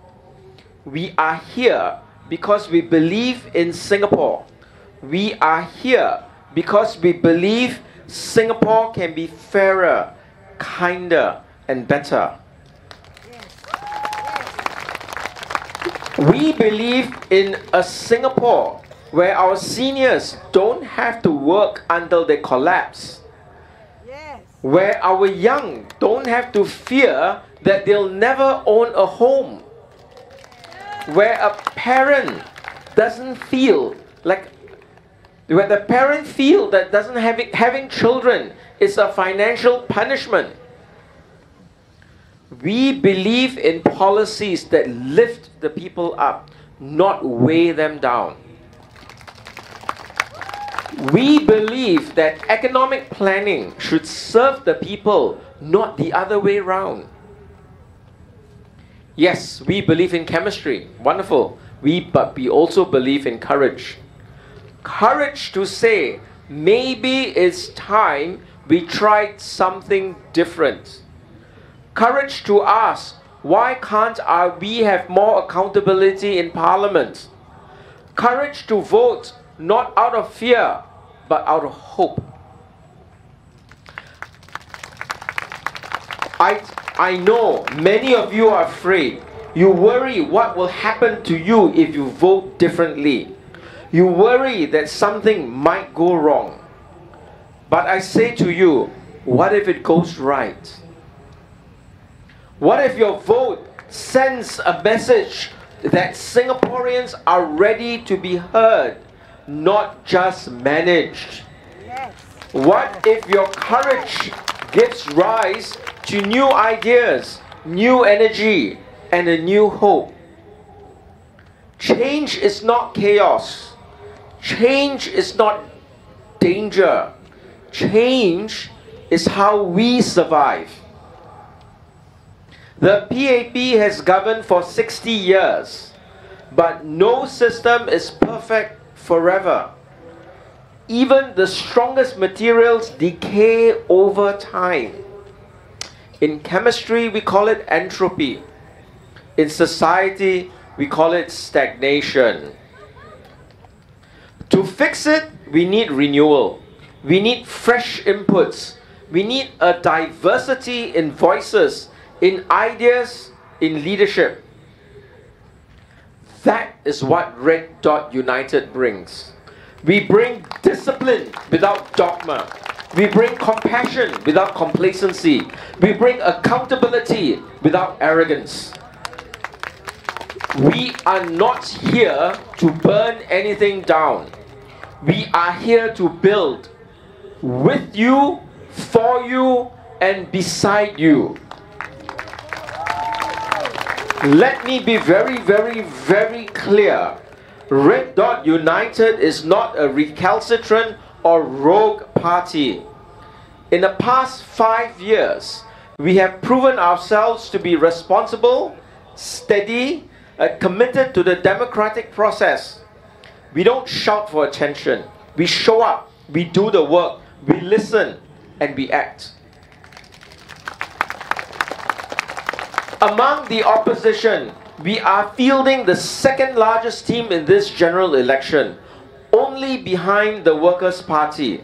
[SPEAKER 15] We are here because we believe in Singapore. We are here because we believe Singapore can be fairer, kinder, and better. We believe in a Singapore where our seniors don't have to work until they collapse. Where our young don't have to fear that they'll never own a home. Where a parent doesn't feel like, where the parent feel that having children is a financial punishment. We believe in policies that lift the people up, not weigh them down. We believe that economic planning should serve the people, not the other way around. Yes, we believe in chemistry. Wonderful. But we also believe in courage. Courage to say, maybe it's time we tried something different. Courage to ask, why can't we have more accountability in Parliament? Courage to vote not out of fear, but out of hope. I know many of you are afraid. You worry what will happen to you if you vote differently. You worry that something might go wrong. But I say to you, what if it goes right? What if your vote sends a message that Singaporeans are ready to be heard, not just managed? Yes. What if your courage gives rise to new ideas, new energy, and a new hope? Change is not chaos. Change is not danger. Change is how we survive. The PAP has governed for 60 years, but no system is perfect forever. Even the strongest materials decay over time. In chemistry, we call it entropy. In society, we call it stagnation. To fix it, we need renewal. We need fresh inputs. We need a diversity in voices, in ideas, in leadership. That is what Red Dot United brings. We bring discipline without dogma. We bring compassion without complacency. We bring accountability without arrogance. We are not here to burn anything down. We are here to build with you, for you, and beside you. Let me be very, very, very clear. Red Dot United is not a recalcitrant or rogue party. In the past 5 years, we have proven ourselves to be responsible, steady, committed to the democratic process. We don't shout for attention. We show up, we do the work, we listen, and we act. Among the opposition, we are fielding the second largest team in this general election, only behind the Workers' Party.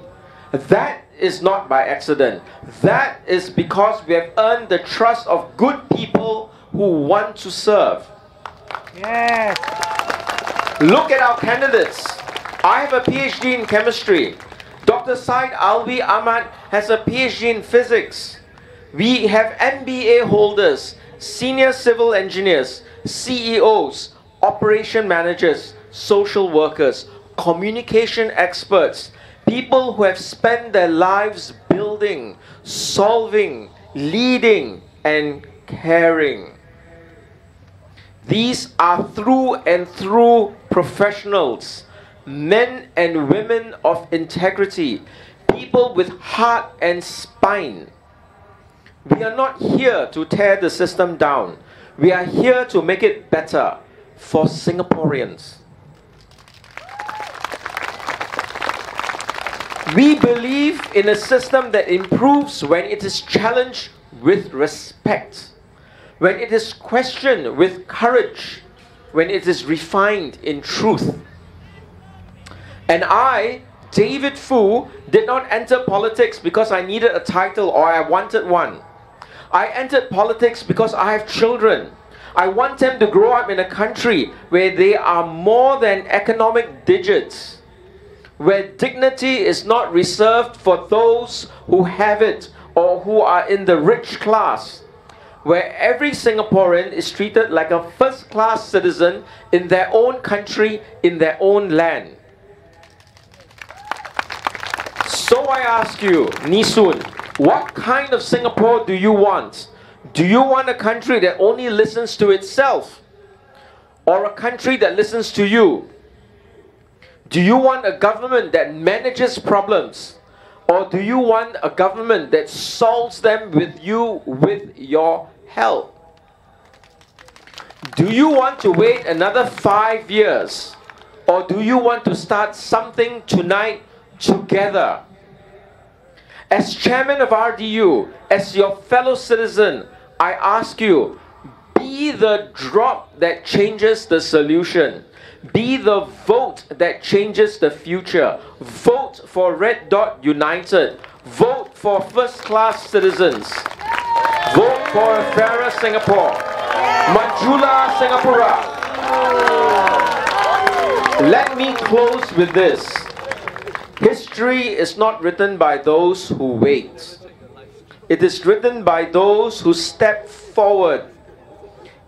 [SPEAKER 15] That is not by accident. That is because we have earned the trust of good people who want to serve.
[SPEAKER 5] Yes.
[SPEAKER 15] Look at our candidates. I have a PhD in chemistry. Dr. Said Alwi Ahmad has a PhD in physics. We have MBA holders, senior civil engineers, CEOs, operation managers, social workers, communication experts, people who have spent their lives building, solving, leading, and caring. These are through and through professionals, men and women of integrity, people with heart and spine. We are not here to tear the system down. We are here to make it better for Singaporeans. We believe in a system that improves when it is challenged with respect, when it is questioned with courage, when it is refined in truth. And I, David Fu, did not enter politics because I needed a title or I wanted one. I entered politics because I have children. I want them to grow up in a country where they are more than economic digits, where dignity is not reserved for those who have it or who are in the rich class, where every Singaporean is treated like a first-class citizen in their own country, in their own land. So I ask you, Nisun, what kind of Singapore do you want? Do you want a country that only listens to itself? Or a country that listens to you? Do you want a government that manages problems? Or do you want a government that solves them with you, with your help? Do you want to wait another 5 years? Or do you want to start something tonight together? As chairman of RDU, as your fellow citizen, I ask you, be the drop that changes the solution. Be the vote that changes the future. Vote for Red Dot United. Vote for first-class citizens. Vote for a fairer Singapore. Majulah Singapura. Let me close with this. History is not written by those who wait. It is written by those who step forward,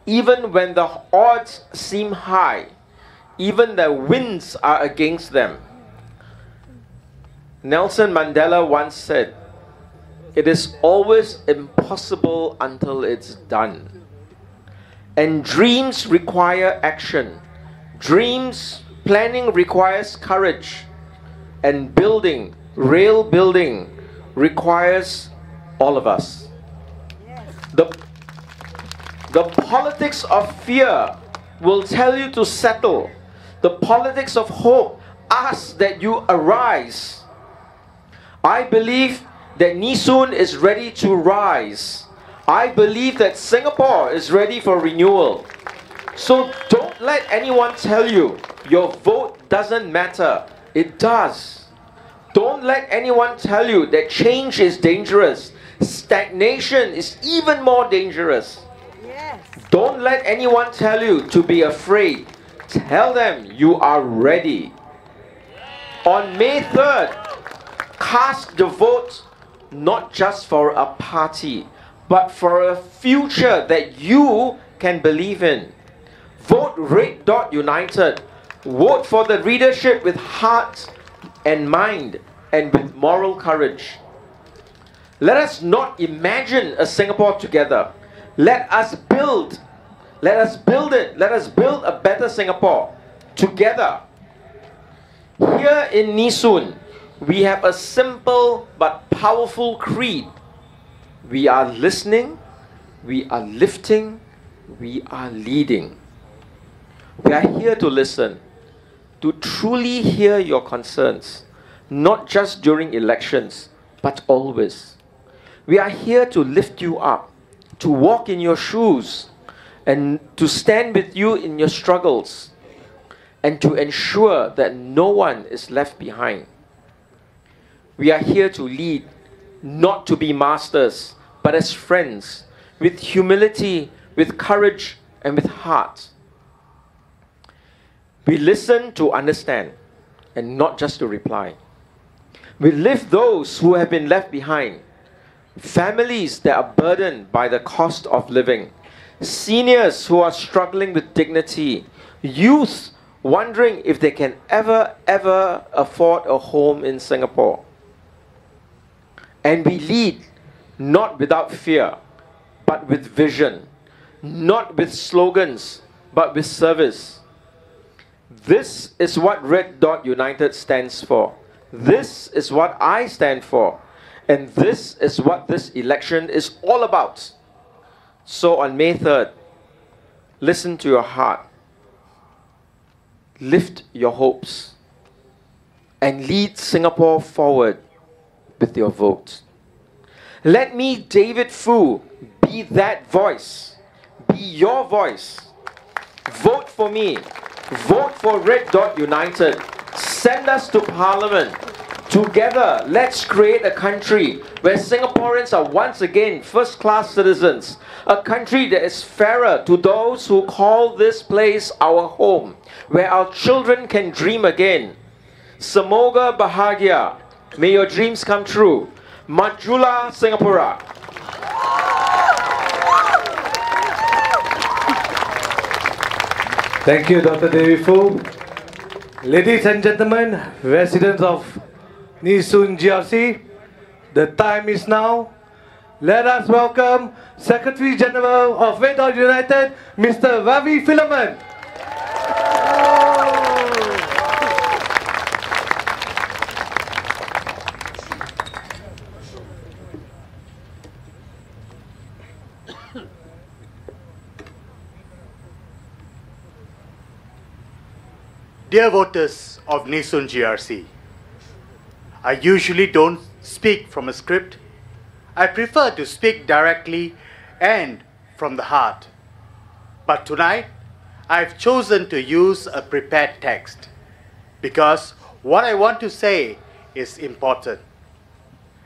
[SPEAKER 15] even when the odds seem high, even the winds are against them. Nelson Mandela once said, "It is always impossible until it's done." And dreams require action. Dreams, planning requires courage. And building, real building, requires all of us. The politics of fear will tell you to settle. The politics of hope asks that you arise. I believe that Nisun is ready to rise. I believe that Singapore is ready for renewal. So don't let anyone tell you your vote doesn't matter. It does. Don't let anyone tell you that change is dangerous. Stagnation is even more dangerous. Yes. Don't let anyone tell you to be afraid. Tell them you are ready. On May 3rd, cast the vote not just for a party, but for a future that you can believe in. Vote Red Dot United. Vote for the leadership with heart and mind and with moral courage. Let us not imagine a Singapore together. Let us build it. Let us build a better Singapore together. Here in Nisun, we have a simple but powerful creed. We are listening, we are lifting, we are leading. We are here to listen, to truly hear your concerns, not just during elections, but always. We are here to lift you up, to walk in your shoes, and to stand with you in your struggles, and to ensure that no one is left behind. We are here to lead, not to be masters, but as friends, with humility, with courage, and with heart. We listen to understand, and not just to reply. We lift those who have been left behind, families that are burdened by the cost of living, seniors who are struggling with dignity, youth wondering if they can ever afford a home in Singapore. And we lead not without fear, but with vision, not with slogans, but with service. This is what Red Dot United stands for. This is what I stand for. And this is what this election is all about. So on May 3rd, listen to your heart, lift your hopes, and lead Singapore forward with your vote. Let me, David Fu, be that voice, be your voice. Vote for me. Vote for Red Dot United. Send us to Parliament. Together, let's create a country where Singaporeans are once again first-class citizens. A country that is fairer to those who call this place our home, where our children can dream again. Semoga bahagia. May your dreams come true. Majulah Singapura.
[SPEAKER 1] Thank you, Dr. David Fu. Ladies and gentlemen, residents of Yishun GRC, the time is now. Let us welcome Secretary General of Red Dot United, Mr. Ravi Philaman.
[SPEAKER 16] Dear voters of Yishun GRC, I usually don't speak from a script. I prefer to speak directly and from the heart. But tonight, I've chosen to use a prepared text because what I want to say is important.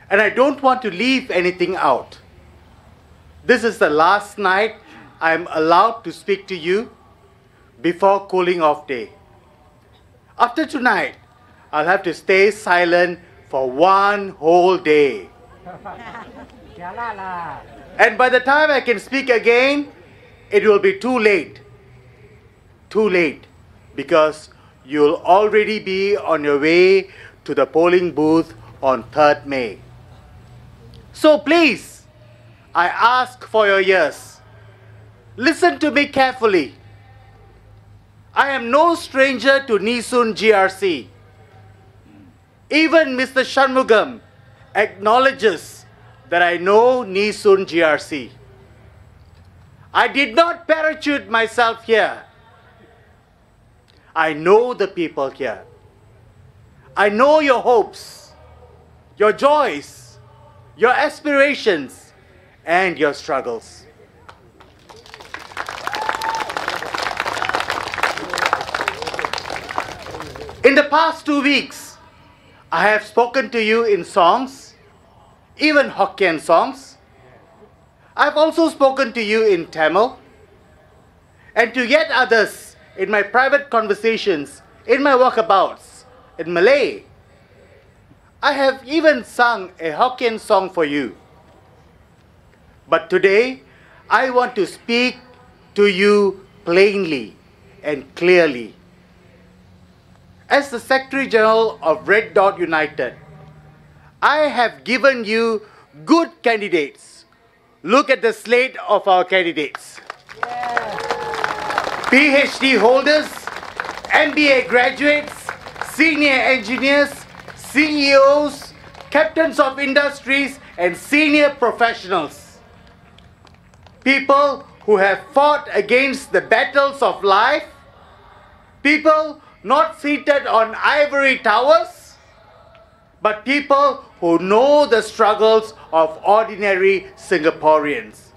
[SPEAKER 16] And I don't want to leave anything out. This is the last night I'm allowed to speak to you before cooling off day. After tonight, I'll have to stay silent for one whole day. And by the time I can speak again, it will be too late. Too late, because you'll already be on your way to the polling booth on 3rd May. So please, I ask for your ears. Listen to me carefully. I am no stranger to Yishun GRC. Even Mr. Shanmugam acknowledges that I know Yishun GRC. I did not parachute myself here. I know the people here. I know your hopes, your joys, your aspirations, and your struggles. In the past 2 weeks, I have spoken to you in songs, even Hokkien songs. I've also spoken to you in Tamil, and to yet others in my private conversations, in my walkabouts, in Malay. I have even sung a Hokkien song for you. But today, I want to speak to you plainly and clearly. As the Secretary General of Red Dot United, I have given you good candidates. Look at the slate of our candidates. PhD holders, MBA graduates, senior engineers, CEOs, captains of industries, and senior professionals. People who have fought against the battles of life, people not seated on ivory towers, but people who know the struggles of ordinary Singaporeans.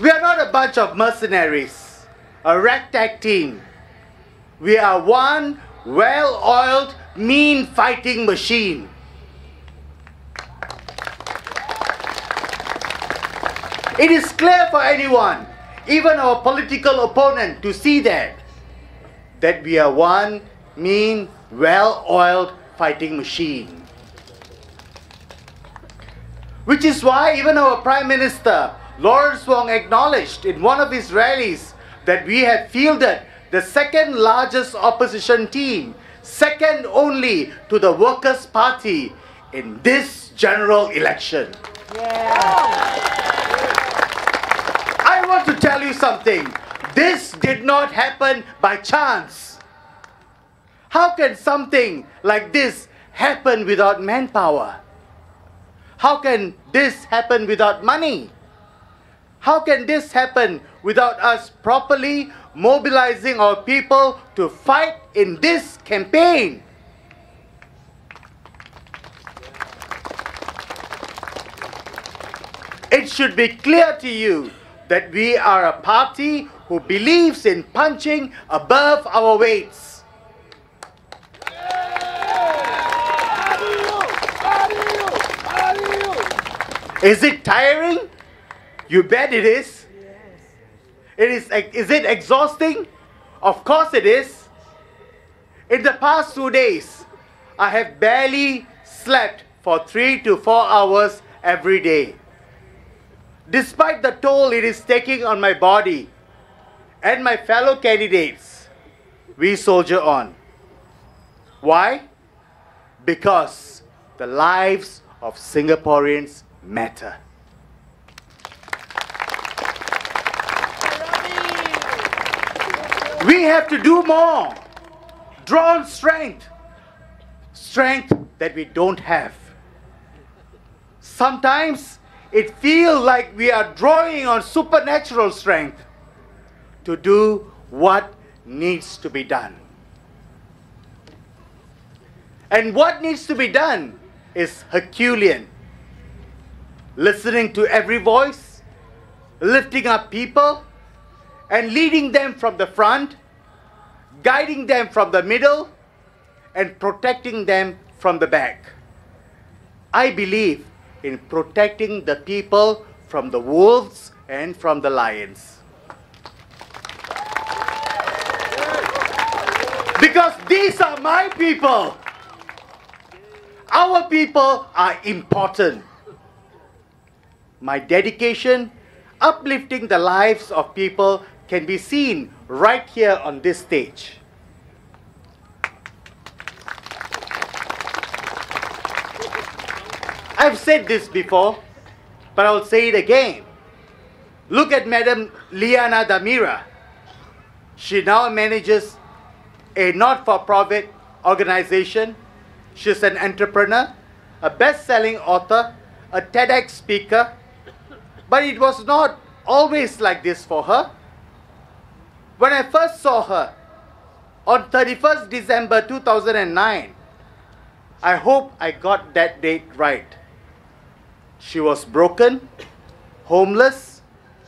[SPEAKER 16] We are not a bunch of mercenaries, a ragtag team. we are one well-oiled, mean fighting machine. It is clear for anyone, even our political opponent, to see that we are one mean, well-oiled fighting machine. Which is why even our Prime Minister, Lawrence Wong, acknowledged in one of his rallies that we have fielded the second largest opposition team, second only to the Workers' Party in this general election. I want to tell you something. This did not happen by chance. How can something like this happen without manpower? How can this happen without money? How can this happen without us properly mobilizing our people to fight in this campaign? It should be clear to you that we are a party who believes in punching above our weights. Is it tiring? You bet it is. Is it exhausting? Of course it is. In the past 2 days, I have barely slept for 3 to 4 hours every day. Despite the toll it is taking on my body and my fellow candidates, we soldier on. Why? Because the lives of Singaporeans matter. We have to do more. Draw on strength. Strength that we don't have. Sometimes it feels like we are drawing on supernatural strength to do what needs to be done. And what needs to be done is Herculean. Listening to every voice, lifting up people, and leading them from the front, guiding them from the middle, and protecting them from the back. I believe in protecting the people from the wolves and from the lions. Because these are my people. Our people are important. My dedication, uplifting the lives of people, can be seen right here on this stage. I've said this before, but I'll say it again. Look at Madam Liana Damira. She now manages a not-for-profit organization. She's an entrepreneur, a best-selling author, a TEDx speaker. But it was not always like this for her. When I first saw her on 31st December 2009, I hope I got that date right. She was broken, homeless,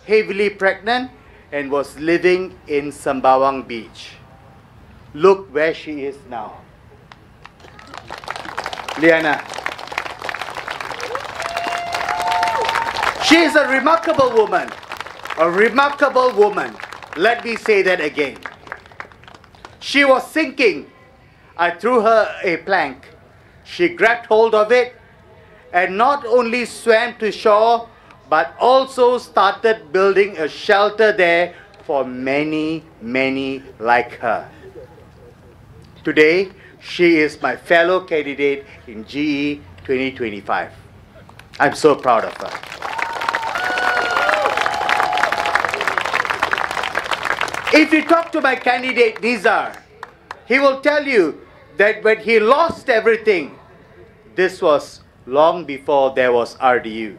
[SPEAKER 16] heavily pregnant, and was living in Sembawang Beach. Look where she is now. Liana. She is a remarkable woman. A remarkable woman. Let me say that again. She was sinking. I threw her a plank. She grabbed hold of it and not only swam to shore, but also started building a shelter there for many, many like her. Today, she is my fellow candidate in GE 2025. I'm so proud of her. If you talk to my candidate Nizar, he will tell you that when he lost everything, this was long before there was RDU.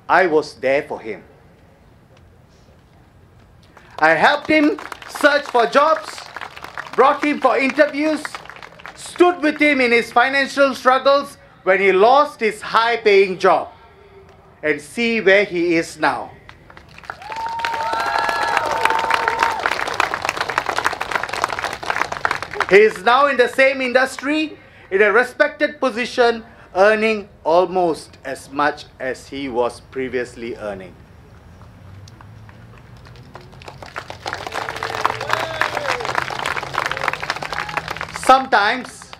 [SPEAKER 16] I was there for him. I helped him search for jobs, brought him for interviews, stood with him in his financial struggles when he lost his high-paying job. And see where he is now. He is now in the same industry, in a respected position, earning almost as much as he was previously earning. Sometimes,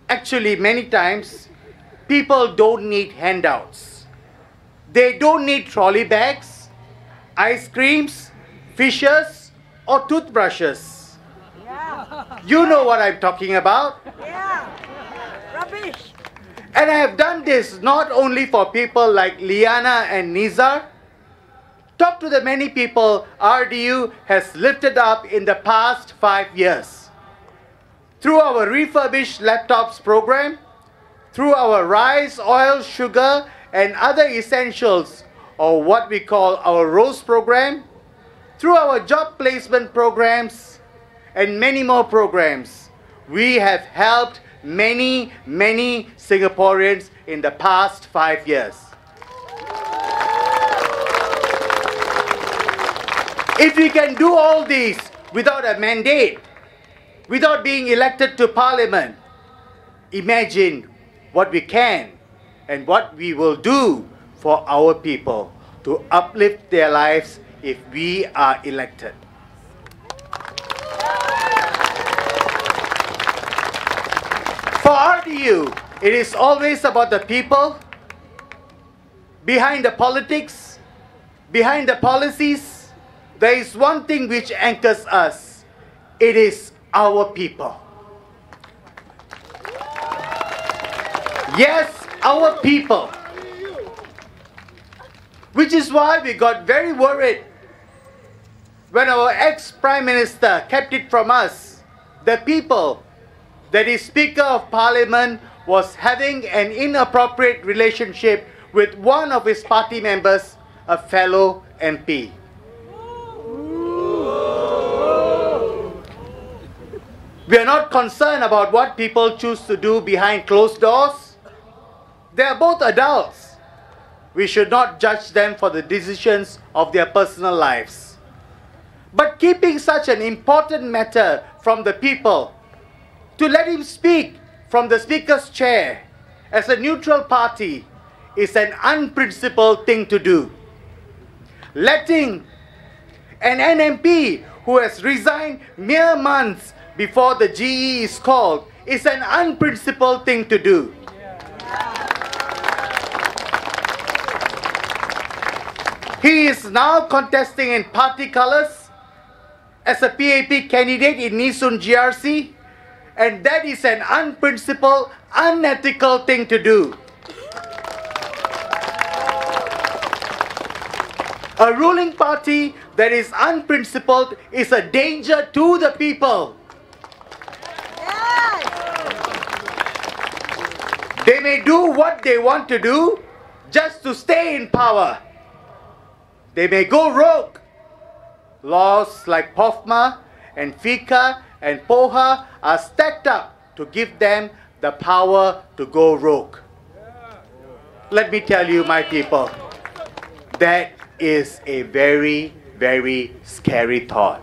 [SPEAKER 16] actually many times, people don't need handouts. They don't need trolley bags, ice creams, fishes, or toothbrushes. Yeah. You know what I'm talking about.
[SPEAKER 17] Yeah. Rubbish.
[SPEAKER 16] And I have done this not only for people like Liana and Nizar. Talk to the many people RDU has lifted up in the past 5 years. Through our refurbished laptops program, through our rice, oil, sugar, and other essentials, or what we call our ROSE program, through our job placement programs, and many more programs, we have helped many Singaporeans in the past 5 years. If we can do all these without a mandate, without being elected to parliament, imagine what we can and what we will do for our people to uplift their lives if we are elected. For RDU, it is always about the people, behind the politics, behind the policies. There is one thing which anchors us. It is our people. Yes, our people. Which is why we got very worried when our ex-Prime Minister kept it from us. The people, that is Speaker of Parliament, was having an inappropriate relationship with one of his party members, a fellow MP. We are not concerned about what people choose to do behind closed doors. They are both adults. We should not judge them for the decisions of their personal lives. But keeping such an important matter from the people, to let him speak from the Speaker's chair as a neutral party, is an unprincipled thing to do. Letting an NMP who has resigned mere months before the GE is called is an unprincipled thing to do. He is now contesting in party colours as a PAP candidate in Yishun GRC, and that is an unprincipled, unethical thing to do. A ruling party that is unprincipled is a danger to the people. They may do what they want to do just to stay in power. They may go rogue. Laws like POFMA and FICA and POHA are stacked up to give them the power to go rogue. Let me tell you, my people, that is a very scary thought.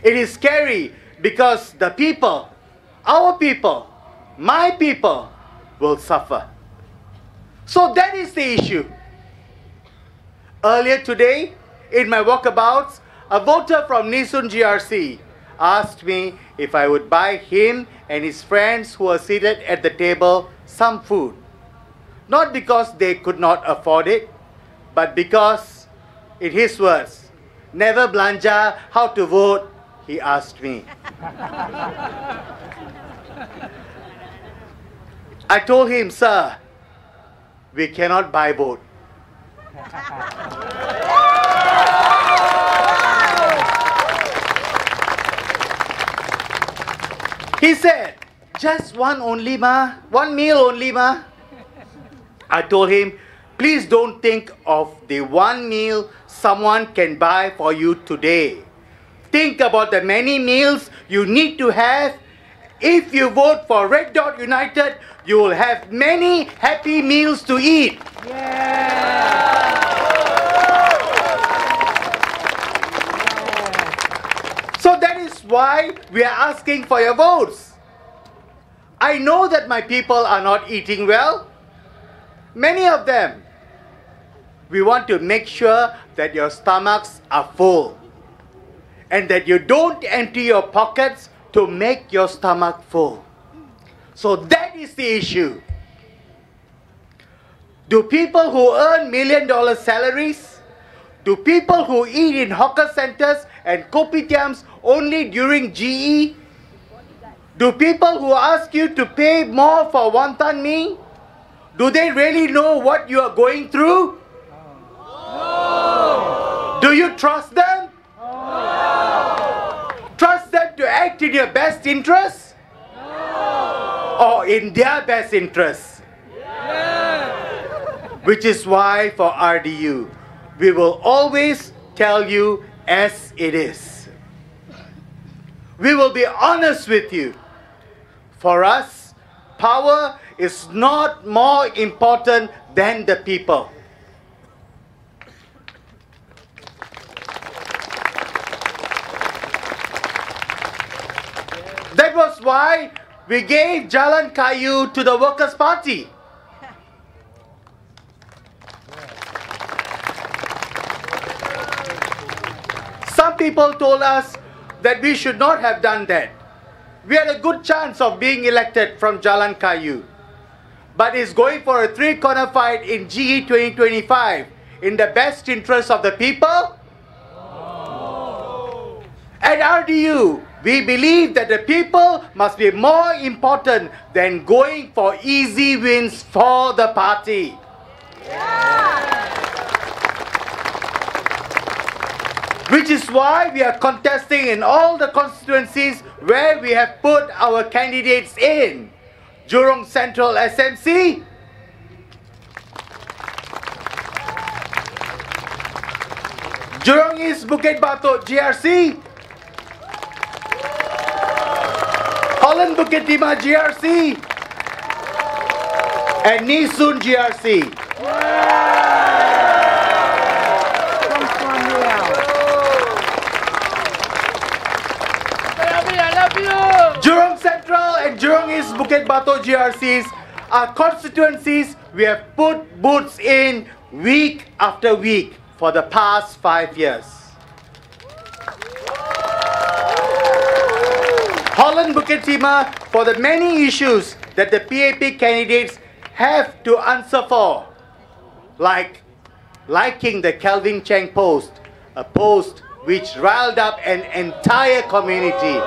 [SPEAKER 16] It is scary because the people, our people, my people, will suffer. So that is the issue. Earlier today, in my walkabouts, a voter from Yishun GRC asked me if I would buy him and his friends who were seated at the table some food. Not because they could not afford it, but because, in his words, never blanja, how to vote, he asked me. I told him, sir, we cannot buy vote. He said, just one only ma, one meal only ma. I told him, please don't think of the one meal someone can buy for you today. Think about the many meals you need to have. If you vote for Red Dot United, you will have many happy meals to eat. So that is why we are asking for your votes. I know that my people are not eating well. Many of them. We want to make sure that your stomachs are full and that you don't empty your pockets to make your stomach full. So that is the issue. Do people who earn $1 million salaries, do people who eat in hawker centers and kopitiams only during GE, do people who ask you to pay more for wonton mee, do they really know what you are going through? No. Do you trust them? No. Trust them to act in your best interest? No. Or in their best interest? Yeah. Which is why for RDU, we will always tell you as it is. We will be honest with you. For us, power is not more important than the people. That was why we gave Jalan Kayu to the Workers' Party. Some people told us that we should not have done that. We had a good chance of being elected from Jalan Kayu. But is going for a three-corner fight in GE 2025 in the best interest of the people? No. At RDU, we believe that the people must be more important than going for easy wins for the party. Yeah. Which is why we are contesting in all the constituencies where we have put our candidates in. Jurong Central SMC, Jurong East Bukit Batok GRC, Holland Bukit Timah GRC, and Yishun GRC. Jurong Central and Jurong East Bukit Batok GRCs are constituencies we have put boots in week after week for the past 5 years. Holland Bukit Timah for the many issues that the PAP candidates have to answer for, like liking the Kelvin Cheng post, a post which riled up an entire community.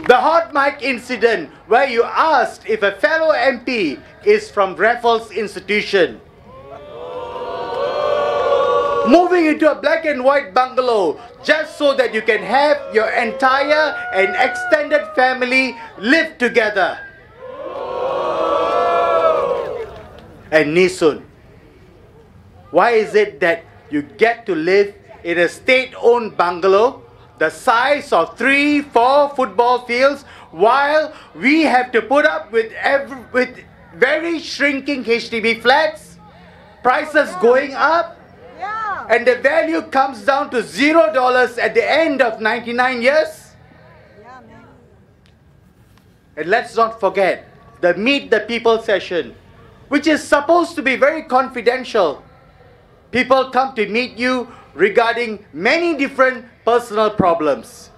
[SPEAKER 16] The hot mic incident where you asked if a fellow MP is from Raffles Institution. Moving into a black and white bungalow just so that you can have your entire and extended family live together. And Yishun, why is it that you get to live in a state-owned bungalow the size of 3-4 football fields, while we have to put up with very shrinking HDB flats, prices going up, and the value comes down to $0 at the end of 99 years? And let's not forget the Meet the People session, which is supposed to be very confidential. People come to meet you regarding many different personal problems.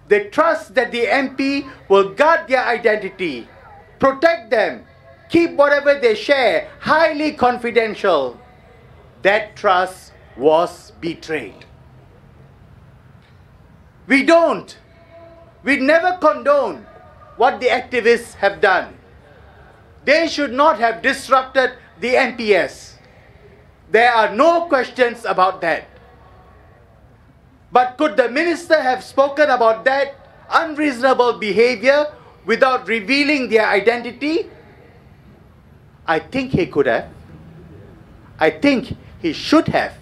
[SPEAKER 16] They trust that the MP will guard their identity, protect them, keep whatever they share highly confidential. That trust was betrayed. We never condone what the activists have done. They should not have disrupted the MPS. There are no questions about that. But could the minister have spoken about that unreasonable behavior without revealing their identity? I think he could have. I think he should have.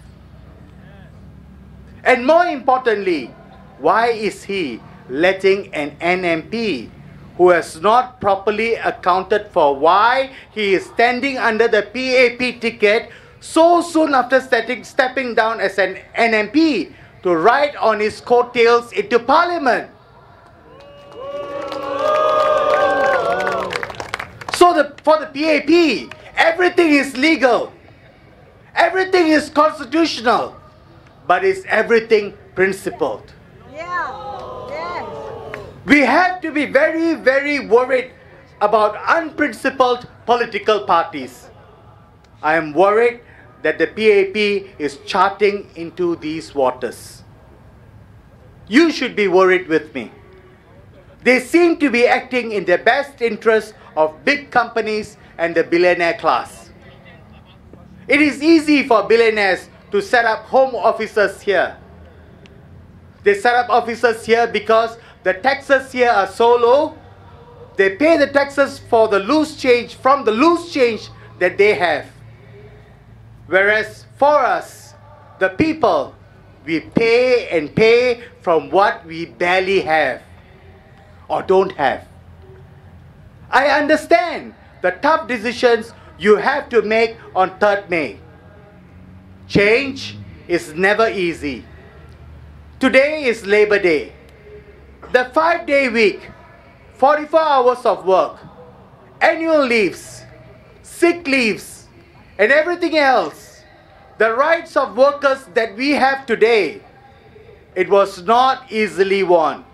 [SPEAKER 16] And more importantly, why is he letting an NMP who has not properly accounted for why he is standing under the PAP ticket so soon after stepping down as an NMP to ride on his coattails into Parliament. So for the PAP, everything is legal, everything is constitutional, but is everything principled? We have to be very, very worried about unprincipled political parties. I am worried that the PAP is charting into these waters. You should be worried with me. They seem to be acting in the best interest of big companies and the billionaire class. It is easy for billionaires to set up home offices here. They set up offices here because the taxes here are so low. They pay the taxes for the loose change, from the loose change that they have. Whereas for us, the people, we pay and pay from what we barely have or don't have. I understand the tough decisions you have to make on 3rd May. Change is never easy. Today is Labor Day. The 5-day week, 44 hours of work, annual leaves, sick leaves, and everything else, the rights of workers that we have today, it was not easily won.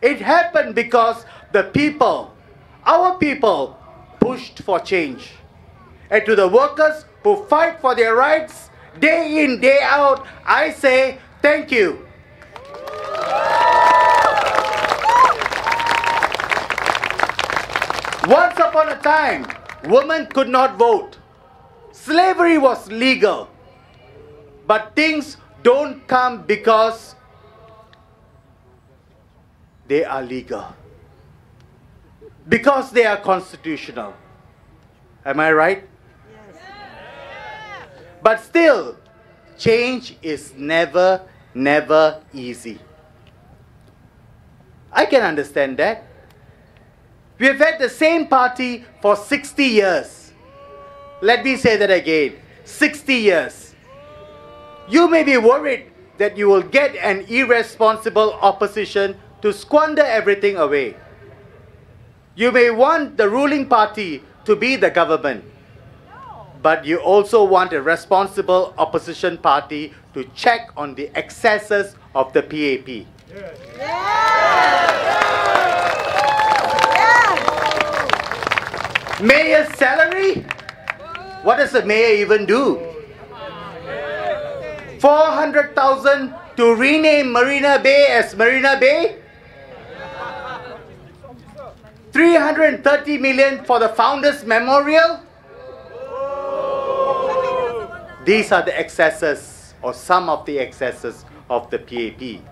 [SPEAKER 16] It happened because the people, our people, pushed for change. And to the workers who fight for their rights day in, day out, I say thank you. Once upon a time, women could not vote. Slavery was legal. But things don't come because they are legal. Because they are constitutional. Am I right? Yes. But still, change is never, never easy. I can understand that. We have had the same party for 60 years. Let me say that again, 60 years. You may be worried that you will get an irresponsible opposition to squander everything away. You may want the ruling party to be the government, but you also want a responsible opposition party to check on the excesses of the PAP. Mayor's salary? What does the mayor even do? 400,000 to rename Marina Bay as Marina Bay? 330 million for the Founders Memorial? These are the excesses, or some of the excesses of the PAP.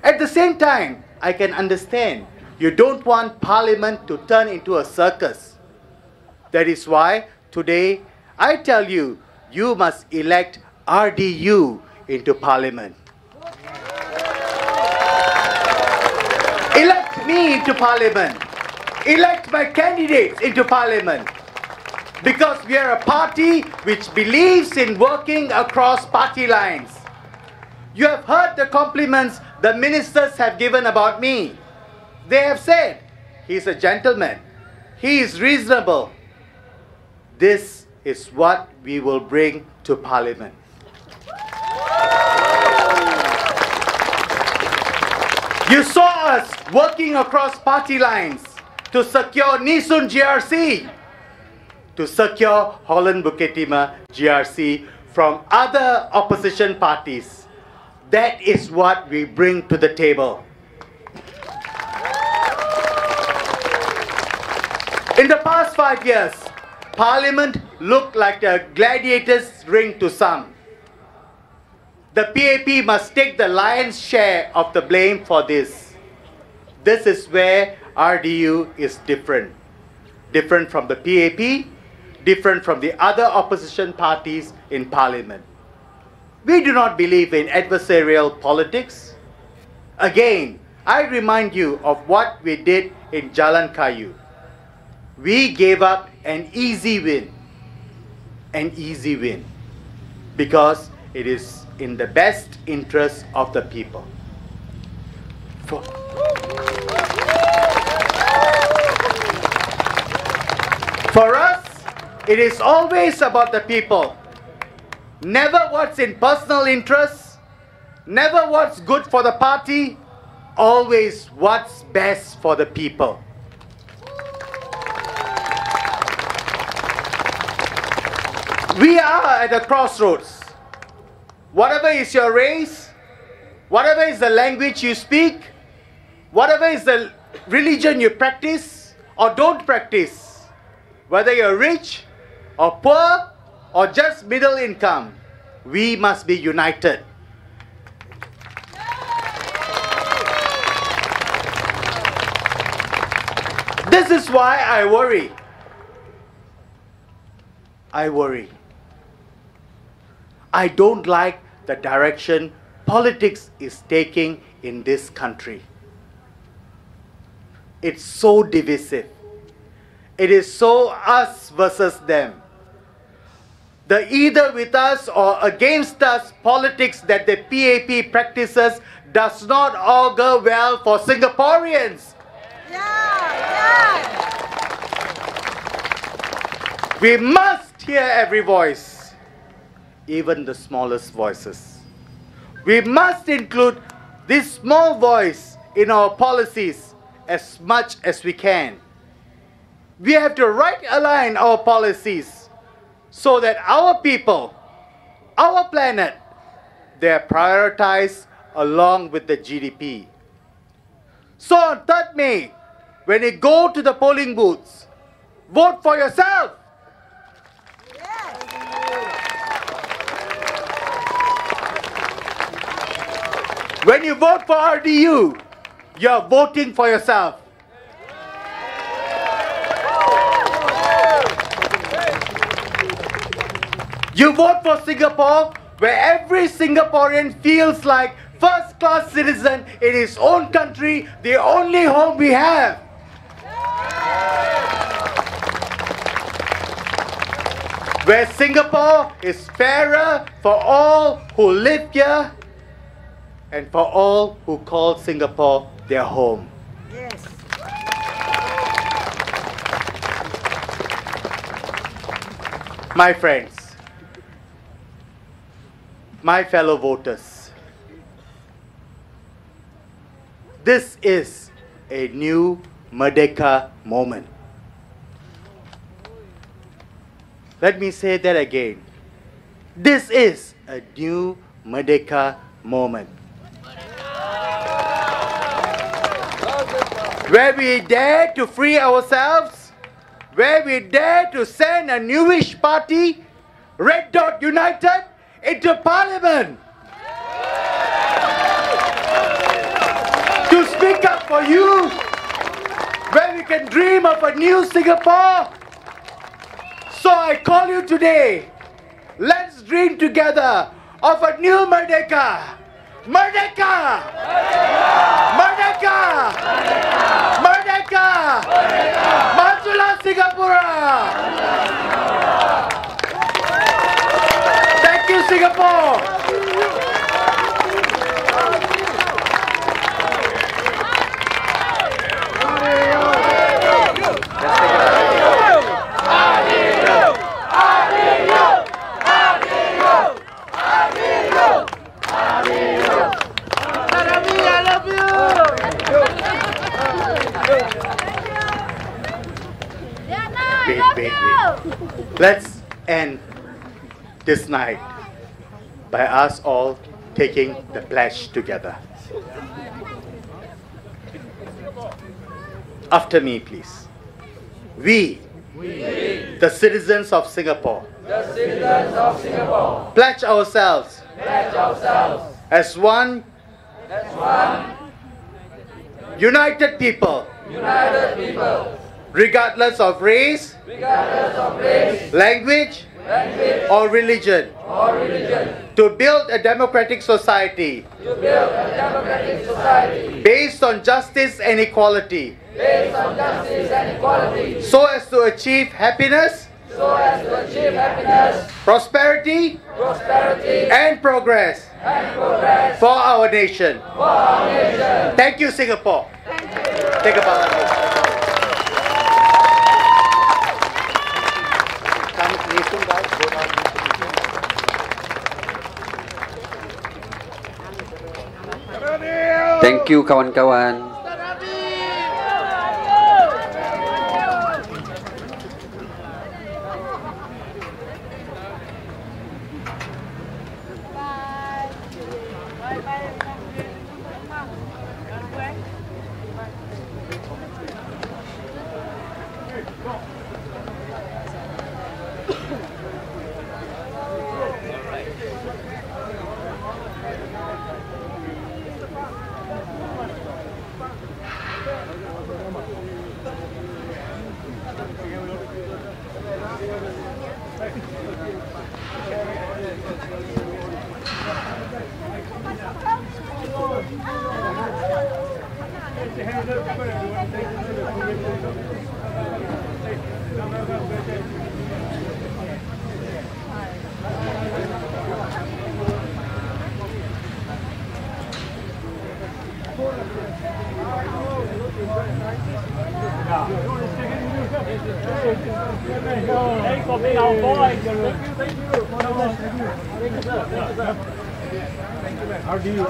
[SPEAKER 16] At the same time, I can understand you don't want Parliament to turn into a circus. That is why today I tell you, you must elect RDU into Parliament. Elect me into Parliament. Elect my candidates into Parliament. Because we are a party which believes in working across party lines. You have heard the compliments the ministers have given about me. They have said, he's a gentleman, he is reasonable. This is what we will bring to Parliament. You saw us working across party lines to secure Yishun GRC, to secure Holland Bukit Timah GRC from other opposition parties. That is what we bring to the table. In the past 5 years, Parliament looked like a gladiator's ring to some. The PAP must take the lion's share of the blame for this. This is where RDU is different. Different from the PAP, different from the other opposition parties in Parliament. We do not believe in adversarial politics. Again, I remind you of what we did in Jalan Kayu. We gave up an easy win. An easy win. Because it is in the best interest of the people. For us, it is always about the people. Never what's in personal interest, never what's good for the party, always what's best for the people. We are at a crossroads. Whatever is your race, whatever is the language you speak, whatever is the religion you practice or don't practice, whether you're rich or poor or just middle income, we must be united. This is why I worry. I worry. I don't like the direction politics is taking in this country. It's so divisive. It is so us versus them. The either with us or against us politics that the PAP practices does not augur well for Singaporeans. We must hear every voice, even the smallest voices. We must include this small voice in our policies as much as we can. We have to right align our policies so that our people, our planet, they are prioritized along with the GDP. So on 3rd May, when you go to the polling booths, vote for yourself. When you vote for RDU, you are voting for yourself. You vote for Singapore, where every Singaporean feels like first-class citizen in his own country, the only home we have. Where Singapore is fairer for all who live here and for all who call Singapore their home.
[SPEAKER 17] Yes.
[SPEAKER 16] My friends, my fellow voters, this is a new Merdeka moment. Let me say that again. This is a new Merdeka moment. Where we dare to free ourselves, where we dare to send a newish party, Red Dot United, into Parliament. To speak up for you, where we can dream of a new Singapore. So I call you today, let's dream together of a new Merdeka. Merdeka! Merdeka! Merdeka! Majulah Singapura! Thank you, Singapore! Wait. Let's end this night by us all taking the pledge together. After me, please. We, the citizens of Singapore, pledge ourselves as one united people, regardless of race, language, or religion, to build a democratic society, based on justice and equality, so as to achieve happiness,
[SPEAKER 5] so as to achieve happiness,
[SPEAKER 16] prosperity, and progress, for our nation. Thank you, Singapore. Take a bow.
[SPEAKER 11] Thank you kawan-kawan.
[SPEAKER 5] RDU.